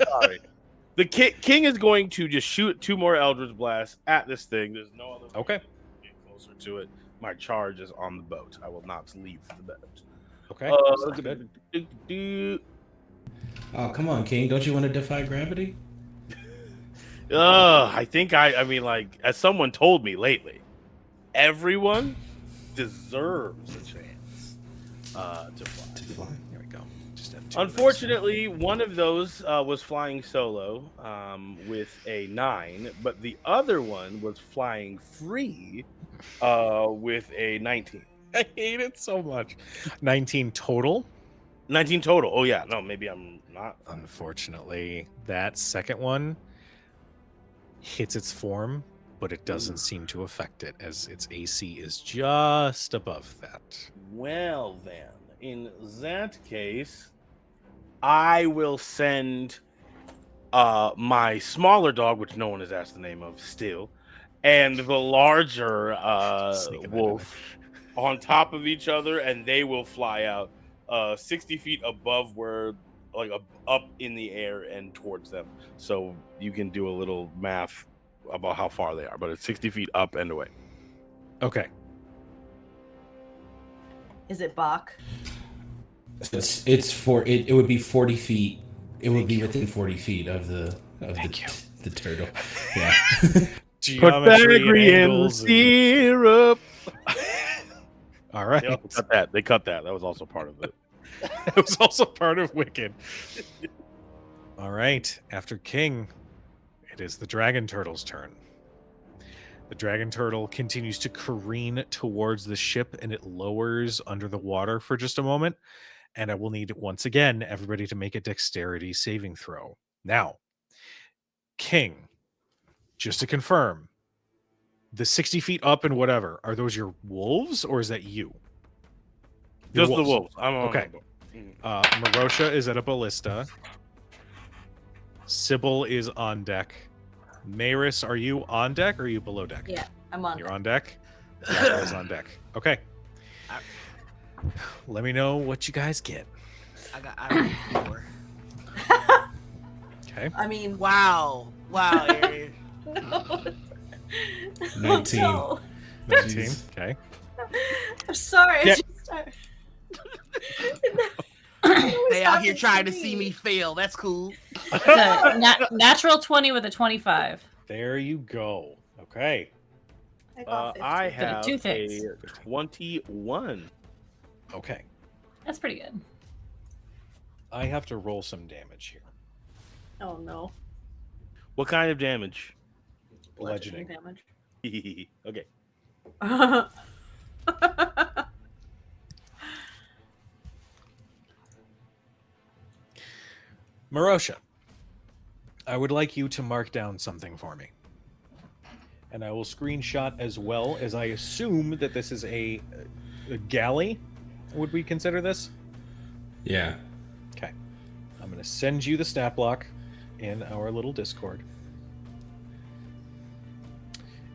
Sorry. The king is going to just shoot 2 more Eldritch Blasts at this thing. There's no other way Okay. to get closer to it. My charge is on the boat. I will not leave the boat. Okay. Sounds good. Oh, come on, King. Don't you want to defy gravity? I think I mean, like, as someone told me lately, everyone deserves a chance to fly. There we go. Just have 2 Unfortunately, one of those was flying solo with a 9, but the other one was flying free with a 19. I hate it so much. 19 total. 19 total. Oh, yeah. No, maybe I'm not. Unfortunately, that second one hits its form, but it doesn't seem to affect it as its AC is just above that. Well, then, in that case, I will send my smaller dog, which no one has asked the name of still, and the larger wolf on top of each other, and they will fly out 60 feet above where, like, up in the air and towards them. So you can do a little math about how far they are, but it's 60 feet up and away. Okay. Is it Bach? It would be 40 feet. It would be within 40 feet of the turtle. Yeah. Geometry and Pythagorean angles. syrup. All right. They also cut that. They cut that. That was also part of it. It was also part of Wicked. All right. After King, it is the dragon turtle's turn. The dragon turtle continues to careen towards the ship, and it lowers under the water for just a moment. And I will need, once again, everybody to make a dexterity saving throw. Now, King, just to confirm, the 60 feet up and whatever, are those your wolves, or is that you? Your Just the wolves. I'm on. Okay. Merosha is at a ballista. Sybil is on deck. Maris, are you on deck or are you below deck? Yeah, I'm on. You're on deck? Gavel is on deck. Okay. Let me know what you guys get. I got 4. Okay. I mean, Wow, Aaron. 19. No. 19. Jeez. Okay. I'm sorry. Yeah. They out here trying to see me fail. That's cool. It's a natural 20 with a 25. There you go. Okay. I have two things. a 21. Okay. That's pretty good. I have to roll some damage here. Oh no. What kind of damage? Bludgeoning. damage. Okay. Merosha, I would like you to mark down something for me. And I will screenshot as well, as I assume that this is a galley. Would we consider this? Yeah. Okay. I'm going to send you the stat block in our little Discord.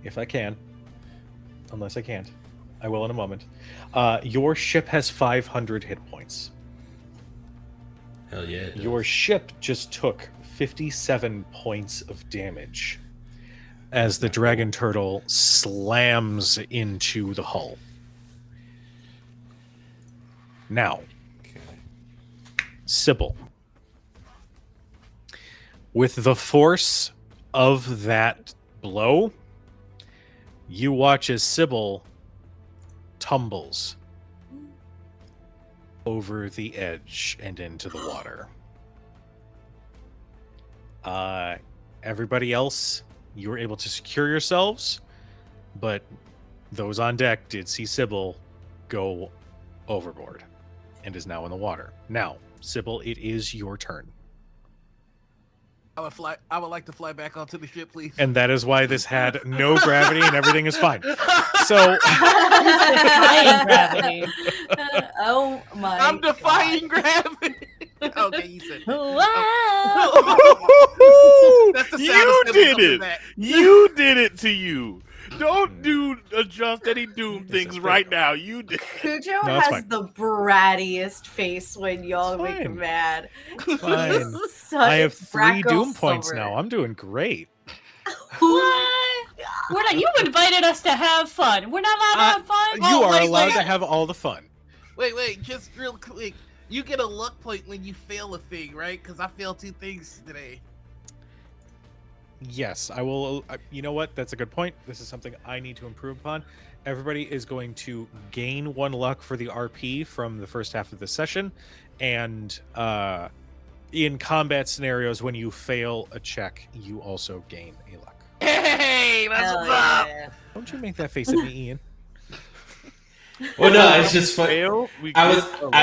If I can. Unless I can't. I will in a moment. Your ship has 500 hit points. Hell yeah. it does. Your ship just took 57 points of damage as the dragon turtle slams into the hull. Now, Okay. Sybil, with the force of that blow, you watch as Sybil tumbles over the edge and into the water. Everybody else, you were able to secure yourselves, but those on deck did see Sybil go overboard and is now in the water. Now, Sybil, it is your turn. I would like to fly back onto the ship, please. And that is why this had no gravity and everything is fine. So Defying gravity. Oh my! I'm God. defying gravity. Okay, you said that. Wow. That's the sound You of did coming it. back. You did it to you. Don't adjust any doom things right now. You did. Cujo No, it's has fine. the brattiest face when y'all It's make him fine. mad. Fine. He's such I have a 3 Brackle doom points silver. now. I'm doing great. What? We're not. You invited us to have fun. We're not allowed to have fun. You are wait, allowed wait. to have all the fun. Wait, just real quick. You get a luck point when you fail a thing, right? Because I failed 2 things today. Yes, I will. You know what? That's a good point. This is something I need to improve upon. Everybody is going to gain 1 luck for the RP from the first half of the session. And in combat scenarios, when you fail a check, you also gain a luck. Hey, that's Hell what's up. yeah. Don't you make that face at me, Ian. Well, no, it's just fun. Fail, we I get was, a luck.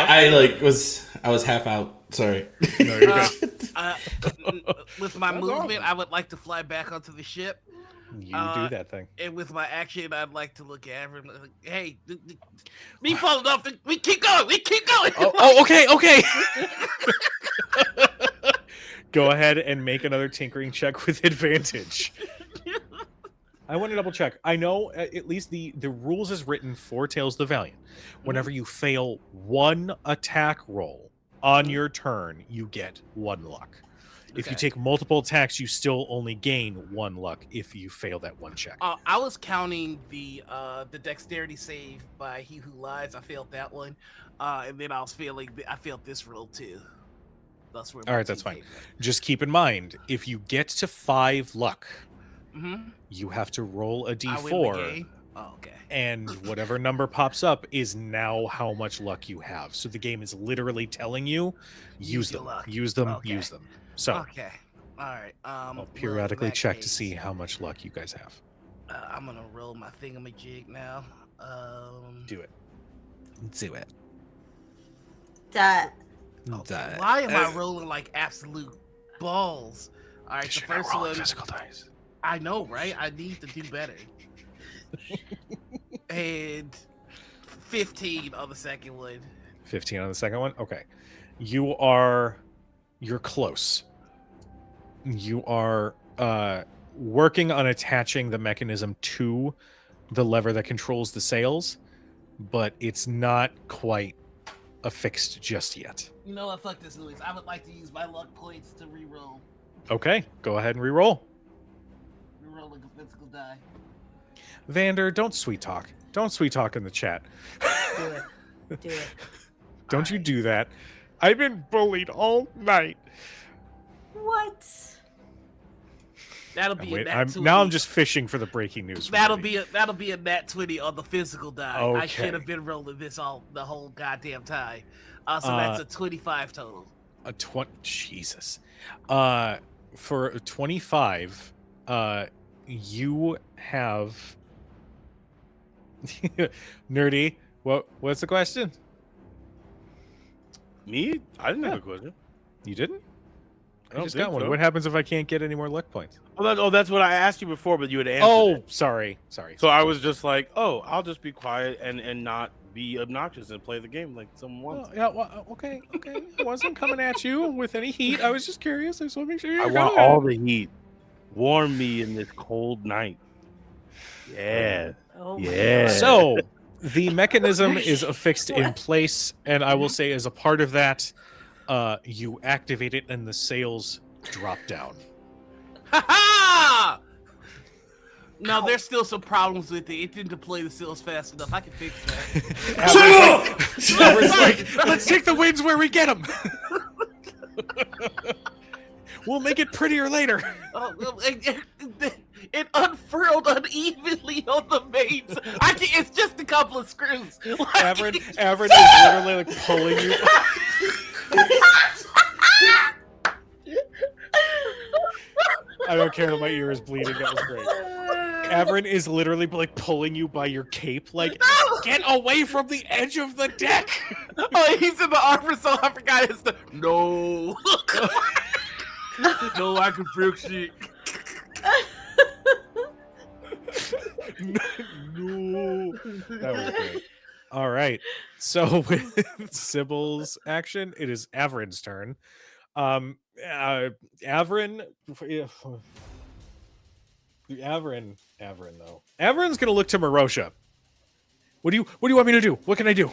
I was half out. Sorry. No, you're good. With my That's movement, awesome. I would like to fly back onto the ship. You do that thing. And with my action, I'd like to look at everyone. Like, hey, me falling off. We keep going. We keep going. Okay. Go ahead and make another tinkering check with advantage. I want to double check. I know at least the rules is written for Tales the Valiant. Whenever you fail 1 attack roll on your turn, you get 1 luck. If you Okay. take multiple attacks, you still only gain 1 luck if you fail that 1 check. I was counting the dexterity save by He Who Lies. I failed that one, and then I failed this roll too. That's where. All right, that's fine. Just keep in mind, if you get to 5 luck, you have to roll a I win the d4, game? Oh, okay. and whatever number pops up is now how much luck you have. So the game is literally telling you, use your them, luck. use them, Okay. use them. So Okay. All right. I'll periodically check to see how much luck you guys have. I'm gonna roll my thingamajig now. Do it. Do it. That. Okay, why am I rolling like absolute balls? All right, the first one. Physical dice. I know, right? I need to do better. And 15 on the second one. 15 on the second one? Okay. You're close. You are working on attaching the mechanism to the lever that controls the sails, but it's not quite affixed just yet. You know what? Fuck this noise. I would like to use my luck points to reroll. Okay, go ahead and reroll. Reroll like a physical die. Vander, don't sweet talk. Don't sweet talk in the chat. Do it. Do it. Don't you do that. I've been bullied all night. What? That'll be a nat 20. Now I'm just fishing for the breaking news. That'll be a nat 20 on the physical die. Okay. I should have been rolling this the whole goddamn time. So that's a 25 total. Jesus. For 25, you have Nerdy. What's the question? Me? I didn't have a question. You didn't? I don't just think got one. so. What happens if I can't get any more luck points? That's what I asked you before, but you had answered. Oh, sorry. So I was just like, oh, I'll just be quiet and not be obnoxious and play the game like someone wants. Yeah, well, okay. I wasn't coming at you with any heat. I was just curious. I just want to make sure I you're want good. all the heat. Warm me in this cold night. Yeah. Oh Yeah. So the mechanism is affixed in place, and I will say as a part of that, you activate it and the sails drop down. Ha ha! No, there's still some problems with it. It didn't deploy the seals fast enough. I can fix that. Average like, let's take the wins where we get them. We'll make it prettier later. It unfurled unevenly on the mains. It's just a couple of screws. Avrin is literally like pulling you. I don't care that my ear is bleeding. That was great. Avrin is literally like pulling you by your cape, like, get away from the edge of the deck. Oh, he's in the arbor, so I forgot his. No. No, I can fix it. No. That was great. All right. So with Sybil's action, it is Avrin's turn. Avrin though. Avrin's gonna look to Merosha. What do you want me to do? What can I do?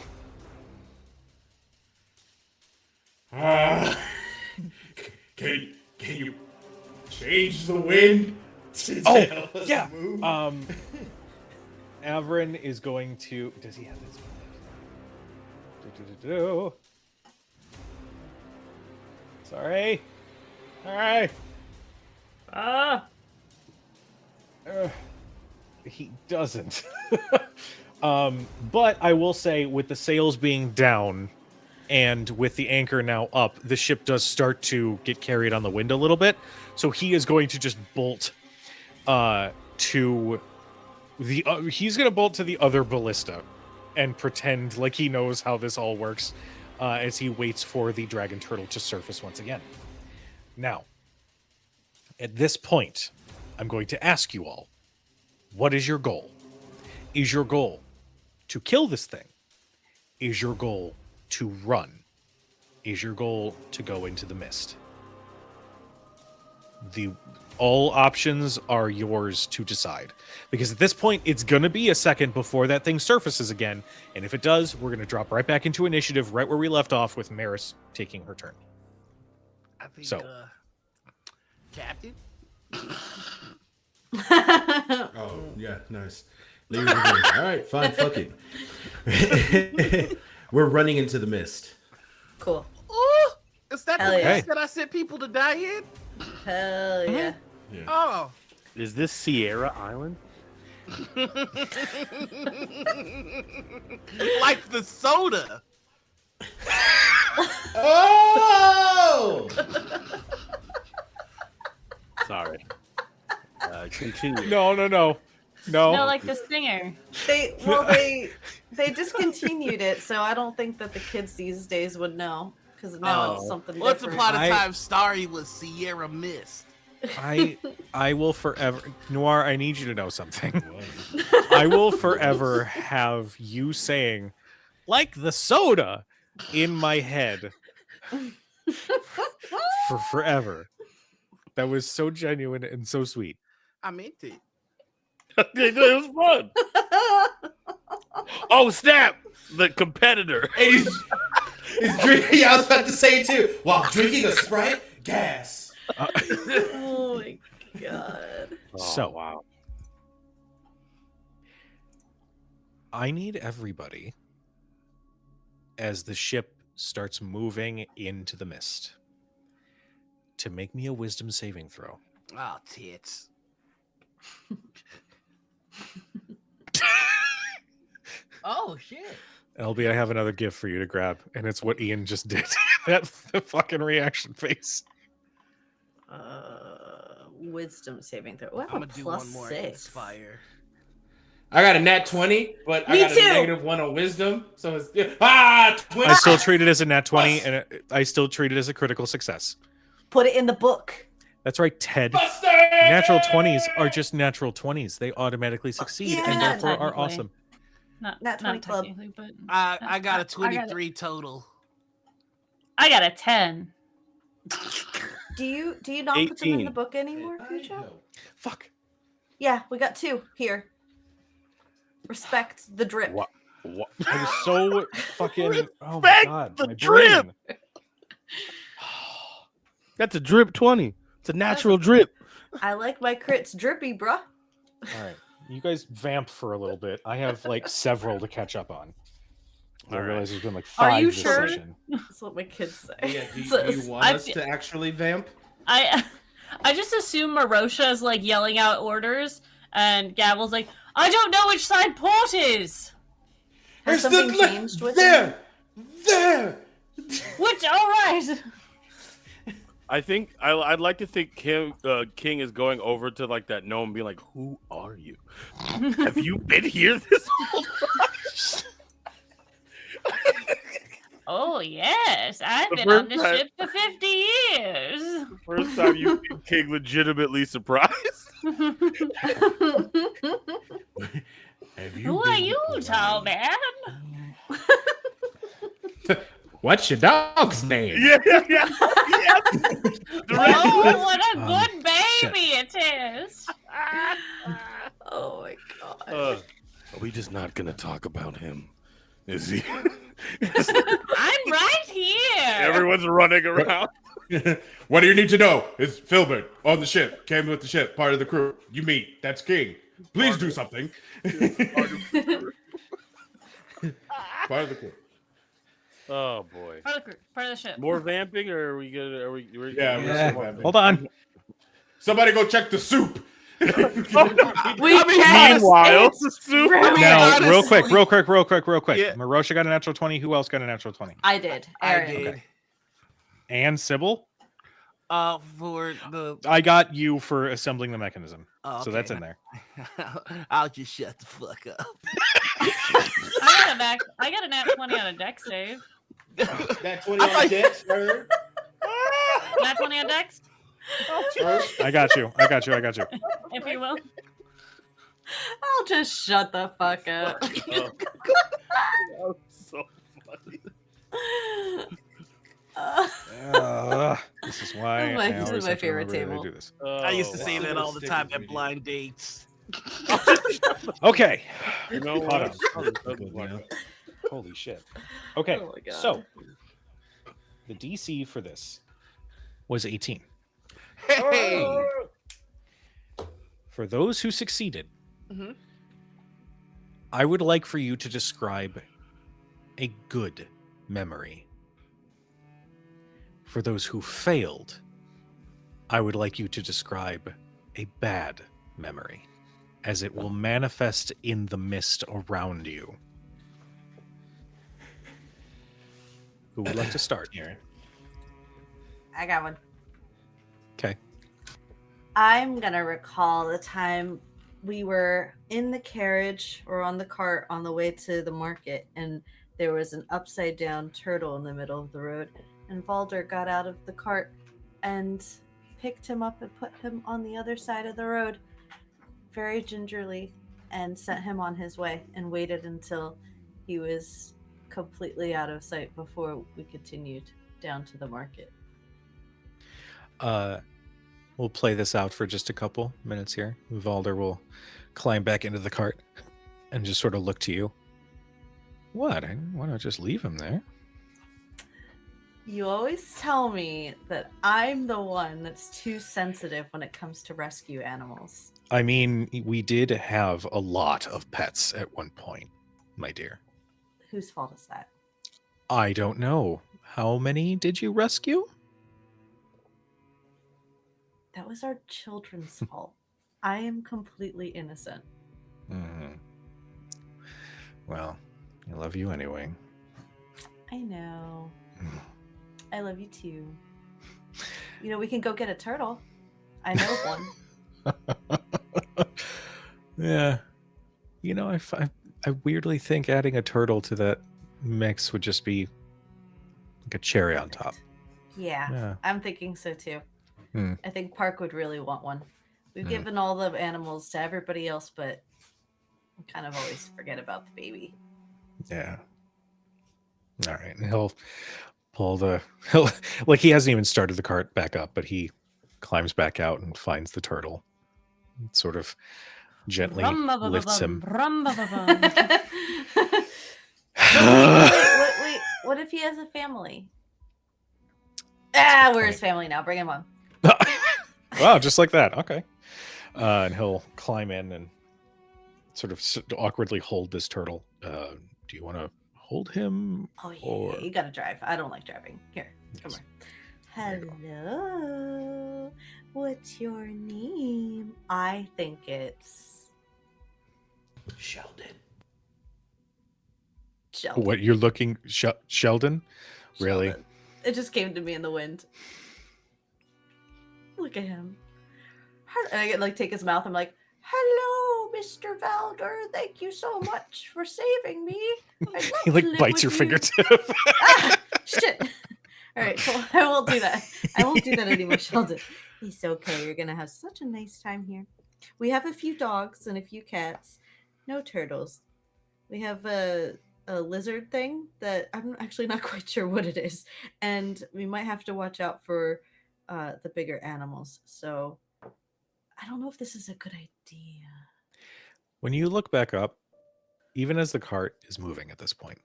Can you change the wind? Oh, yeah. Avrin is going to. Does he have his? Sorry. All right. He doesn't. But I will say, with the sails being down and with the anchor now up, the ship does start to get carried on the wind a little bit. So he is going to just bolt to the. He's going to bolt to the other ballista and pretend like he knows how this all works as he waits for the dragon turtle to surface once again. Now, at this point, I'm going to ask you all, what is your goal? Is your goal to kill this thing? Is your goal to run? Is your goal to go into the mist? All options are yours to decide. Because at this point, it's going to be a second before that thing surfaces again. And if it does, we're going to drop right back into initiative, right where we left off with Maris taking her turn. I think, So. Captain. Oh, yeah, nice. Leave it here. All right, fine, fuck it. We're running into the mist. Cool. Ooh, is that Hell the yeah. mist that I sent people to die in? Hell yeah. Yeah. Oh. Is this Sierra Island? Like the soda. Oh! Sorry. Continue. No. No, like the singer. They discontinued it, so I don't think that the kids these days would know because now it's something Once different. upon a time, Starry was Sierra Mist. I will forever, Noir, I need you to know something. I will forever have you saying, like the soda, in my head for forever. That was so genuine and so sweet. I meant it. It was fun. Oh, snap! The competitor. He's drinking. I was about to say it too. While drinking a Sprite, gas. Oh my god. So, wow. I need everybody, as the ship starts moving into the mist, to make me a wisdom saving throw. Oh, tits. Oh, shit. LB, I have another gift for you to grab, and it's what Ian just did. That fucking reaction face. Wisdom saving throw. Wow, I'm gonna do plus one more 6. inspire. I got a nat 20, but I Me got too. a -1 on wisdom. So it's 20. I still treat it as a nat 20, and I still treat it as a critical success. Put it in the book. That's right, Ted. Buster! Natural 20s are just natural 20s. They automatically succeed and yeah. therefore are Technically. awesome. Not 20 club. technically, but I got a I got 23 total. I got a 10. Do you not put them in 18. the book anymore, Kucho? Fuck. Yeah, we got 2 here. Respect the drip. What? What? I was so fucking. Oh my god. the My drip! brain. That's a drip 20. It's a natural drip. I like my crits drippy, bruh. All right. You guys vamp for a little bit. I have like several to catch up on. I realize there's been like 5 you this sure? session. That's what my kids say. Yeah, do So you want us to actually vamp? I just assume Merosha is like yelling out orders, and Gavel's like, I don't know which side port is. Has something changed with there, there. Which? All right. I think I'd like to think King is going over to like that gnome and being like, "Who are you? Have you been here this whole time?" Oh yes, I've The been on first this time- ship for 50 years. First time you see King legitimately surprised. Have Who are you, tall man? What's your dog's name? Yeah. Oh, what a good shit. baby it is. Oh my god. Are we just not gonna talk about him? Is he? I'm right here. Everyone's running around. What do you need to know? It's Filbert on the ship. Came with the ship, part of the crew. You meet. That's King. Please do something. Part of the crew. Oh boy. Part of the ship. More vamping, or are we gonna? Yeah, we're still vamping. Hold on. Somebody go check the soup. We Meanwhile, Now, real honestly- quick. Yeah. Merosha got a natural 20. Who else got a natural 20? I did. I Aaron. did. Okay. And Sybil? For the. I got you for assembling the mechanism. Oh, So okay. that's in there. I'll just shut the fuck up. I got a nat 20 on a deck save. That 20 on deck, sir. Nat 20 on decks, I got you. if you will. I'll just shut the fuck up. so funny. This is why This I is always my have to favorite remember that I table. do this. I used to Oh, say wow. that all the Stick time with at me, dude. blind dates. Okay. You know Hold what? on. Holy shit. Okay. Oh my God. So the DC for this was 18. Hey. For those who succeeded, Mhm. I would like for you to describe a good memory. For those who failed, I would like you to describe a bad memory, as it will manifest in the mist around you. Who would like to start? Here. I got one. Okay. I'm gonna recall the time we were in the carriage or on the cart on the way to the market, and there was an upside down turtle in the middle of the road, and Valder got out of the cart and picked him up and put him on the other side of the road very gingerly and sent him on his way and waited until he was completely out of sight before we continued down to the market. We'll play this out for just a couple minutes here. Valder will climb back into the cart and just sort of look to you. What? Why not just leave him there? You always tell me that I'm the one that's too sensitive when it comes to rescue animals. I mean, we did have a lot of pets at one point, my dear. Whose fault is that? I don't know. How many did you rescue? That was our children's fault. I am completely innocent. Well, I love you anyway. I know. I love you too. You know, we can go get a turtle. I know one. Yeah. You know, I weirdly think adding a turtle to that mix would just be like a cherry on top. Yeah, I'm thinking so too. I think Park would really want one. We've given all the animals to everybody else, but we kind of always forget about the baby. Yeah. All right. He'll pull like he hasn't even started the cart back up, but he climbs back out and finds the turtle. Sort of gently lifts him. Wait, what if he has a family? We're his family now. Bring him on. Wow, just like that. Okay. And he'll climb in and sort of awkwardly hold this turtle. Do you want to hold him? Oh, yeah, or... you gotta drive. I don't like driving. Here, come Yes. on. Hello. What's your name? I think it's Sheldon. Sheldon. What you're looking, Sheldon? Really? Sheldon. It just came to me in the wind. Look at him. And I get like take his mouth. I'm like, "Hello, Mr. Valder. Thank you so much for saving me." He like bites your fingertip. Shit. All right, so I won't do that. I won't do that anymore, Sheldon. It's okay. You're gonna have such a nice time here. We have a few dogs and a few cats. No turtles. We have a lizard thing that I'm actually not quite sure what it is, and we might have to watch out for the bigger animals. So I don't know if this is a good idea. When you look back up, even as the cart is moving at this point,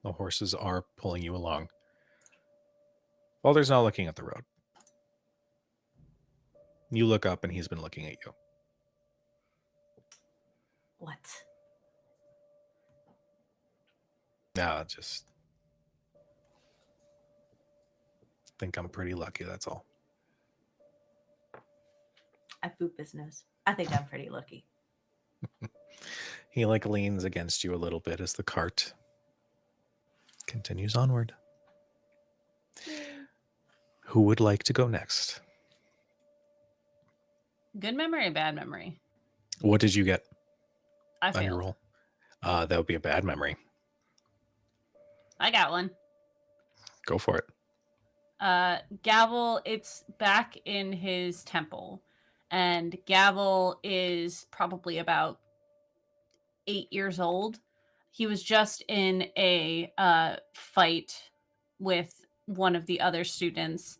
the horses are pulling you along. Balder's not looking at the road. You look up and he's been looking at you. What? No, just think I'm pretty lucky, that's all. I boop his nose. I think I'm pretty lucky. He like leans against you a little bit as the cart continues onward. Who would like to go next? Good memory, bad memory. What did you get I on your failed. roll? That would be a bad memory. I got one. Go for it. Gavel, it's back in his temple. And Gavel is probably about 8 years old. He was just in a fight with one of the other students,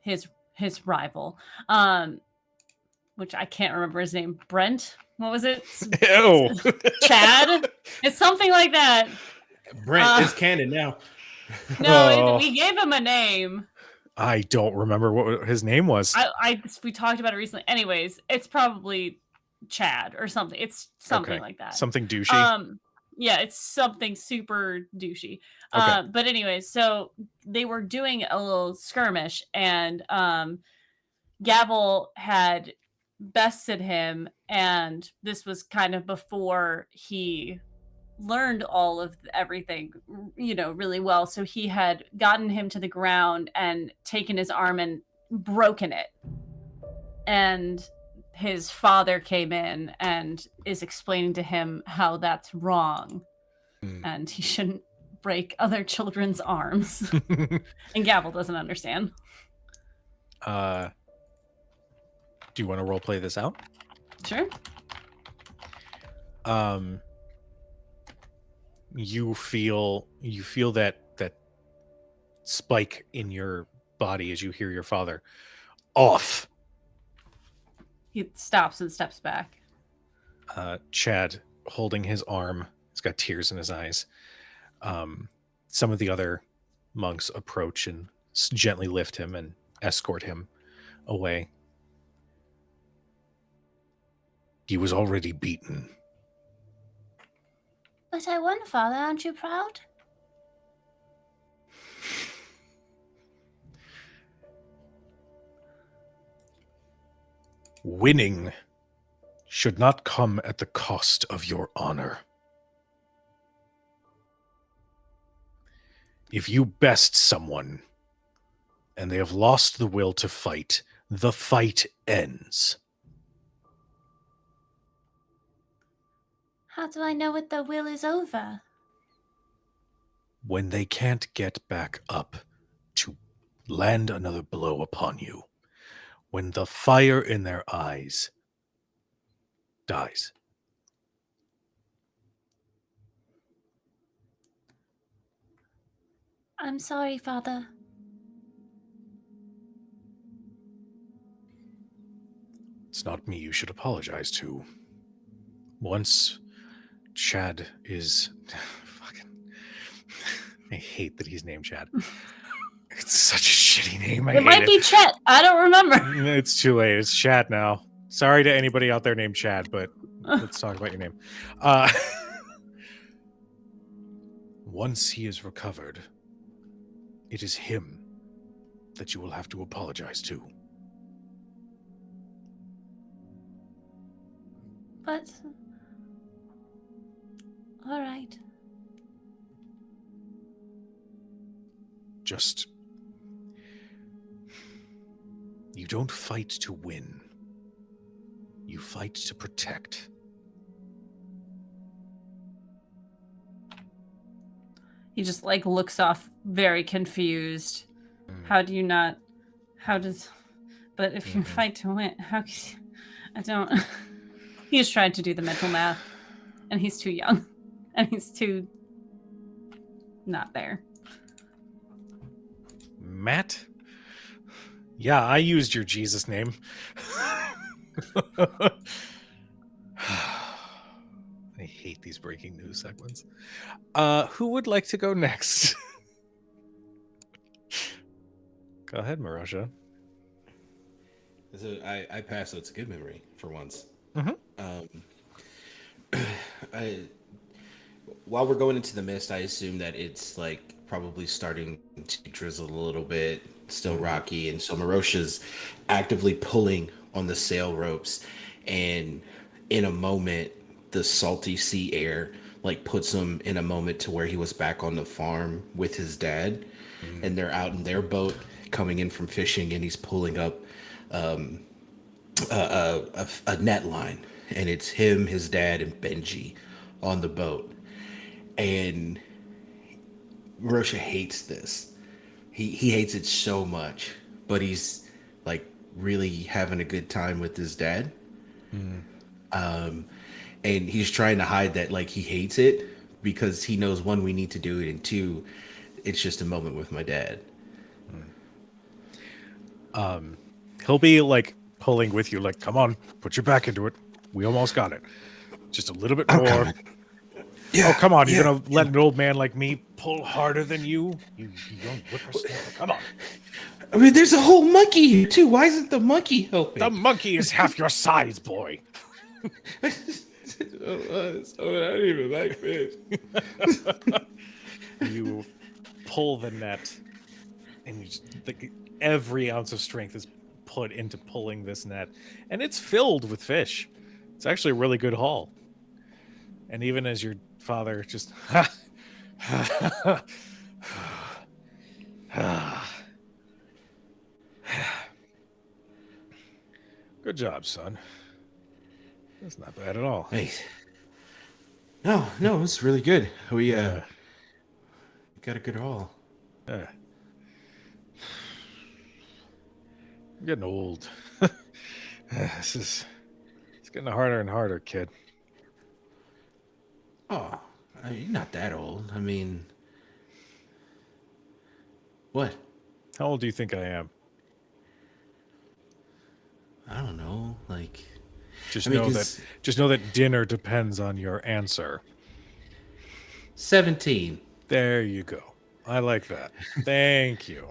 his rival, which I can't remember his name. Brent? What was it? Ew. Chad? It's something like that. Brent is canon now. No, Oh. we gave him a name. I don't remember what his name was. We talked about it recently. Anyways, it's probably Chad or something. It's something Okay. like that. Something douchey. Yeah, it's something super douchey. Okay. But anyways, so they were doing a little skirmish, and Gavel had bested him, and this was kind of before he learned all of everything, really well. So he had gotten him to the ground and taken his arm and broken it. And his father came in and is explaining to him how that's wrong and he shouldn't break other children's arms. And Gavel doesn't understand. Do you want to role play this out? Sure. You feel that spike in your body as you hear your father. Off. He stops and steps back. Chad holding his arm. He's got tears in his eyes. Some of the other monks approach and gently lift him and escort him away. He was already beaten. But I won, Father. Aren't you proud? Winning should not come at the cost of your honor. If you best someone and they have lost the will to fight, the fight ends. How do I know what the will is over? When they can't get back up to land another blow upon you. When the fire in their eyes dies. I'm sorry, Father. It's not me you should apologize to. Once Chad is... Fucking... I hate that he's named Chad. It's such a shitty name. It might be Chet. I don't remember. It's too late. It's Chad now. Sorry to anybody out there named Chad, but let's talk about your name. Once he is recovered, it is him that you will have to apologize to. But... all right. Just... you don't fight to win. You fight to protect. He just looks off very confused. How do you not... how does... but if you fight to win, how can you... I don't... He's tried to do the mental math, and he's too young, and he's too not there. Matt? Yeah, I used your Jesus name. I hate these breaking news segments. Who would like to go next? Go ahead, Merosha. So I passed, so it's a good memory for once. While we're going into the mist, I assume that it's probably starting to drizzle a little bit, still rocky, and so Merosha's actively pulling on the sail ropes, and in a moment, the salty sea air puts him in a moment to where he was back on the farm with his dad, and they're out in their boat coming in from fishing, and he's pulling up a net line, and it's him, his dad, and Benji on the boat. And Merosha hates this. He hates it so much, but he's really having a good time with his dad. And he's trying to hide that he hates it, because he knows, one, we need to do it, and two, it's just a moment with my dad. He'll be pulling with you, come on, put your back into it. We almost got it. Just a little bit more. Yeah, oh, come on, you're gonna let an old man like me pull harder than you? You young whippersnapper. Come on. I mean, there's a whole monkey here too. Why isn't the monkey helping? The monkey is half your size, boy. I don't even like fish. You pull the net, and every ounce of strength is put into pulling this net, and it's filled with fish. It's actually a really good haul. And even as your father just good job, son. That's not bad at all. Hey. No, it's really good. We got a good haul. I'm getting old. It's getting harder and harder, kid. Oh, you're not that old. I mean, what? How old do you think I am? I don't know. Like, Just know that dinner depends on your answer. 17. There you go. I like that. Thank you.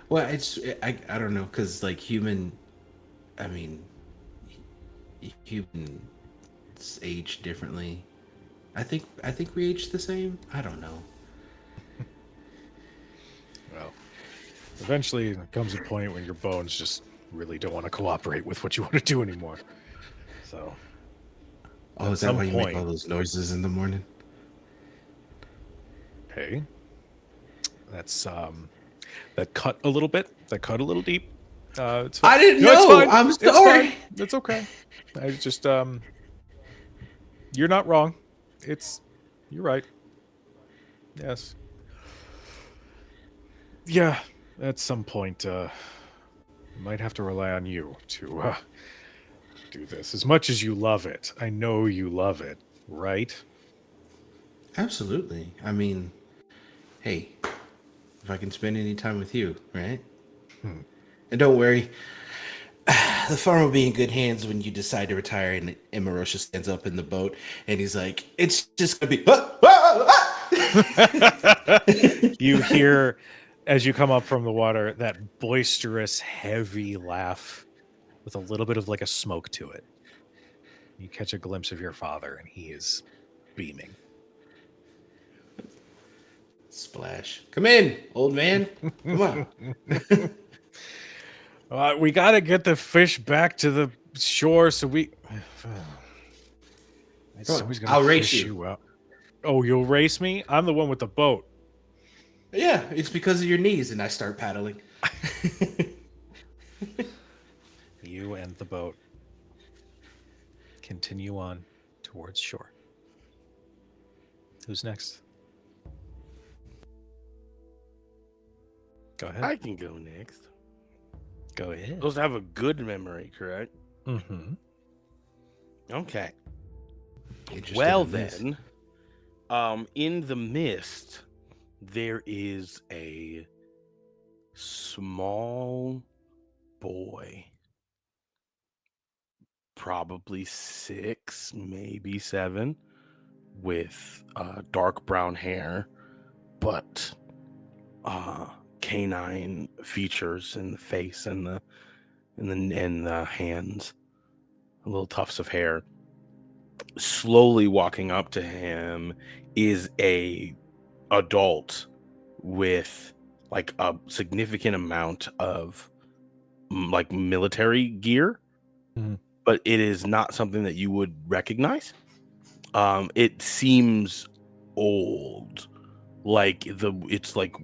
Well, I don't know, because like humans age differently. I think we age the same. I don't know. Well, eventually there comes a point when your bones just really don't want to cooperate with what you want to do anymore. So, Oh, is that why you make all those noises in the morning? Hey, that's that cut a little bit. That cut a little deep. It's fine. I didn't know. It's fine. I'm It's sorry. fine. It's okay. I just you're not wrong. You're right. Yes. Yeah. At some point, might have to rely on you to do this. As much as you love it, I know you love it, right? Absolutely. I mean, hey, if I can spend any time with you, right? And don't worry, the farm will be in good hands when you decide to retire. And Merosha stands up in the boat, and he's like, "It's just gonna be." You hear, as you come up from the water, that boisterous, heavy laugh with a little bit of like a smoke to it. You catch a glimpse of your father, and he is beaming. Splash! Come in, old man. Come on. We got to get the fish back to the shore, so we. Somebody's gonna I'll race fish you. out. Oh, you'll race me? I'm the one with the boat. Yeah, it's because of your knees, and I start paddling. You and the boat continue on towards shore. Who's next? Go ahead. I can go next. Go ahead. Supposed to have a good memory, correct? Mm-hmm. Okay. Interested Well in this. then, in the mist, there is a small boy, probably 6, maybe 7, with dark brown hair, but canine features in the face and the hands, little tufts of hair. Slowly walking up to him is a adult with like a significant amount of like military gear, Mhm. but it is not something that you would recognize. It seems old, like it's like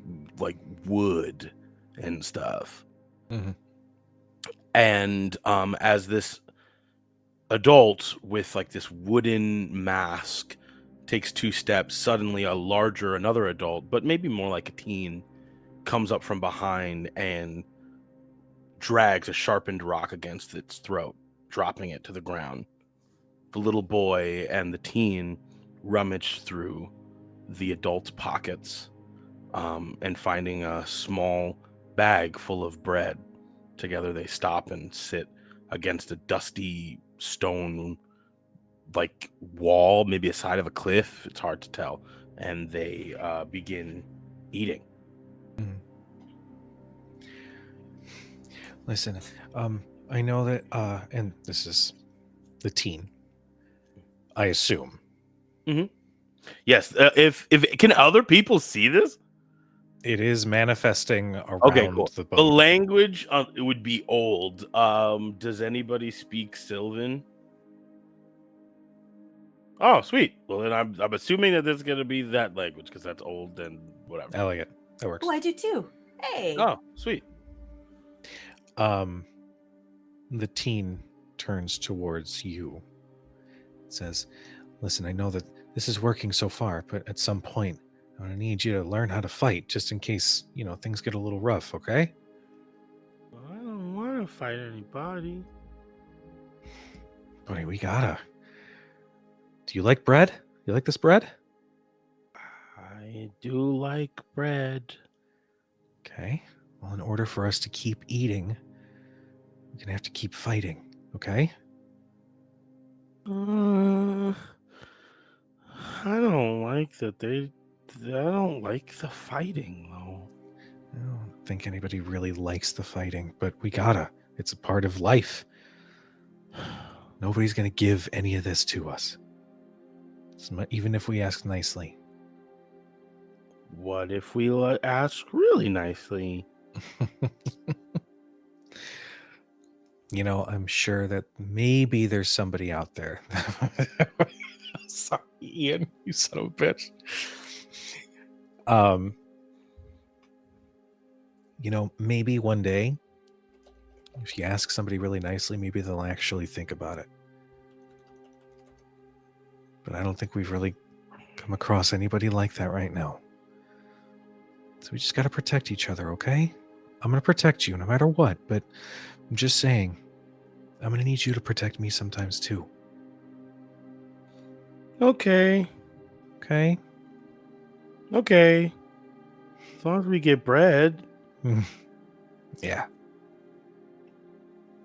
wood and stuff. Mhm. And as this adult with like this wooden mask takes 2 steps, suddenly another adult, but maybe more like a teen, comes up from behind and drags a sharpened rock against its throat, dropping it to the ground. The little boy and the teen rummage through the adult's pockets, and finding a small bag full of bread. Together they stop and sit against a dusty stone like wall, maybe a side of a cliff. It's hard to tell. And they begin eating. Listen, I know that, and this is the teen, I assume. Yes. If can other people see this? It is manifesting Okay, around cool. the The boat. language it would be old. Does anybody speak Sylvan? Oh, sweet. Well, then I'm assuming that there's gonna be that language because that's old and whatever. I like it. That works. Oh, I do too. Hey. Oh, sweet. The teen turns towards you. Says, "Listen, I know that this is working so far, but at some point, I'm gonna need you to learn how to fight, just in case things get a little rough. Okay?" I don't want to fight anybody. Buddy, we gotta. Do you like bread? You like this bread? I do like bread. Okay. Well, in order for us to keep eating, we're gonna have to keep fighting. Okay? I don't like that I don't like the fighting though. I don't think anybody really likes the fighting, but we gotta. It's a part of life. Nobody's gonna give any of this to us, even if we ask nicely. What if we ask really nicely? I'm sure that maybe there's somebody out there. Sorry, Ian, you son of a bitch. Maybe one day, if you ask somebody really nicely, maybe they'll actually think about it. But I don't think we've really come across anybody like that right now. So we just got to protect each other, okay? I'm going to protect you no matter what, but I'm just saying, I'm going to need you to protect me sometimes too. Okay. Okay? Okay. As long as we get bread. Yeah.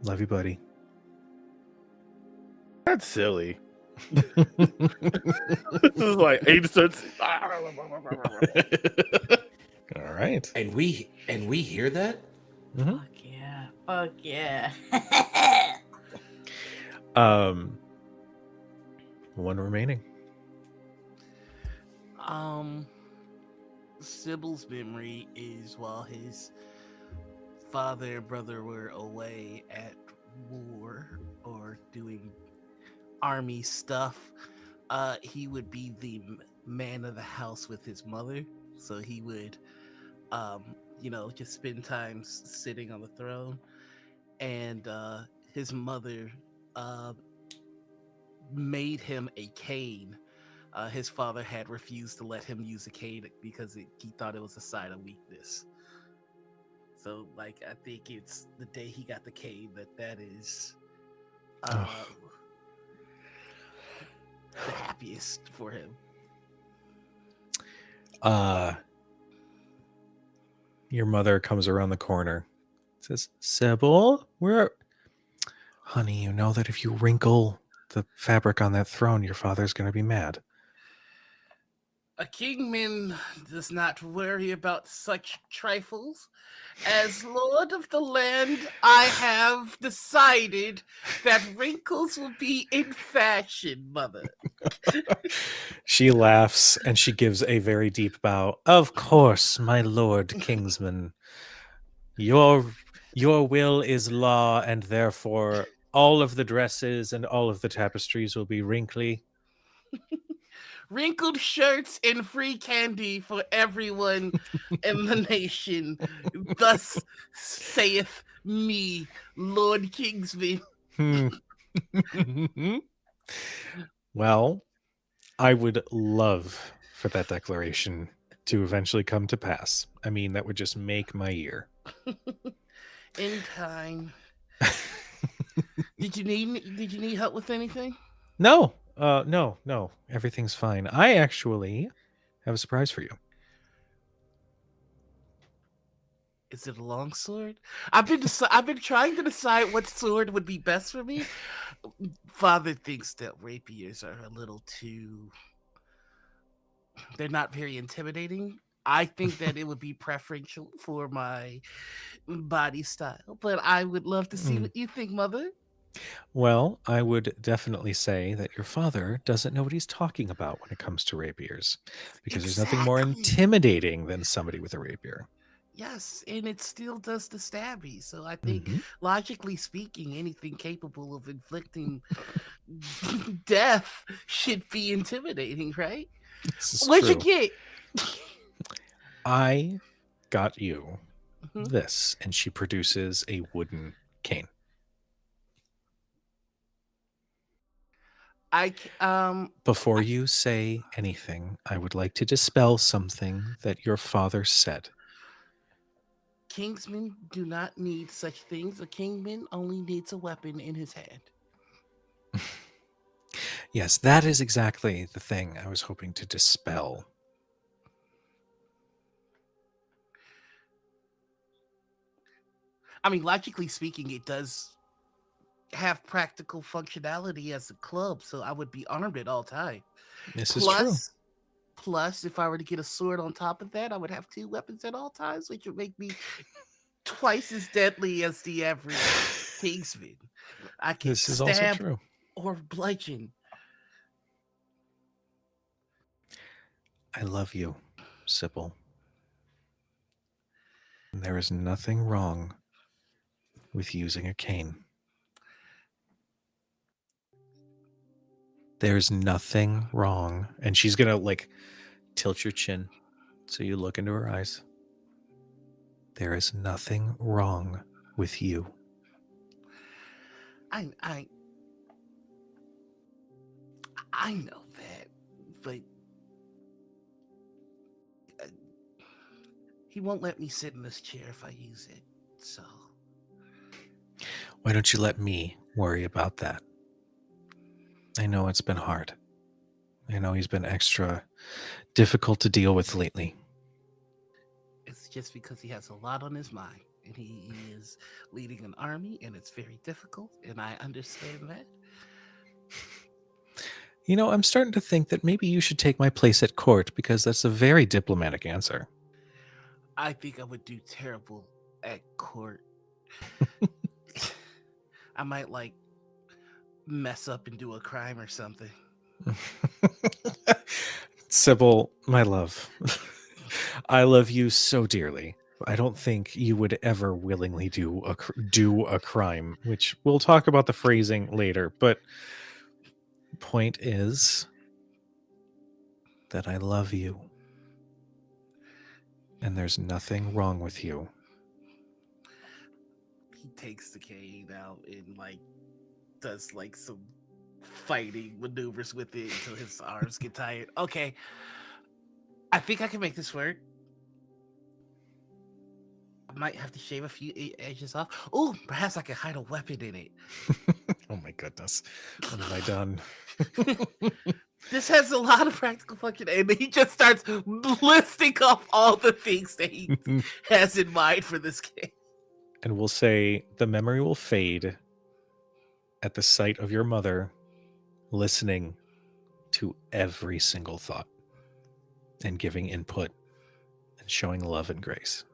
Love you, buddy. That's silly. This is like 8 cents. All right. And we hear that? Fuck yeah. Fuck yeah. One remaining. Sybil's memory is while his father and brother were away at war or doing army stuff, he would be the man of the house with his mother. So he would, just spend time sitting on the throne. And his mother made him a cane. His father had refused to let him use a cane because he thought it was a sign of weakness. So, I think it's the day he got the cane that is the happiest for him. Your mother comes around the corner. Says, "Sybil, honey, you know that if you wrinkle the fabric on that throne, your father's going to be mad." A kingman does not worry about such trifles. As lord of the land, I have decided that wrinkles will be in fashion, mother. She laughs and she gives a very deep bow. "Of course, my lord Kingsman. Your will is law, and therefore all of the dresses and all of the tapestries will be wrinkly." Wrinkled shirts and free candy for everyone in the nation. Thus saith me, Lord Kingsman. Well, I would love for that declaration to eventually come to pass. I mean, that would just make my year. In time. Did you need help with anything? No, no. Everything's fine. I actually have a surprise for you. Is it a long sword? I've been trying to decide what sword would be best for me. Father thinks that rapiers are a little too. They're not very intimidating. I think that it would be preferential for my body style, but I would love to see what you think, Mother. Well, I would definitely say that your father doesn't know what he's talking about when it comes to rapiers, because there's nothing more Exactly. intimidating than somebody with a rapier. Yes, and it still does the stabby. So I think, Mhm. logically speaking, anything capable of inflicting death should be intimidating, right? This is What'd you true. get? I got you Mhm. this, and she produces a wooden cane. Before you say anything, I would like to dispel something that your father said. Kingsmen do not need such things. A kingman only needs a weapon in his hand. Yes, that is exactly the thing I was hoping to dispel. I mean, logically speaking, it does have practical functionality as a club, so I would be armed at all time. This is true. Plus, if I were to get a sword on top of that, I would have 2 weapons at all times, which would make me twice as deadly as the average Kingsman. I can This is also stab true. or bludgeon. I love you, Sybil. And there is nothing wrong with using a cane. There's nothing wrong. And she's going to like tilt your chin so you look into her eyes. There is nothing wrong with you. I I know that, but uh, he won't let me sit in this chair if I use it. So Why don't you let me worry about that? I know it's been hard. I know he's been extra difficult to deal with lately. it's just because he has a lot on his mind, and he is leading an army, and it's very difficult, and I understand that. You know, I'm starting to think that maybe you should take my place at court, because that's a very diplomatic answer. I think I would do terrible at court. I might like mess up and do a crime or something. Sybil, my love, I love you so dearly. I don't think you would ever willingly do a crime, which we'll talk about the phrasing later. But point is that I love you, and there's nothing wrong with you. He takes the cane out and like does like some fighting maneuvers with it until his arms get tired. Okay, I think I can make this work. I might have to shave a few edges off. Oh, perhaps I can hide a weapon in it. Oh my goodness. What have I done? This has a lot of practical function, and he just starts listing off all the things that he has in mind for this game. And we'll say the memory will fade at the sight of your mother listening to every single thought and giving input and showing love and grace.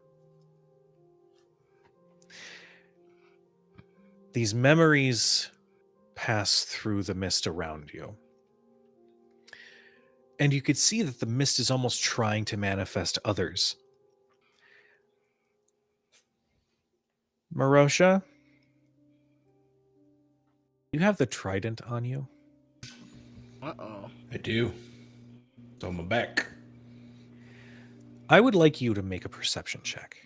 These memories pass through the mist around you. And you could see that the mist is almost trying to manifest others. Merosha, you have the trident on you. Uh-oh. I do. It's on my back. I would like you to make a perception check.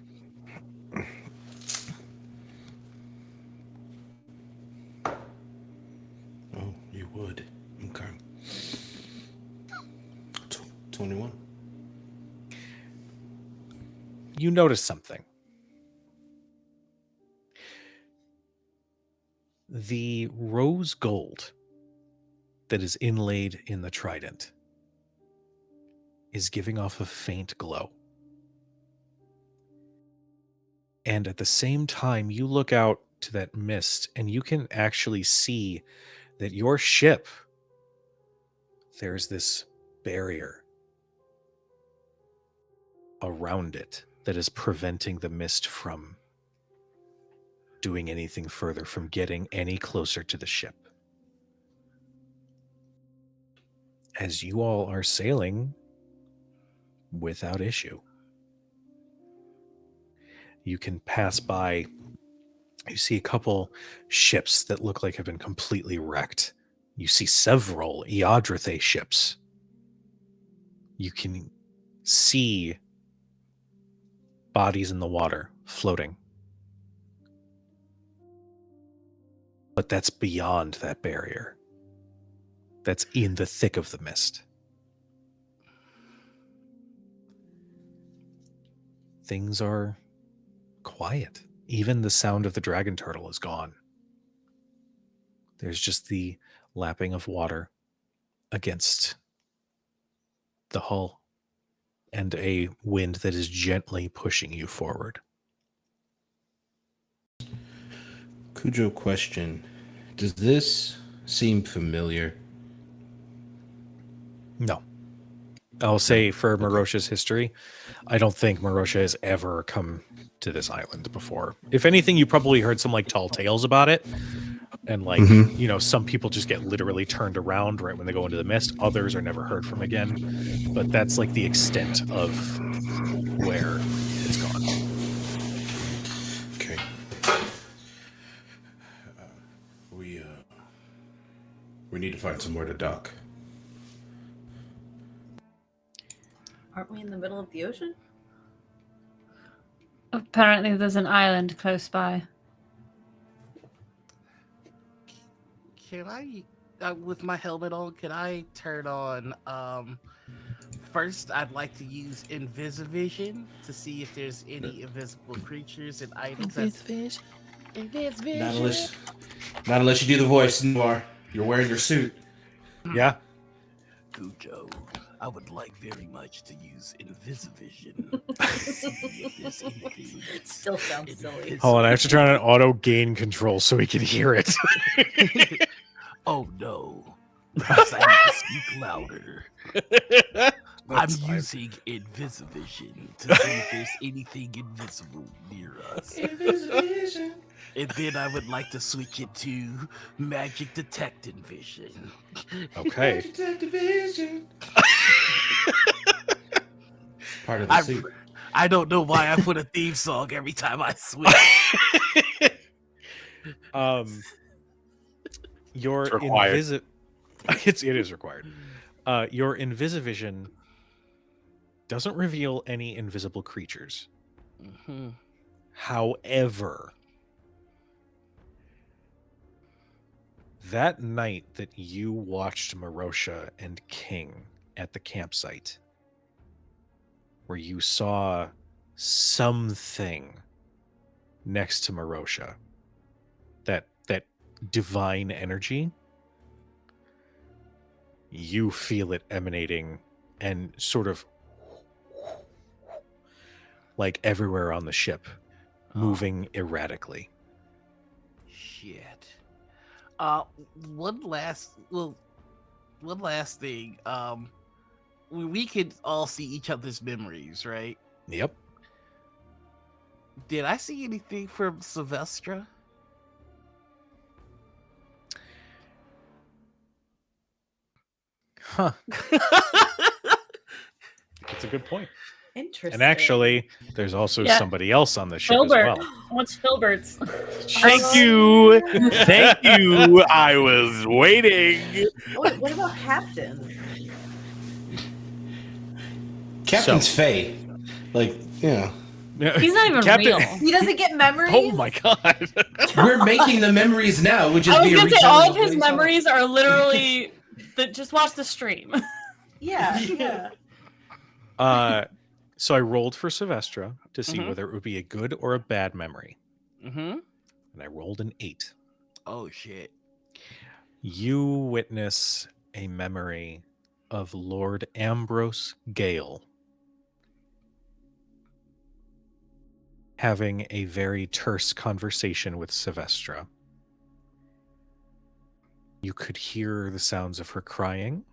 Oh, you would. Okay. 21. You notice something. The rose gold that is inlaid in the trident is giving off a faint glow. And at the same time, you look out to that mist and you can actually see that your ship, there's this barrier around it that is preventing the mist from doing anything further, from getting any closer to the ship. As you all are sailing without issue, you can pass by. You see a couple ships that look like have been completely wrecked. You see several Eodrithe ships. You can see bodies in the water floating. But that's beyond that barrier. That's in the thick of the mist. Things are quiet. Even the sound of the dragon turtle is gone. There's just the lapping of water against the hull and a wind that is gently pushing you forward. Cujo, question. Does this seem familiar? No. I'll say for Merosha's history, I don't think Merosha has ever come to this island before. If anything, you probably heard some like tall tales about it. And like, you know, some people just get literally turned around right when they go into the mist. Others are never heard from again. But that's like the extent of where it's gone. Okay. We need to find somewhere to dock. Aren't we in the middle of the ocean? Apparently, there's an island close by. Can I, with my helmet on, can I turn on, first I'd like to use Invisivision to see if there's any invisible creatures and items. Invisivision. Not unless you do the voice, Noir. You're wearing your suit. Yeah. Cujo, I would like very much to use Invisivision to see if there's anything that's Still sounds silly. Hold on, I have to turn on auto gain control so we can hear it. Oh no. Perhaps I need to speak louder. I'm using Invisivision to see if there's anything invisible near us. Invisivision. And then I would like to switch it to Magic Detecting Vision. Okay. Part of the suit. I don't know why I put a theme song every time I switch. Your It's required. it is required. Your Invisivision doesn't reveal any invisible creatures. Mm-hmm. However, that night that you watched Merosha and King at the campsite, where you saw something next to Merosha, that divine energy, you feel it emanating and sort of like everywhere on the ship, moving erratically. Shit. One last thing. We could all see each other's memories, right? Yep. Did I see anything from Sylvestra? Huh. That's a good point. Interesting. And actually, there's also Yeah. somebody else on the ship Filbert. as well. What's Filbert's? Thank you. Thank you. I was waiting. Wait, what about Captain? Captain's Faye. Like, yeah. He's not even real. He doesn't get memories? Oh my god. We're making the memories now, which is I was be a gonna say retelling all of what his he saw. memories are literally just watch the stream. Yeah. So I rolled for Sylvestra to see Mhm. whether it would be a good or a bad memory. Mm-hmm. And I rolled an 8. Oh shit. You witness a memory of Lord Ambrose Gale having a very terse conversation with Sylvestra. You could hear the sounds of her crying,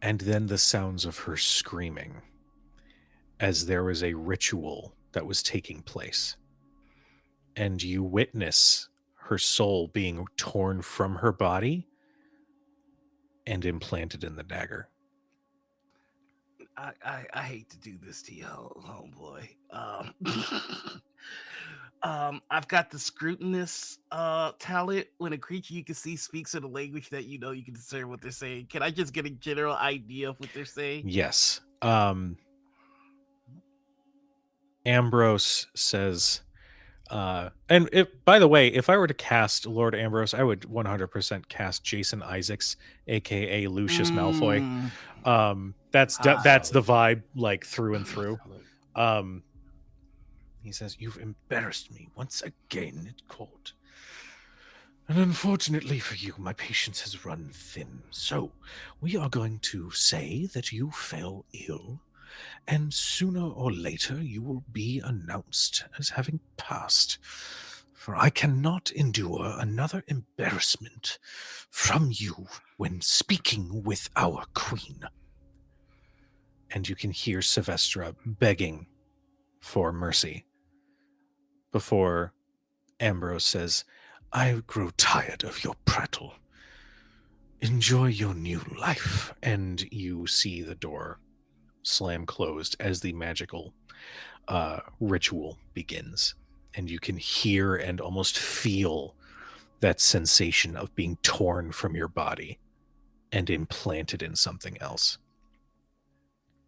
and then the sounds of her screaming. as there was a ritual that was taking place. And you witness her soul being torn from her body and implanted in the dagger. I hate to do this to you, homeboy. I've got the scrutinous talent. When a creature you can see speaks in a language that you know you can discern what they're saying. Can I just get a general idea of what they're saying? Yes. Ambrose says, and if, by the way, if I were to cast Lord Ambrose, I would 100% cast Jason Isaacs, aka Lucius Malfoy. That's the vibe, like, through and through. He says, "You've embarrassed me once again at court. And unfortunately for you, my patience has run thin. So, we are going to say that you fell ill, and sooner or later you will be announced as having passed. For I cannot endure another embarrassment from you when speaking with our queen." And you can hear Sylvestra begging for mercy before Ambrose says, "I grow tired of your prattle. Enjoy your new life." And you see the door slam closed as the magical ritual begins. And you can hear and almost feel that sensation of being torn from your body and implanted in something else.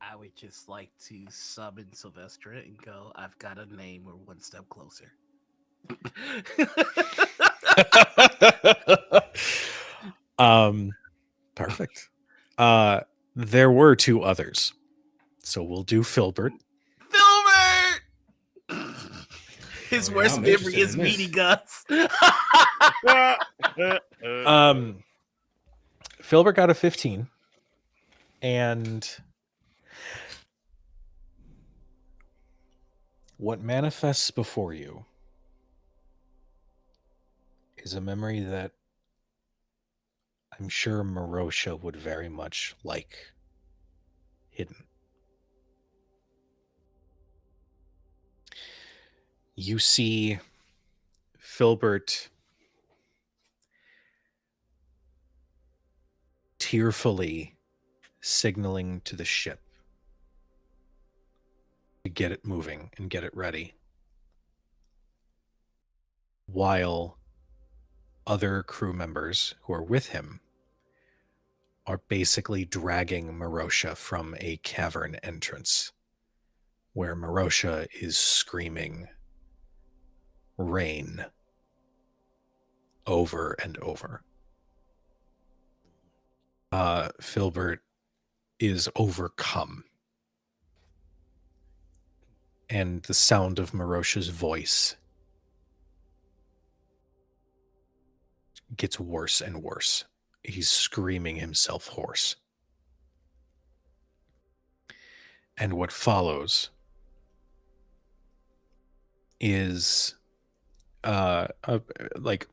I would just like to summon Sylvestra and go, "I've got a name. We're one step closer." Perfect. There were two others, so we'll do Filbert. Filbert! His worst I'm memory interested is in this. meaty guts. Filbert got a 15, and what manifests before you is a memory that I'm sure Merosha would very much like hidden. You see Filbert tearfully signaling to the ship to get it moving and get it ready, while other crew members who are with him are basically dragging Merosha from a cavern entrance where Merosha is screaming "Rain" over and over. Filbert is overcome, and the sound of Merosha's voice gets worse and worse. He's screaming himself hoarse. And what follows is like,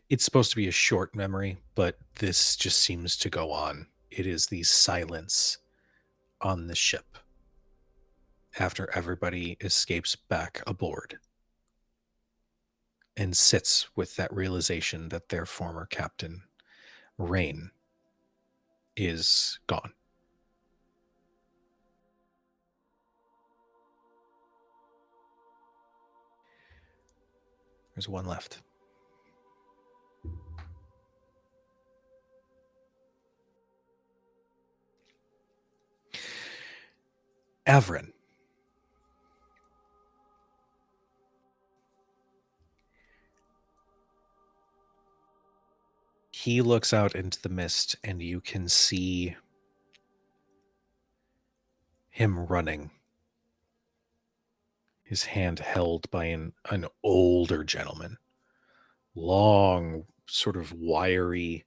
it's supposed to be a short memory, but this just seems to go on. It is the silence on the ship after everybody escapes back aboard and sits with that realization that their former captain, Rain, is gone. There's one left. Avrin. He looks out into the mist, and you can see him running, his hand held by an older gentleman. Long, sort of wiry,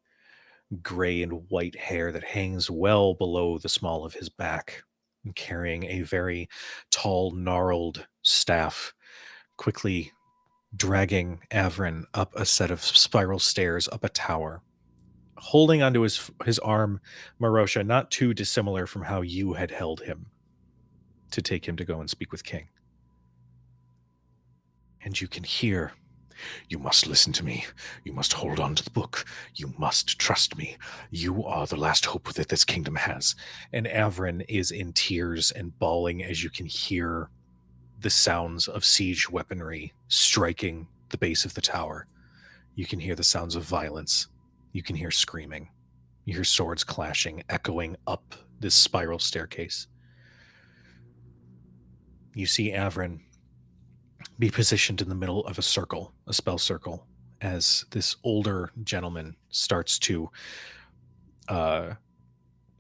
gray and white hair that hangs well below the small of his back, and carrying a very tall, gnarled staff, quickly dragging Avrin up a set of spiral stairs up a tower, holding onto his arm, Merosha, not too dissimilar from how you had held him to take him to go and speak with King. And you can hear, "You must listen to me. You must hold on to the book. You must trust me. You are the last hope that this kingdom has." And Avrin is in tears and bawling as you can hear the sounds of siege weaponry striking the base of the tower. You can hear the sounds of violence. You can hear screaming. You hear swords clashing, echoing up this spiral staircase. You see Avrin be positioned in the middle of a circle, a spell circle, as this older gentleman starts to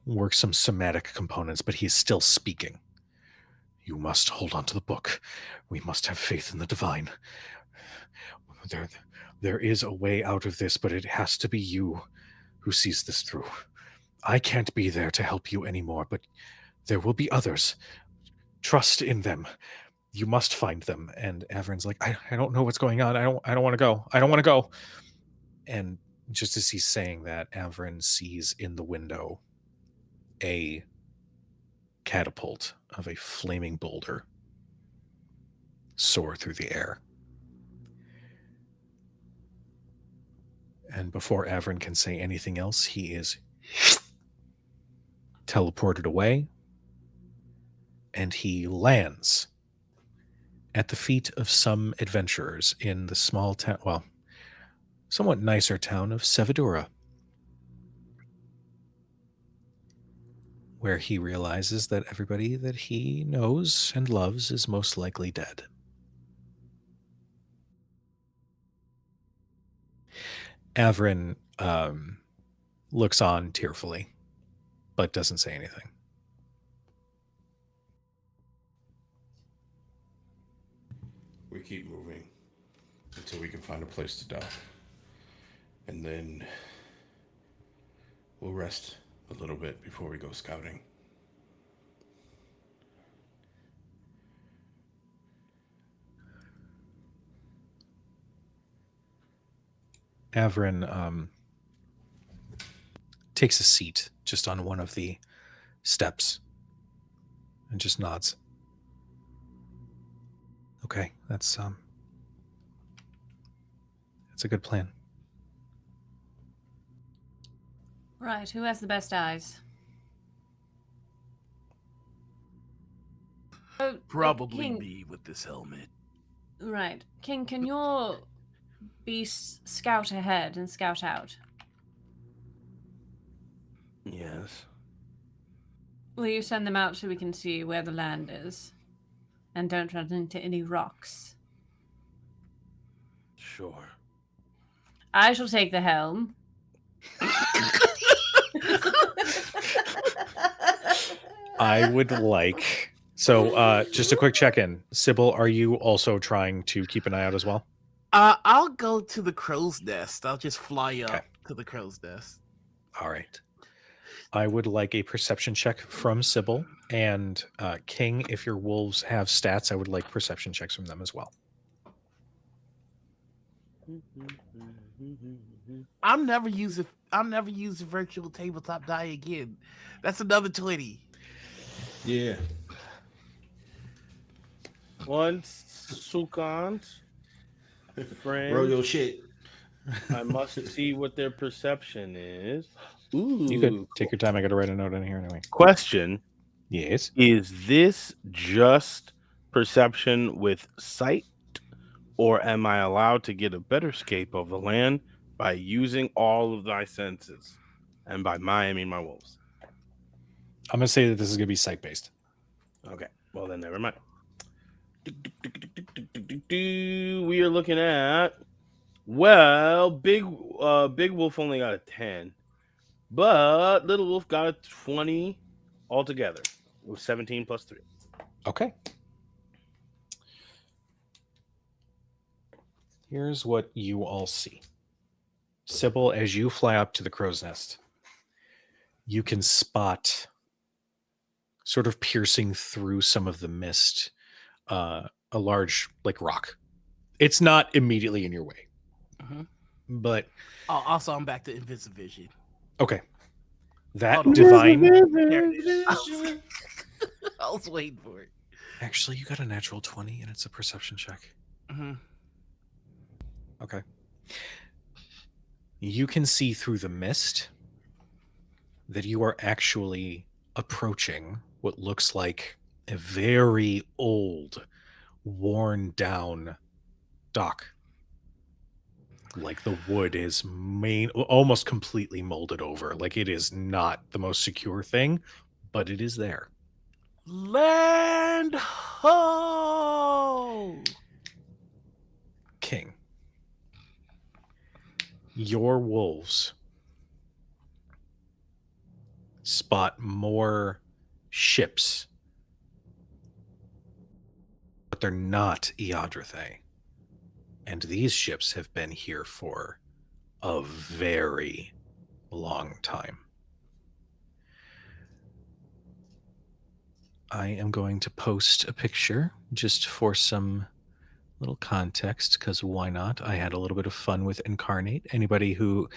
work some somatic components, but he is still speaking. "You must hold on to the book. We must have faith in the divine. There is a way out of this, but it has to be you who sees this through. I can't be there to help you anymore, but there will be others. Trust in them. You must find them." And Avrin's like, I don't know what's going on. I don't want to go. I don't want to go. And just as he's saying that, Avrin sees in the window a catapult of a flaming boulder soar through the air. And before Avrin can say anything else, he is teleported away, and he lands at the feet of some adventurers in the small town, well, somewhat nicer town of Sevadura, where he realizes that everybody that he knows and loves is most likely dead. Avrin looks on tearfully, but doesn't say anything. We keep moving until we can find a place to dock. And then we'll rest a little bit before we go scouting. Avrin takes a seat just on one of the steps and just nods. Okay, that's a good plan. Right, who has the best eyes? Probably King, me with this helmet. right. King, can your beasts scout ahead and scout out? Yes. Will you send them out so we can see where the land is? And don't run into any rocks. Sure. I shall take the helm. I would like... So, just a quick check-in. Sybil, are you also trying to keep an eye out as well? I'll go to the crow's nest. I'll just fly up Okay. to the crow's nest. All right. I would like a perception check from Sybil. And King, if your wolves have stats, I would like perception checks from them as well. I'm never using virtual tabletop die again. That's another 20. Yeah. Once Sukant, friend, Bro, yo, shit. I must see what their perception is. Ooh. You could take your time. I got to write a note in here anyway. Question. Yes. Is this just perception with sight, or am I allowed to get a better scape of the land by using all of thy senses? And by my, I mean my wolves. I'm going to say that this is going to be sight-based. Okay. Well, then never mind. We are looking at, well, Big Wolf only got a 10, but Little Wolf got a 20 altogether with 17 plus 3. Okay. Here's what you all see. Sybil, as you fly up to the crow's nest, you can spot, sort of piercing through some of the mist, a large, like, rock. It's not immediately in your way. But... Also, I'm back to Invisivision. Okay. That Hold on. divine... There it is. I was waiting for it. Actually, you got a natural 20 and it's a perception check. Mm-hmm. Okay. You can see through the mist that you are actually approaching what looks like a very old, worn down dock. Like the wood is almost completely molded over. Like it is not the most secure thing, but it is there. Land ho! King, your wolves spot more ships, but they're not Eodrathei. And these ships have been here for a very long time. I am going to post a picture just for some little context, because why not? I had a little bit of fun with Incarnate. Anybody who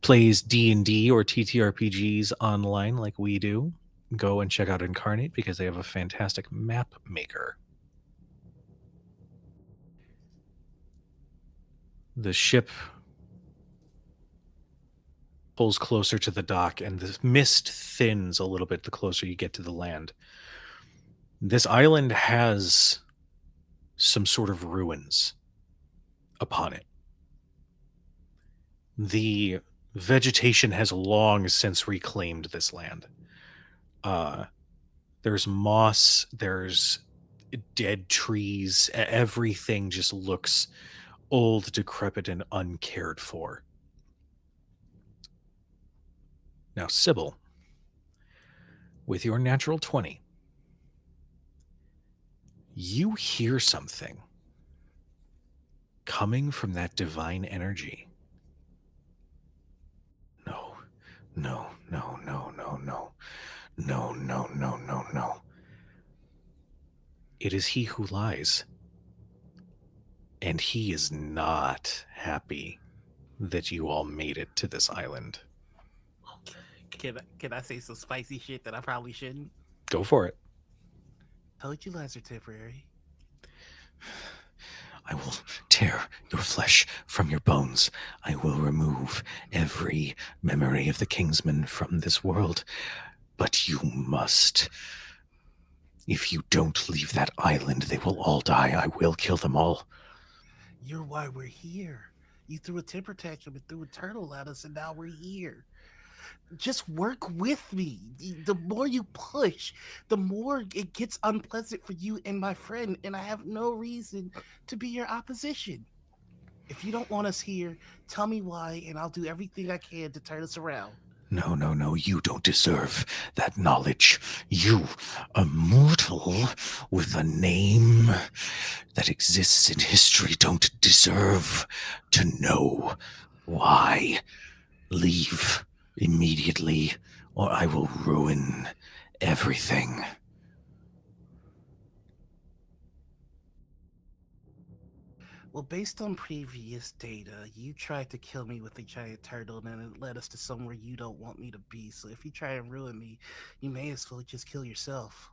plays D&D or TTRPGs online like we do, go and check out Incarnate because they have a fantastic map maker. The ship pulls closer to the dock and the mist thins a little bit the closer you get to the land. This island has some sort of ruins upon it. The vegetation has long since reclaimed this land. There's moss, there's dead trees, everything just looks old, decrepit, and uncared for. Now, Sybil, with your natural 20, you hear something coming from that divine energy. No, no, no, no, no, no. No, no, no, no, no. It is he who lies. And he is not happy that you all made it to this island. Can I say some spicy shit that I probably shouldn't? Go for it. Told you lies are temporary. I will tear your flesh from your bones. I will remove every memory of the Kingsmen from this world. But you must. If you don't leave that island, they will all die. I will kill them all. You're why we're here. You threw a temper tantrum and threw a turtle at us, and now we're here. Just work with me. The more you push, the more it gets unpleasant for you and my friend, and I have no reason to be your opposition. If you don't want us here, tell me why, and I'll do everything I can to turn us around. No, no, no, you don't deserve that knowledge. You, a mortal with a name that exists in history, don't deserve to know why. Leave immediately, or I will ruin everything. Well, based on previous data, you tried to kill me with a giant turtle, and then it led us to somewhere you don't want me to be. So if you try and ruin me, you may as well just kill yourself.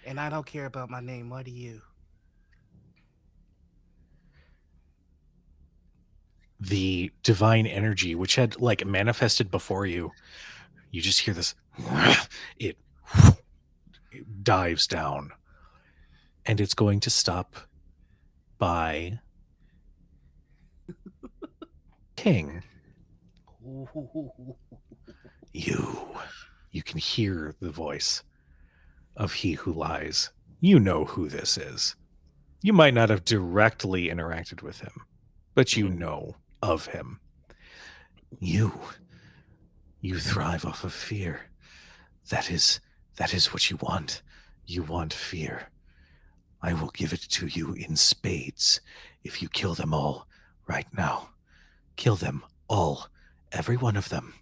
And I don't care about my name. Why do you? The divine energy, which had like manifested before you, you just hear this. It dives down. And it's going to stop by King. You can hear the voice of he who lies. You know who this is. You might not have directly interacted with him, but you know of him. You thrive off of fear. That is what you want. You want fear. I will give it to you in spades if you kill them all right now. Kill them all, every one of them.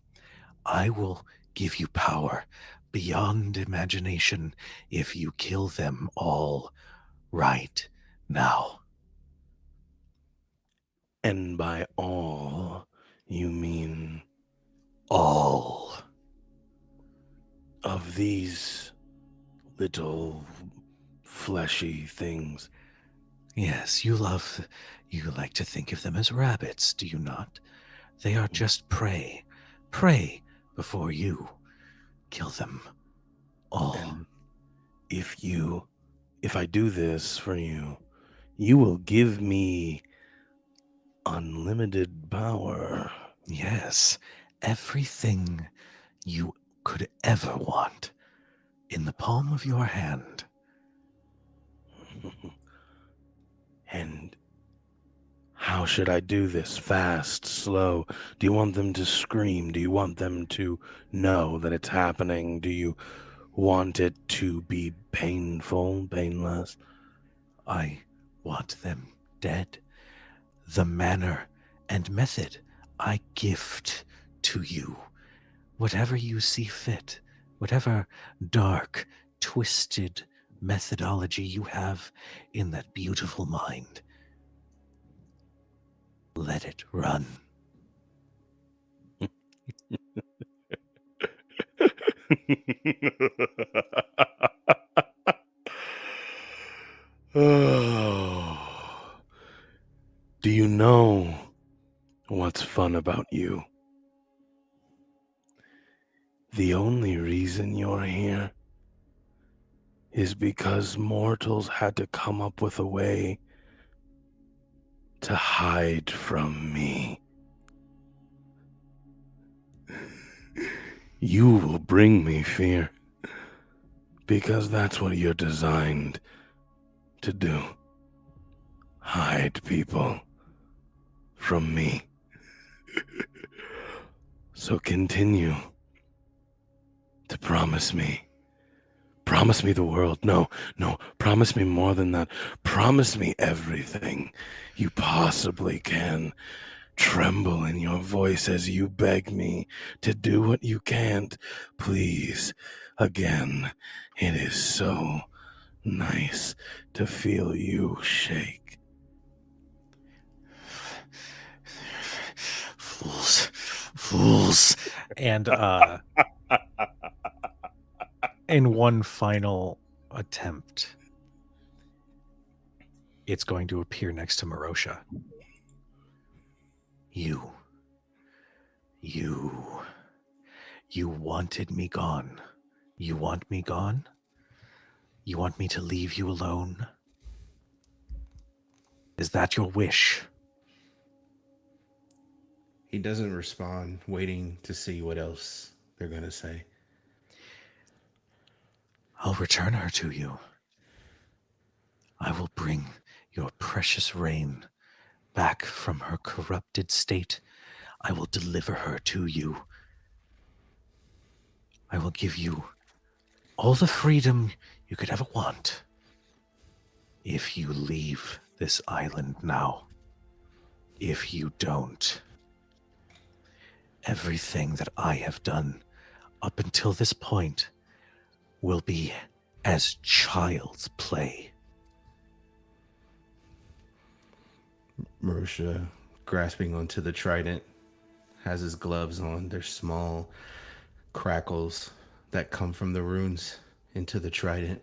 I will give you power beyond imagination if you kill them all right now. And by all, you mean All of these little fleshy things. Yes, you like to think of them as rabbits, do you not? They are just prey. Prey before you kill them all. And if I do this for you, you will give me unlimited power. Yes, everything you could ever want in the palm of your hand. And how should I do this? Fast, slow? Do you want them to scream? Do you want them to know that it's happening? Do you want it to be painful, painless? I want them dead. The manner and method I gift to you. Whatever you see fit, whatever dark, twisted methodology you have in that beautiful mind, let it run. Oh. Do you know what's fun about you? The only reason you're here is because mortals had to come up with a way to hide from me. You will bring me fear, because that's what you're designed to do. Hide people from me. So continue to promise me. Promise me the world. No, promise me more than that. Promise me everything you possibly can. Tremble in your voice as you beg me to do what you can't. Please, again, it is so nice to feel you shake. Fools. And in one final attempt, it's going to appear next to Merosha. You wanted me gone. You want me gone? You want me to leave you alone? Is that your wish? He doesn't respond, waiting to see what else they're going to say. I'll return her to you. I will bring your precious Rain back from her corrupted state. I will deliver her to you. I will give you all the freedom you could ever want if you leave this island now. If you don't, everything that I have done up until this point will be as child's play. Merosha, grasping onto the trident, has his gloves on. They're small crackles that come from the runes into the trident.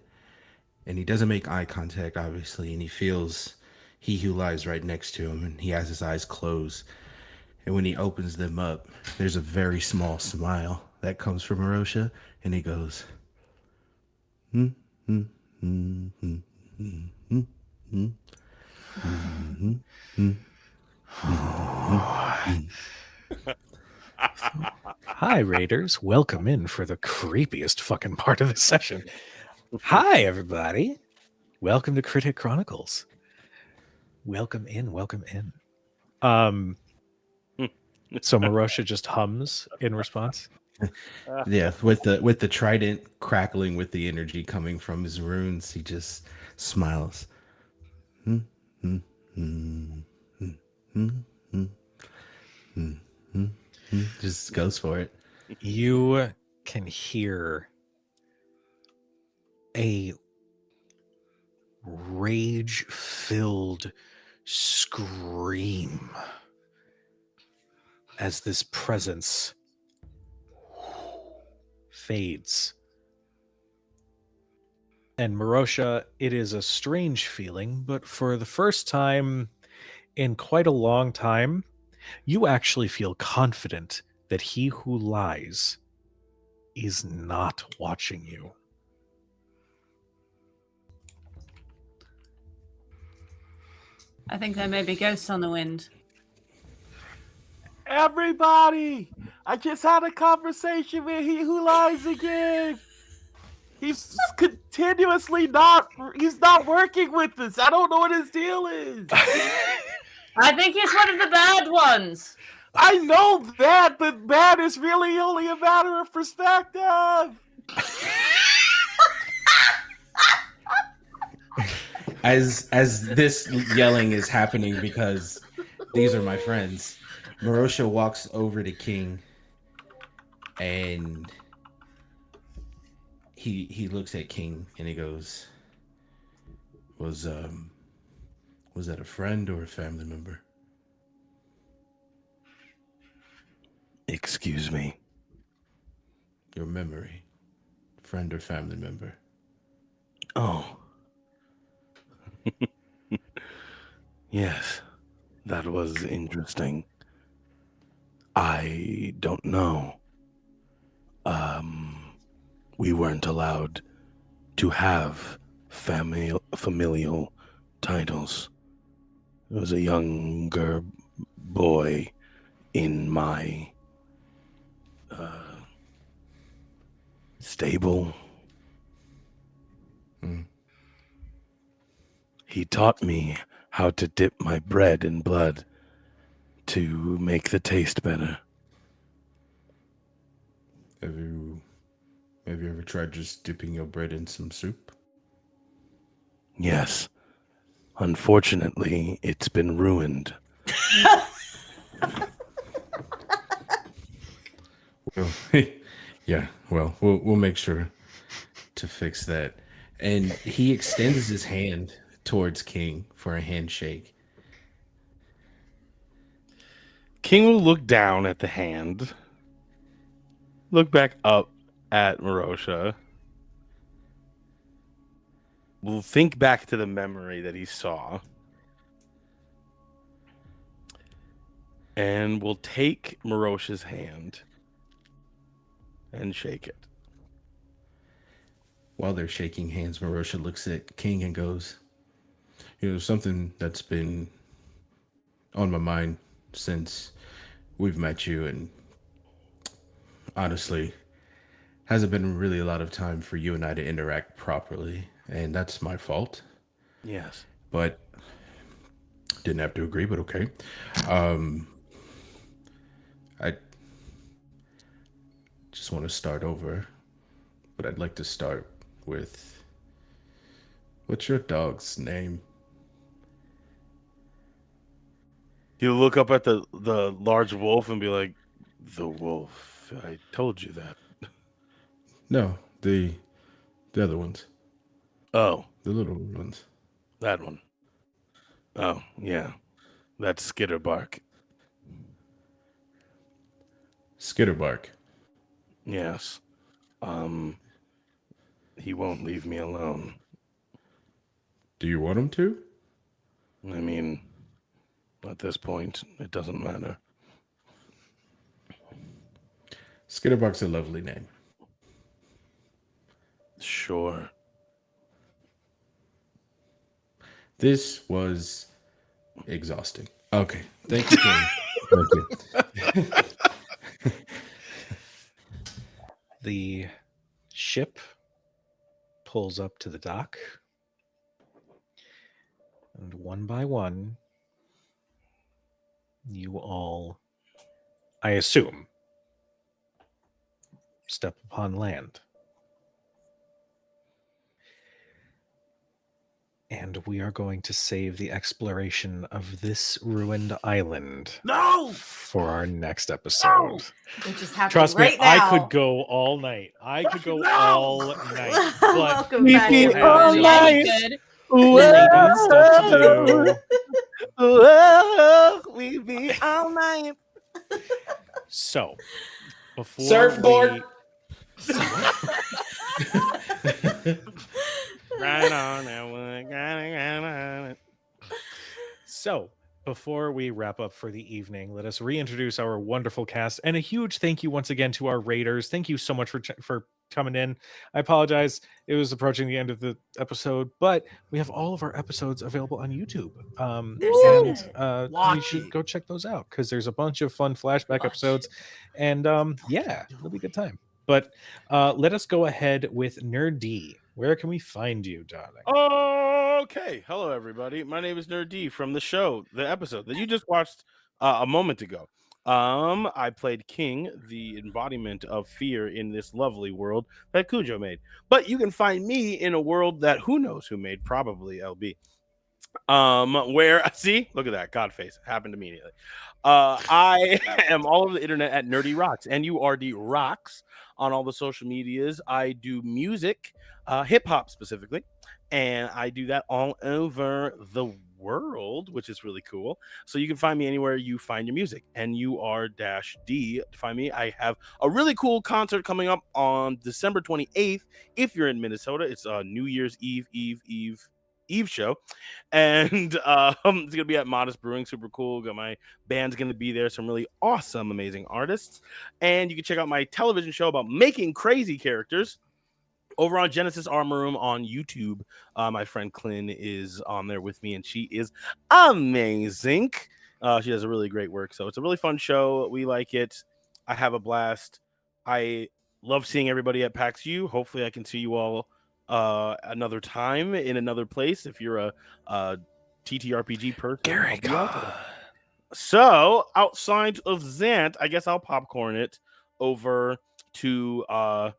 And he doesn't make eye contact, obviously, and he feels he who lies right next to him, and he has his eyes closed. And when he opens them up, there's a very small smile that comes from Merosha, and he goes, Hi, Raiders. Welcome in for the creepiest fucking part of the session. Hi, everybody. Welcome to Critic Chronicles. Welcome in, welcome in. So Merosha just hums in response. yeah, with the trident crackling with the energy coming from his runes, he just smiles. Just goes for it. You can hear a rage-filled scream as this presence fades. And Merosha, it is a strange feeling, but for the first time in quite a long time, you actually feel confident that he who lies is not watching you. I think there may be ghosts on the wind. Everybody, I just had a conversation with He Who Lies again. He's continuously he's not working with us. I don't know what his deal is. I think he's one of the bad ones. I know that, but bad is really only a matter of perspective. As this yelling is happening because these are my friends, Merosha walks over to King and he looks at King and he goes, was that a friend or a family member? Excuse me. Your memory. Friend or family member? Oh. Yes, that was interesting. I don't know. We weren't allowed to have familial titles. There was a younger boy in my stable. He taught me how to dip my bread in blood to make the taste better. Have you ever tried just dipping your bread in some soup? Yes. Unfortunately, it's been ruined. Well, yeah, well, we'll make sure to fix that. And he extends his hand towards King for a handshake. King will look down at the hand, look back up at Merosha. We'll think back to the memory that he saw. And we'll take Merosha's hand and shake it. While they're shaking hands, Merosha looks at King and goes, something that's been on my mind since we've met you, and honestly, hasn't been really a lot of time for you and I to interact properly, and that's my fault. Yes. But didn't have to agree, but okay. I just want to start over, but I'd like to start with, what's your dog's name? He'll look up at the large wolf and be like, the wolf. I told you that. No, the other ones. Oh. The little ones. That one. Oh, yeah. That's Skitterbark. Skitterbark. Yes. He won't leave me alone. Do you want him to? I mean, at this point, it doesn't matter. Skitterbark's a lovely name. Sure. This was exhausting. Okay. Thank you, King. Thank you. The ship pulls up to the dock, and one by one, you all, I assume, step upon land. And we are going to save the exploration of this ruined island for our next episode. Which is happening Trust right me, now. I could go all night. I could go all night. But Welcome back, everybody. all night. Good. we got stuff to do. Whoa, we be all night. So, before Surfboard. Grind on that wood, grind on it. So, before we wrap up for the evening, let us reintroduce our wonderful cast, and a huge thank you once again to our raiders. Thank you so much for coming in. I apologize; it was approaching the end of the episode, but we have all of our episodes available on YouTube. They're so And good. you Watch should it. go check those out because there's a bunch of fun flashback Watch episodes, and yeah, it'll be a good time. But let us go ahead with Nerd D. Where can we find you, darling? Okay, hello everybody. My name is Nerd D from the show, the episode that you just watched a moment ago. I played King, the embodiment of fear in this lovely world that Cujo made. But you can find me in a world that who knows who made, probably LB. Where see, look at that god face happened immediately. I am all over the internet at Nerdy Rocks, NURD Rocks on all the social medias. I do music, hip hop specifically, and I do that all over the world, which is really cool. So you can find me anywhere you find your music. NUR-D to find me. I have a really cool concert coming up on December 28th. If you're in Minnesota, it's a New Year's Eve show, and it's gonna be at Modest Brewing. Super cool. Got my band's gonna be there. Some really awesome, amazing artists, and you can check out my television show about making crazy characters over on Genesis Armor Room on YouTube. My friend Klin is on there with me, and she is amazing. She does a really great work. So it's a really fun show. We like it. I have a blast. I love seeing everybody at PAX U. Hopefully, I can see you all another time in another place. If you're a TTRPG person, I'll be out there. So outside of that, I guess I'll popcorn it over to our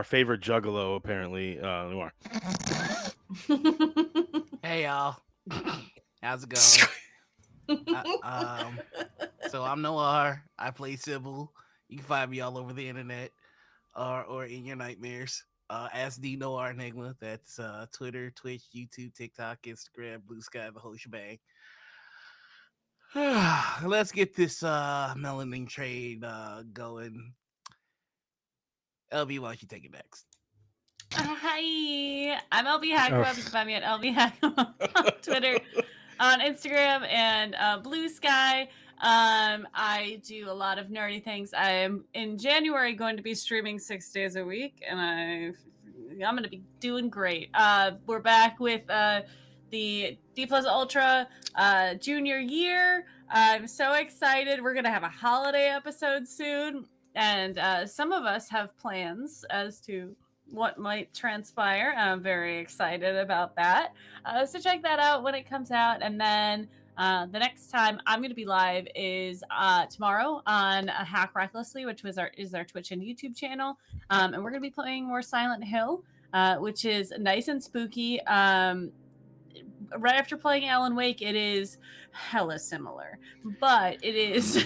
favorite juggalo, apparently, Noir. Hey y'all, how's it going? So I'm Noir. I play Sybil. You can find me all over the internet, or in your nightmares. As the Noir Enigma. That's Twitter, Twitch, YouTube, TikTok, Instagram, Blue Sky, the whole shebang. Let's get this melanin trade going. LB, why don't you take it next? Hi, I'm LB Hackema. You can find me at LB Hackema on Twitter, on Instagram, and Blue Sky. I do a lot of nerdy things. I'm in January going to be streaming 6 days a week, and I'm going to be doing great. We're back with the D Plus Ultra junior year. I'm so excited. We're going to have a holiday episode soon, and some of us have plans as to what might transpire. I'm very excited about that. So check that out when it comes out, and then the next time I'm going to be live is tomorrow on Hack Recklessly, which is our Twitch and YouTube channel, and we're going to be playing more Silent Hill, which is nice and spooky. Right after playing Alan Wake, it is hella similar, but it is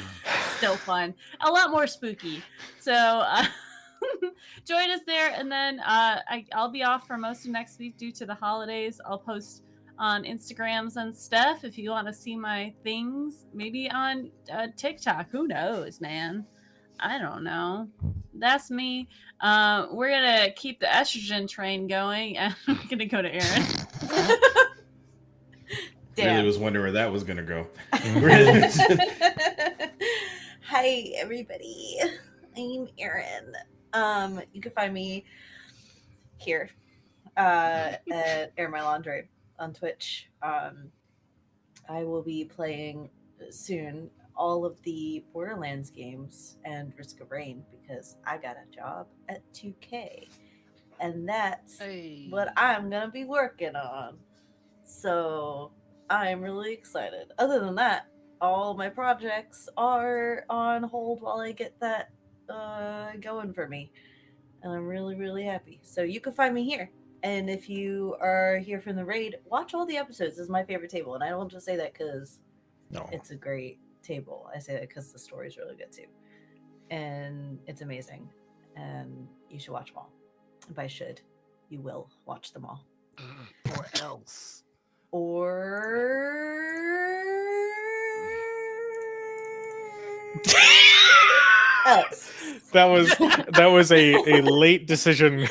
still fun, a lot more spooky. So join us there, and then I'll be off for most of next week due to the holidays. I'll post on Instagrams and stuff if you want to see my things, maybe on TikTok. Who knows, man? I don't know. That's me. We're gonna keep the estrogen train going, and I'm gonna go to Aaron. Really was wondering where that was gonna go. Hi everybody, I'm Erin. You can find me here at Air My Laundry on Twitch. I will be playing soon all of the Borderlands games and Risk of Rain because I got a job at 2K, and that's what I'm gonna be working on. So I'm really excited. Other than that, all my projects are on hold while I get that going for me. And I'm really, really happy. So you can find me here. And if you are here from the raid, watch all the episodes. This is my favorite table. And I don't just say that because it's a great table. I say that because the story's really good too. And it's amazing. And you should watch them all. And by should, you will watch them all. Or else. That was a late decision.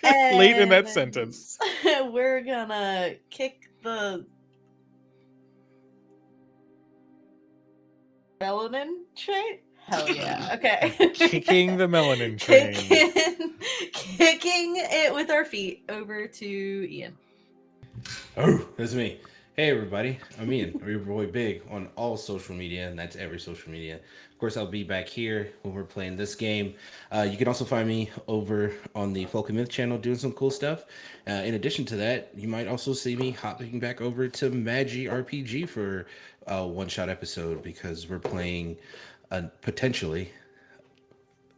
And late in that sentence. We're gonna kick the melanin train. Hell yeah. Okay. Kicking the melanin train. Kicking it with our feet over to Ian. Oh, that's me. Hey, everybody. I'm Ian, or your boy Big, on all social media, and that's every social media. Of course, I'll be back here when we're playing this game. You can also find me over on the Folk and Myth channel doing some cool stuff. In addition to that, you might also see me hopping back over to Magi RPG for a one-shot episode because we're playing potentially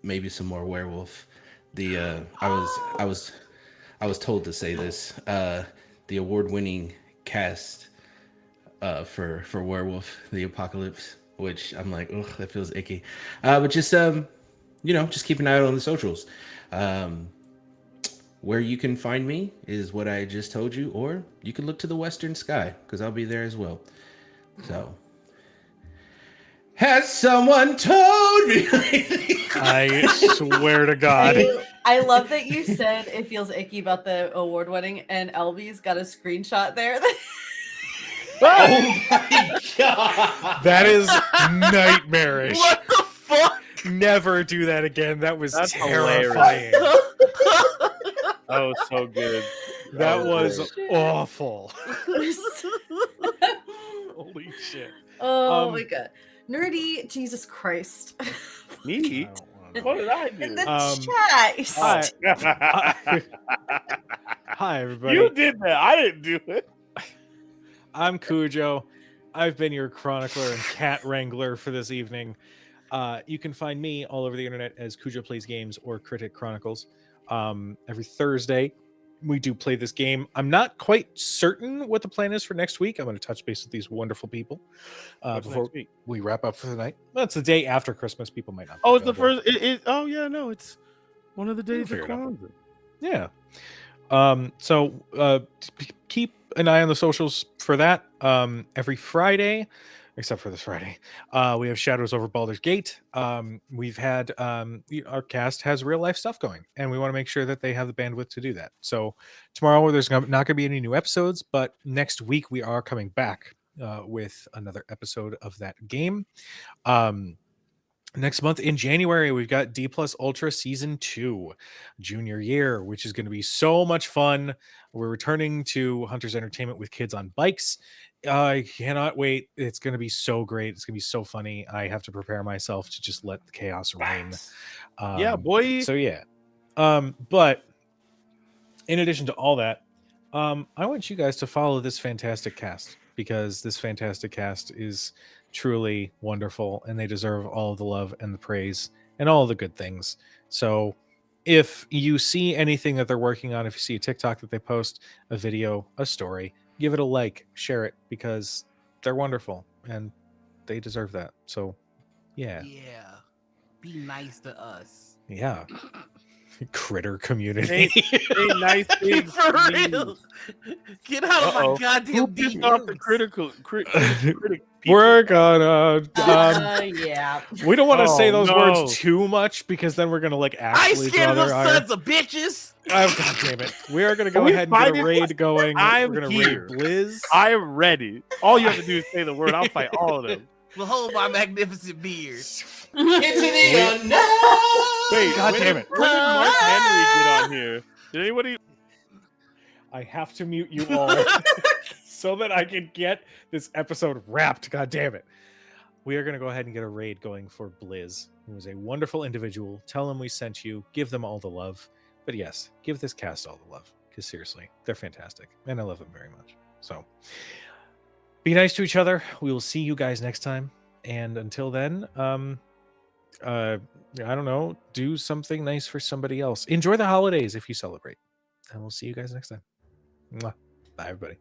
maybe some more werewolf. I was told to say this. The award-winning cast for Werewolf the Apocalypse, which I'm like, ugh, that feels icky. But just just keep an eye out on the socials. Where you can find me is what I just told you, or you can look to the western sky because I'll be there as well. So, has someone told me? I swear to God. I love that you said it feels icky about the award winning, and LB's got a screenshot there. Oh my God. That is nightmarish. What the fuck? Never do that again. That's That's terrifying. That was so good. That was shit. awful. Holy shit. Oh my god. Nerdy, Jesus Christ. Me? I don't wanna know. What did I In do? the chat. Hi, everybody. You did that. I didn't do it. I'm Cujo. I've been your chronicler and cat wrangler for this evening. You can find me all over the internet as Cujo Plays Games or Critic Chronicles. Every Thursday, we do play this game. I'm not quite certain what the plan is for next week. I'm going to touch base with these wonderful people before next week? we wrap up for the night. That's the day after Christmas. People might not. Oh, it's the first. Oh yeah, no, it's one of the days of figure it out. Kwanzaa. Yeah. So keep an eye on the socials for that. Every Friday, except for this Friday, we have Shadows over Baldur's Gate. We've had our cast has real life stuff going, and we want to make sure that they have the bandwidth to do that. So tomorrow there's not going to be any new episodes, but next week we are coming back with another episode of that game. Next month in January, we've got D Plus Ultra Season 2, Junior Year, which is going to be so much fun. We're returning to Hunter's Entertainment with kids on bikes. I cannot wait. It's going to be so great. It's going to be so funny. I have to prepare myself to just let the chaos reign. Yeah, boy. So, yeah. But in addition to all that, I want you guys to follow this fantastic cast because this fantastic cast is truly wonderful and they deserve all of the love and the praise and all the good things. So if you see anything that they're working on, if you see a TikTok that they post, a video, a story, give it a like, share it because they're wonderful and they deserve that. So yeah. Be nice to us. Yeah. Critter community. Say nice things For to me. real. Get out of my Who goddamn pissed off the DMs. critic people? We're gonna Yeah. we don't want to say Oh, those no. words too much because then we're gonna like I actually scared draw of their those ire. sons of bitches. Oh, God damn it. We are going to go we ahead and get a fighting? raid going. I'm We're going to here. raid Blizz. I am ready. All you have to do is say the word. I'll fight all of them. Behold my magnificent beard. Into the unknown. Wait, God when damn did- it. When did Mark Henry get on here? Did anybody? I have to mute you all so that I can get this episode wrapped. God damn it. We are going to go ahead and get a raid going for Blizz, who is a wonderful individual. Tell them we sent you. Give them all the love. But yes, give this cast all the love. Because seriously, they're fantastic. And I love them very much. So be nice to each other. We will see you guys next time. And until then, I don't know, do something nice for somebody else. Enjoy the holidays if you celebrate. And we'll see you guys next time. Mwah. Bye, everybody.